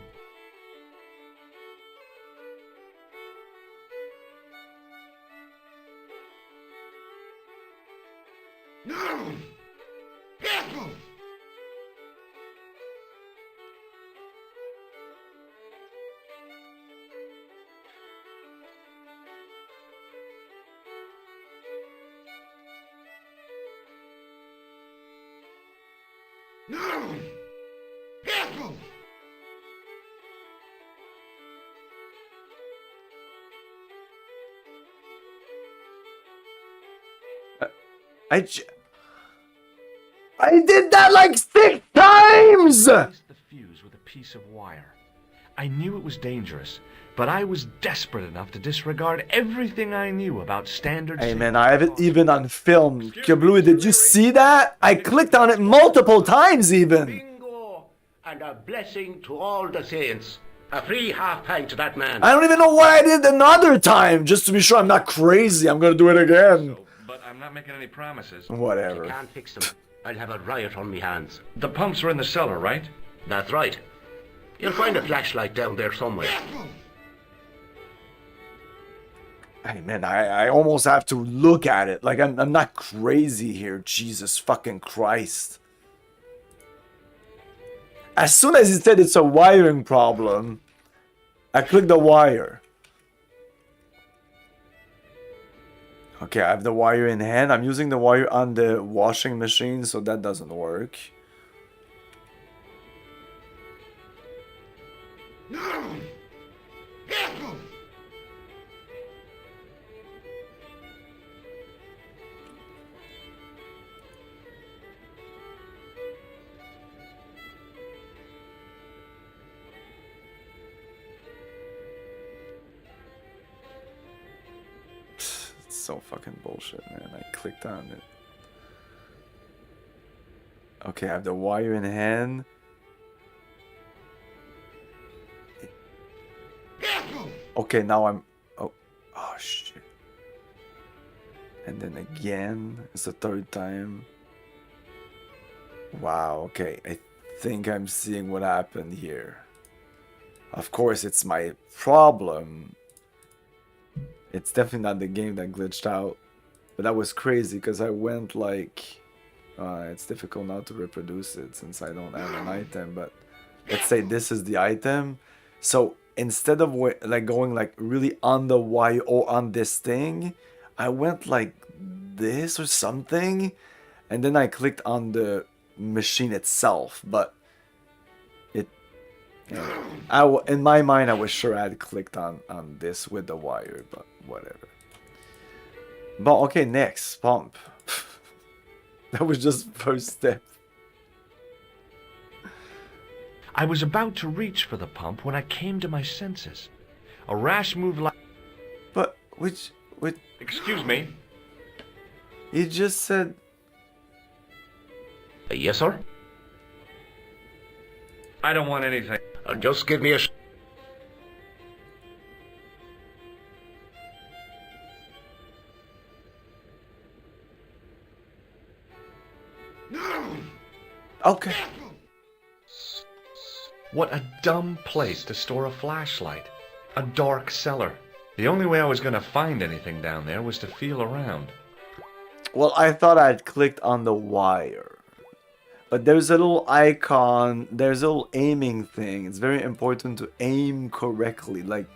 I did that like 6 times! The fuse with a piece of wire. I knew it was dangerous, but I was desperate enough to disregard everything I knew about standard... Hey man, I have it even on film. Kablooey, did you see that? I clicked on it multiple times even. Bingo! And a blessing to all the saints. A free half pint to that man. I don't even know why I did another time. Just to be sure I'm not crazy, I'm gonna do it again. But I'm not making any promises. Whatever. You can't fix them. I'll have a riot on me hands. The pumps are in the cellar, right? That's right. You'll find a flashlight down there somewhere. Hey man, I almost have to look at it. Like I'm not crazy here. Jesus fucking Christ. As soon as he said it's a wiring problem, I clicked the wire. Okay, I have the wire in hand. I'm using the wire on the washing machine, so that doesn't work. It's so fucking bullshit, man. I clicked on it. Okay, I have the wire in hand. Okay, now I'm... Oh shit. And then again, it's the third time. Wow, okay. I think I'm seeing what happened here. Of course, it's my problem. It's definitely not the game that glitched out. But that was crazy because I went like... it's difficult now to reproduce it since I don't have an item. But let's say this is the item. So instead of like going like really on the wire or on this thing, I went like this or something. And then I clicked on the machine itself. But it... in my mind, I was sure I had clicked on this with the wire, but whatever. But okay, next, pump. That was just first step. I was about to reach for the pump when I came to my senses. A rash move like... But, which... Excuse me? You just said... Yes, sir? I don't want anything. Just give me a... Okay. What a dumb place to store a flashlight. A dark cellar. The only way I was going to find anything down there was to feel around. Well, I thought I'd clicked on the wire. But there's a little icon, there's a little aiming thing. It's very important to aim correctly. Like,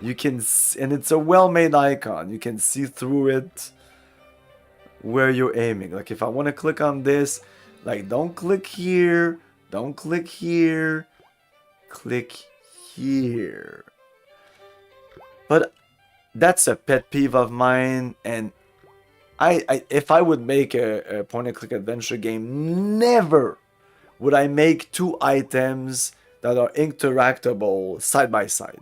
you can... And it's a well-made icon. You can see through it where you're aiming. Like, if I want to click on this... Like, don't click here, don't click here, click here. But that's a pet peeve of mine, and if I would make a point-and-click adventure game, never would I make two items that are interactable side by side.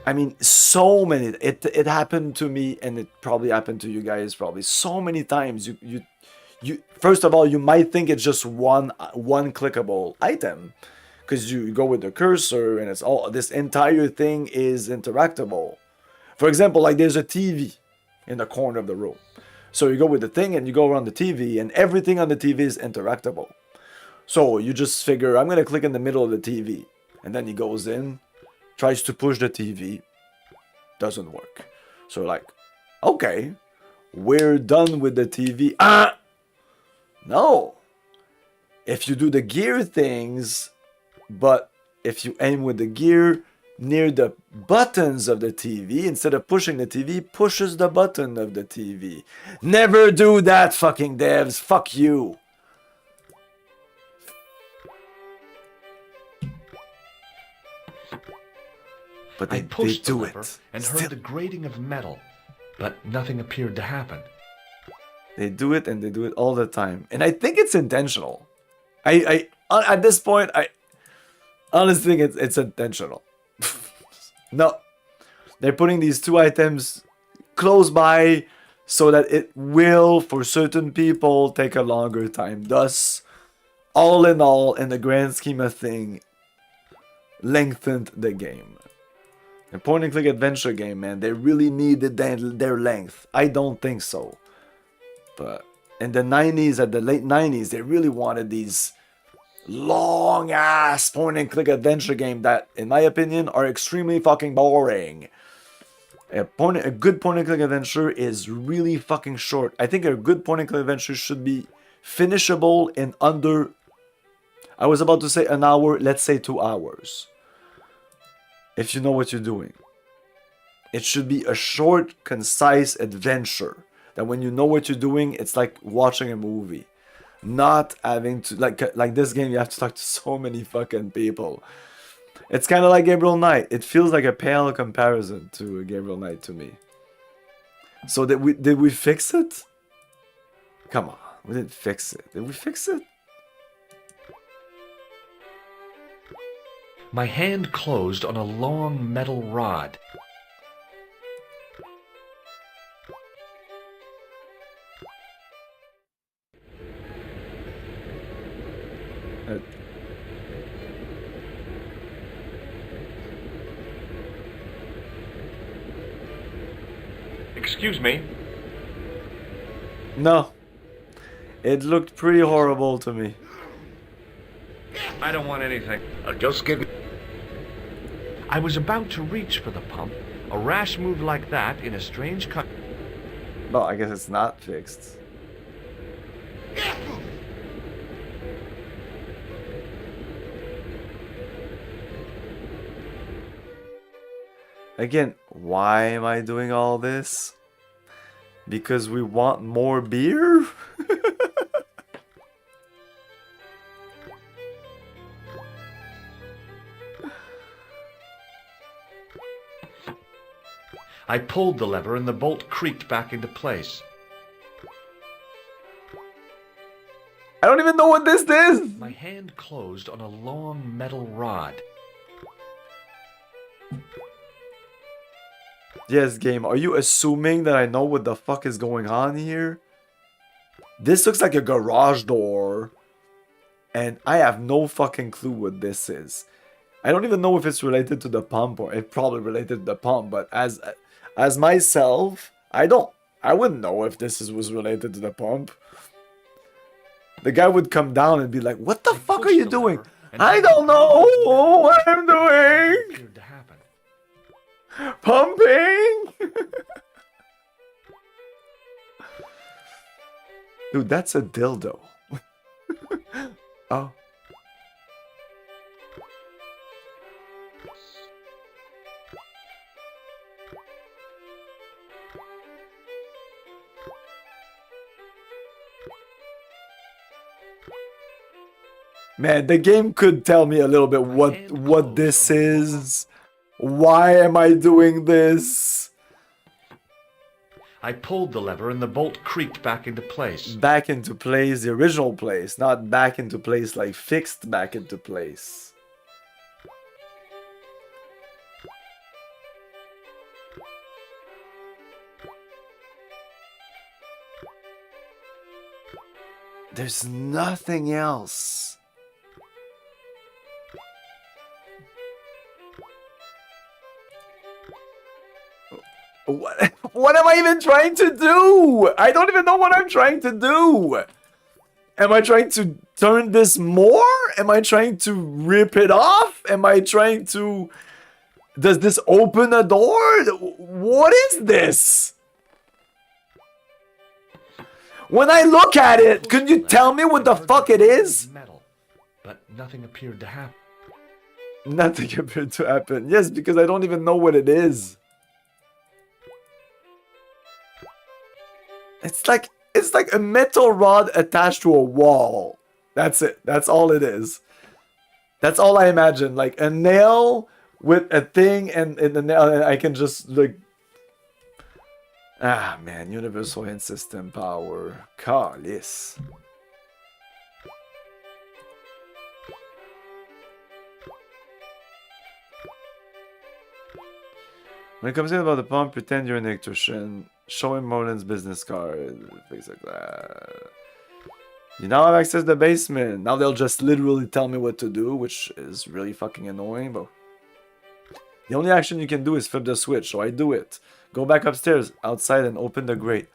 I mean, so many. It happened to me, and it probably happened to you guys probably so many times. You first of all, you might think it's just one clickable item, because you go with the cursor, and it's all this entire thing is interactable. For example, like there's a TV in the corner of the room, so you go with the thing, and you go around the TV, and everything on the TV is interactable. So you just figure, I'm gonna click in the middle of the TV, and then he goes in. Tries to push the TV, doesn't work. So like, okay, we're done with the TV. No. If you do the gear things, but if you aim with the gear near the buttons of the TV, instead of pushing the TV, pushes the button of the TV. Never do that, fucking devs. Fuck you. But I pushed the lever and heard the grating of metal, but nothing appeared to happen. They do it, and they do it all the time. And I think it's intentional. I at this point, I honestly think it's intentional. No. They're putting these two items close by so that it will, for certain people, take a longer time. Thus, all in all, in the grand scheme of things, lengthened the game. A point-and-click adventure game, man, they really needed their length. I don't think so. But in the 90s, at the late 90s, they really wanted these long ass point and click adventure game that, in my opinion, are extremely fucking boring. A good point and click adventure is really fucking short. I think a good point and click adventure should be finishable in under, I was about to say an hour, let's say 2 hours. If you know what you're doing. It should be a short, concise adventure. That when you know what you're doing, it's like watching a movie. Not having to, like this game, you have to talk to so many fucking people. It's kind of like Gabriel Knight. It feels like a pale comparison to Gabriel Knight to me. So did we fix it? Come on, we didn't fix it. Did we fix it? My hand closed on a long metal rod. Excuse me. No. It looked pretty horrible to me. I don't want anything. Just give me... I was about to reach for the pump. A rash move like that in a strange country. Well, I guess it's not fixed. Again, why am I doing all this? Because we want more beer? I pulled the lever and the bolt creaked back into place. I don't even know what this is! My hand closed on a long metal rod. Yes, game, are you assuming that I know what the fuck is going on here? This looks like a garage door. And I have no fucking clue what this is. I don't even know if it's related to the pump, or it's probably related to the pump, but as myself, I wouldn't know if this was related to the pump. The guy would come down and be like, what the fuck are you doing? I don't know what I'm doing! Pumping! Dude, that's a dildo. Oh. Man, the game could tell me a little bit what this is. Why am I doing this? I pulled the lever and the bolt creaked back into place. Back into place, the original place, not back into place like fixed back into place. There's nothing else. What am I even trying to do? I don't even know what I'm trying to do. Am I trying to turn this more? Am I trying to rip it off? Am I trying to... Does this open a door? What is this? When I look at it, could you tell me what the fuck it is? Metal, but nothing appeared to happen. Nothing appeared to happen. Yes, because I don't even know what it is. It's like a metal rod attached to a wall. That's it. That's all it is. That's all I imagine. Like a nail with a thing and the nail, and I can just like... Ah, man. Universal Hand System power. Carlis. When it comes in about the pump, pretend you're an electrician. Show him Merlin's business card. Things like that. You now have access to the basement. Now they'll just literally tell me what to do, which is really fucking annoying, but... The only action you can do is flip the switch, so I do it. Go back upstairs, outside, and open the grate.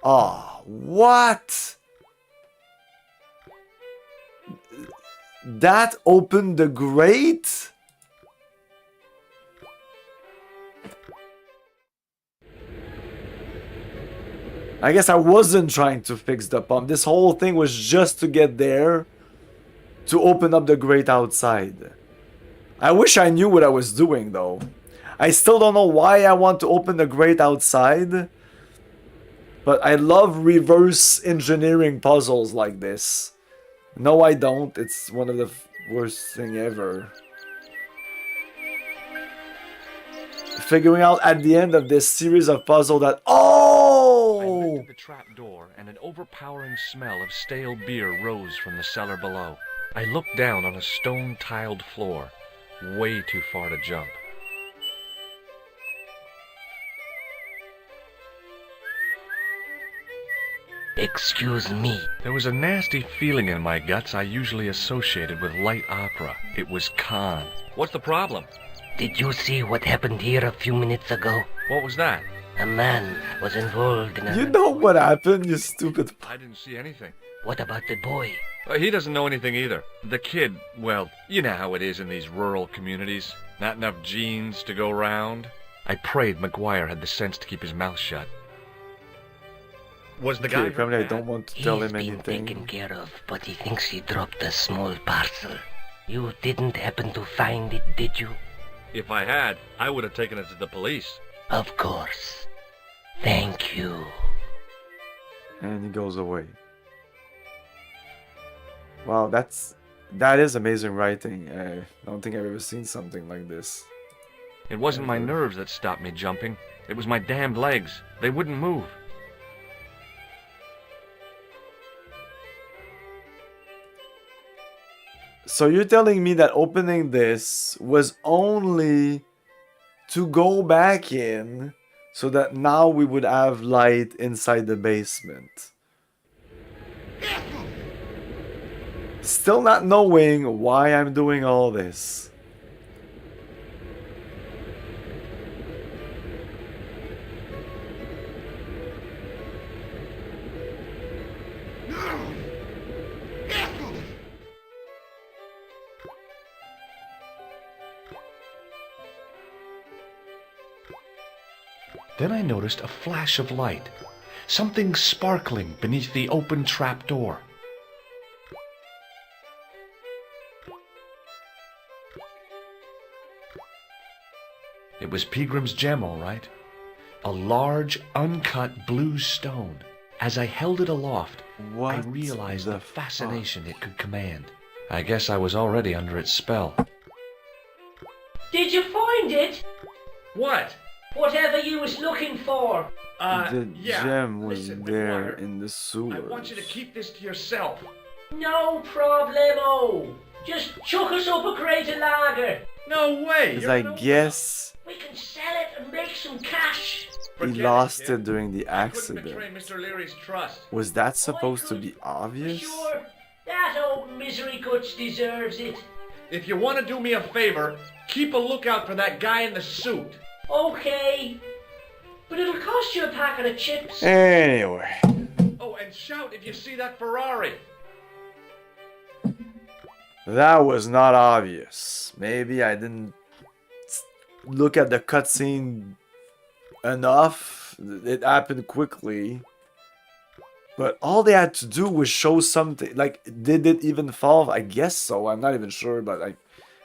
Ah, what? That opened the grate? I guess I wasn't trying to fix the pump. This whole thing was just to get there to open up the grate outside. I wish I knew what I was doing though. I still don't know why I want to open the grate outside. But I love reverse engineering puzzles like this. No, I don't. It's one of the worst thing ever. Figuring out at the end of this series of puzzles that... Oh! I lifted the trap door and an overpowering smell of stale beer rose from the cellar below. I looked down on a stone-tiled floor, way too far to jump. Excuse me. There was a nasty feeling in my guts I usually associated with light opera. It was Khan. What's the problem? Did you see what happened here a few minutes ago? What was that? A man was involved in a... You know what happened, you stupid... I didn't see anything. What about the boy? He doesn't know anything either. The kid, well, you know how it is in these rural communities. Not enough genes to go round. I prayed McGuire had the sense to keep his mouth shut. Was the guy... Apparently I don't want to tell him He's anything. been taken care of, but he thinks he dropped a small parcel. You didn't happen to find it, did you? If I had, I would have taken it to the police. Of course. Thank you. And he goes away. Wow, that is amazing writing. I don't think I've ever seen something like this. It wasn't my nerves that stopped me jumping. It was my damned legs. They wouldn't move. So you're telling me that opening this was only to go back in so that now we would have light inside the basement. Still not knowing why I'm doing all this. Then I noticed a flash of light. Something sparkling beneath the open trap door. It was Peagram's gem, all right. A large, uncut blue stone. As I held it aloft, I realized the fascination it could command. I guess I was already under its spell. Did you find it? What? Whatever you was looking for. The yeah. gem was Listen, there McGuire, in the sewers. I want you to keep this to yourself. No problemo. Just chuck us up a crate of lager. No way. Because I guess We can sell it and make some cash. he lost it during the Couldn't accident. betray Mr. Leary's trust. Was that supposed to be obvious? Sure, that old misery guts deserves it. If you want to do me a favor, keep a lookout for that guy in the suit. Okay. But it'll cost you a packet of chips. Anyway. Oh, and shout if you see that Ferrari. That was not obvious. Maybe I didn't look at the cutscene enough. It happened quickly. But all they had to do was show something. Like, did it even fall? I guess so. I'm not even sure, but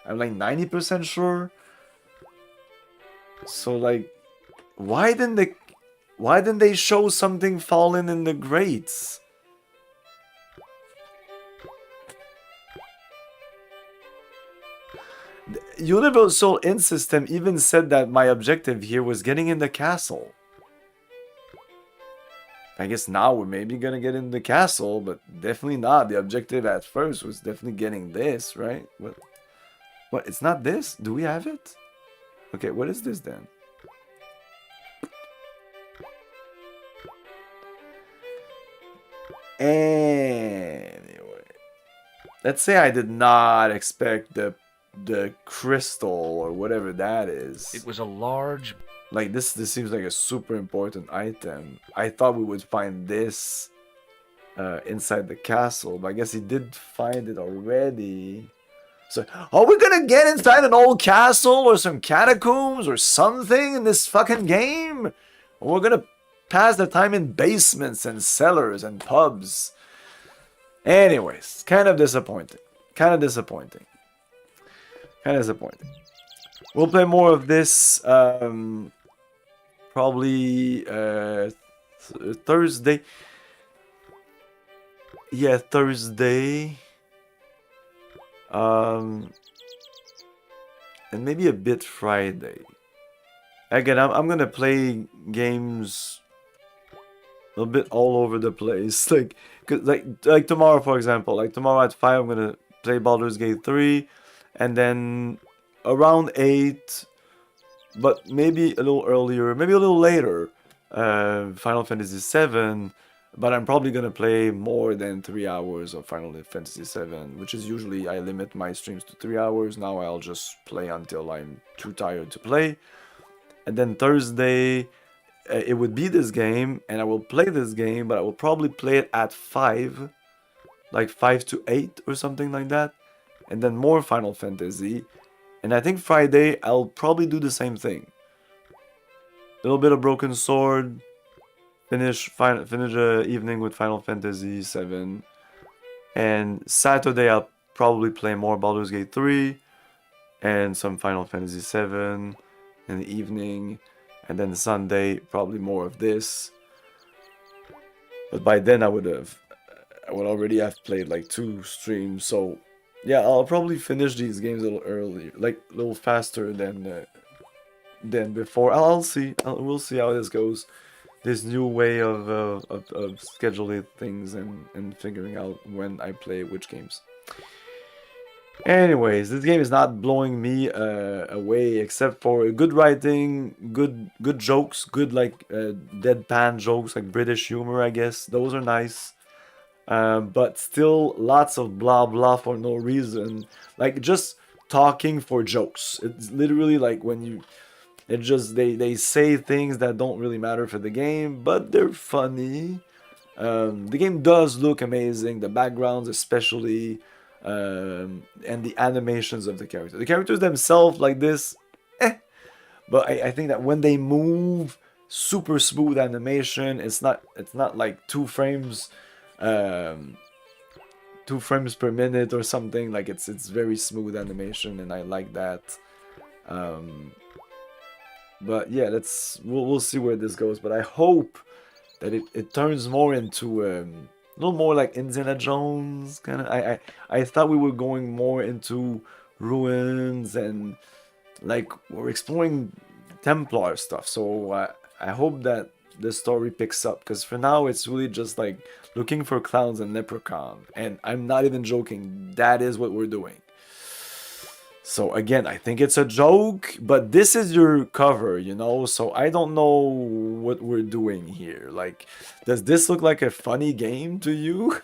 I'm like 90% sure. So like, why didn't they show something falling in the grates? The Universal In System even said that my objective here was getting in the castle. I guess now we're maybe gonna get in the castle, but definitely not. The objective at first was definitely getting this, right? What? It's not this? Do we have it? Okay, what is this then? Anyway, let's say I did not expect the crystal or whatever that is. It was a large, Like this seems like a super important item. I thought we would find this inside the castle, but I guess he did find it already. So, are we gonna get inside an old castle or some catacombs or something in this fucking game? Or we're gonna pass the time in basements and cellars and pubs? Anyways, kind of disappointing. Kind of disappointing. Kind of disappointing. We'll play more of this probably Thursday. Yeah, Thursday. And maybe a bit Friday. Again, I'm gonna play games a bit all over the place. Like tomorrow, for example. Like tomorrow at 5, I'm gonna play Baldur's Gate 3, and then around 8, but maybe a little earlier, maybe a little later, Final Fantasy 7. But I'm probably gonna play more than 3 hours of Final Fantasy 7, which is usually I limit my streams to 3 hours. Now I'll just play until I'm too tired to play. And then Thursday, it would be this game, and I will play this game, but I will probably play it at 5, like 5 to 8 or something like that. And then more Final Fantasy. And I think Friday, I'll probably do the same thing. A little bit of Broken Sword. Finish evening with Final Fantasy 7. And Saturday I'll probably play more Baldur's Gate 3 and some Final Fantasy 7 in the evening. And then Sunday probably more of this. But by then I would already have played like 2 streams. So yeah, I'll probably finish these games a little earlier, like a little faster than before. I'll see. We'll see how this goes. This new way of scheduling things and figuring out when I play which games. Anyways, this game is not blowing me away, except for good writing, good jokes, good like deadpan jokes, like British humor, I guess. Those are nice. But still lots of blah blah for no reason. Like just talking for jokes. It's literally like when you... It just, they say things that don't really matter for the game, but they're funny. The game does look amazing, the backgrounds especially, and the animations of the characters. The characters themselves like this, but I think that when they move, super smooth animation. It's not like 2 frames, 2 frames per minute or something. Like it's very smooth animation, and I like that. But yeah, we'll see where this goes. But I hope that it turns more into a little more like Indiana Jones kind of. I thought we were going more into ruins and like we're exploring Templar stuff. So I hope that the story picks up, because for now it's really just like looking for clowns and leprechaun, and I'm not even joking. That is what we're doing. So again, I think it's a joke, but this is your cover, you know, so I don't know what we're doing here. Like, does this look like a funny game to you?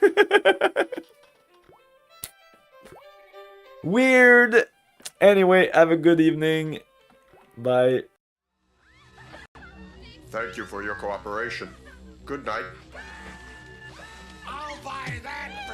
Weird. Anyway, have a good evening. Bye. Thank you for your cooperation. Good night. I'll buy that!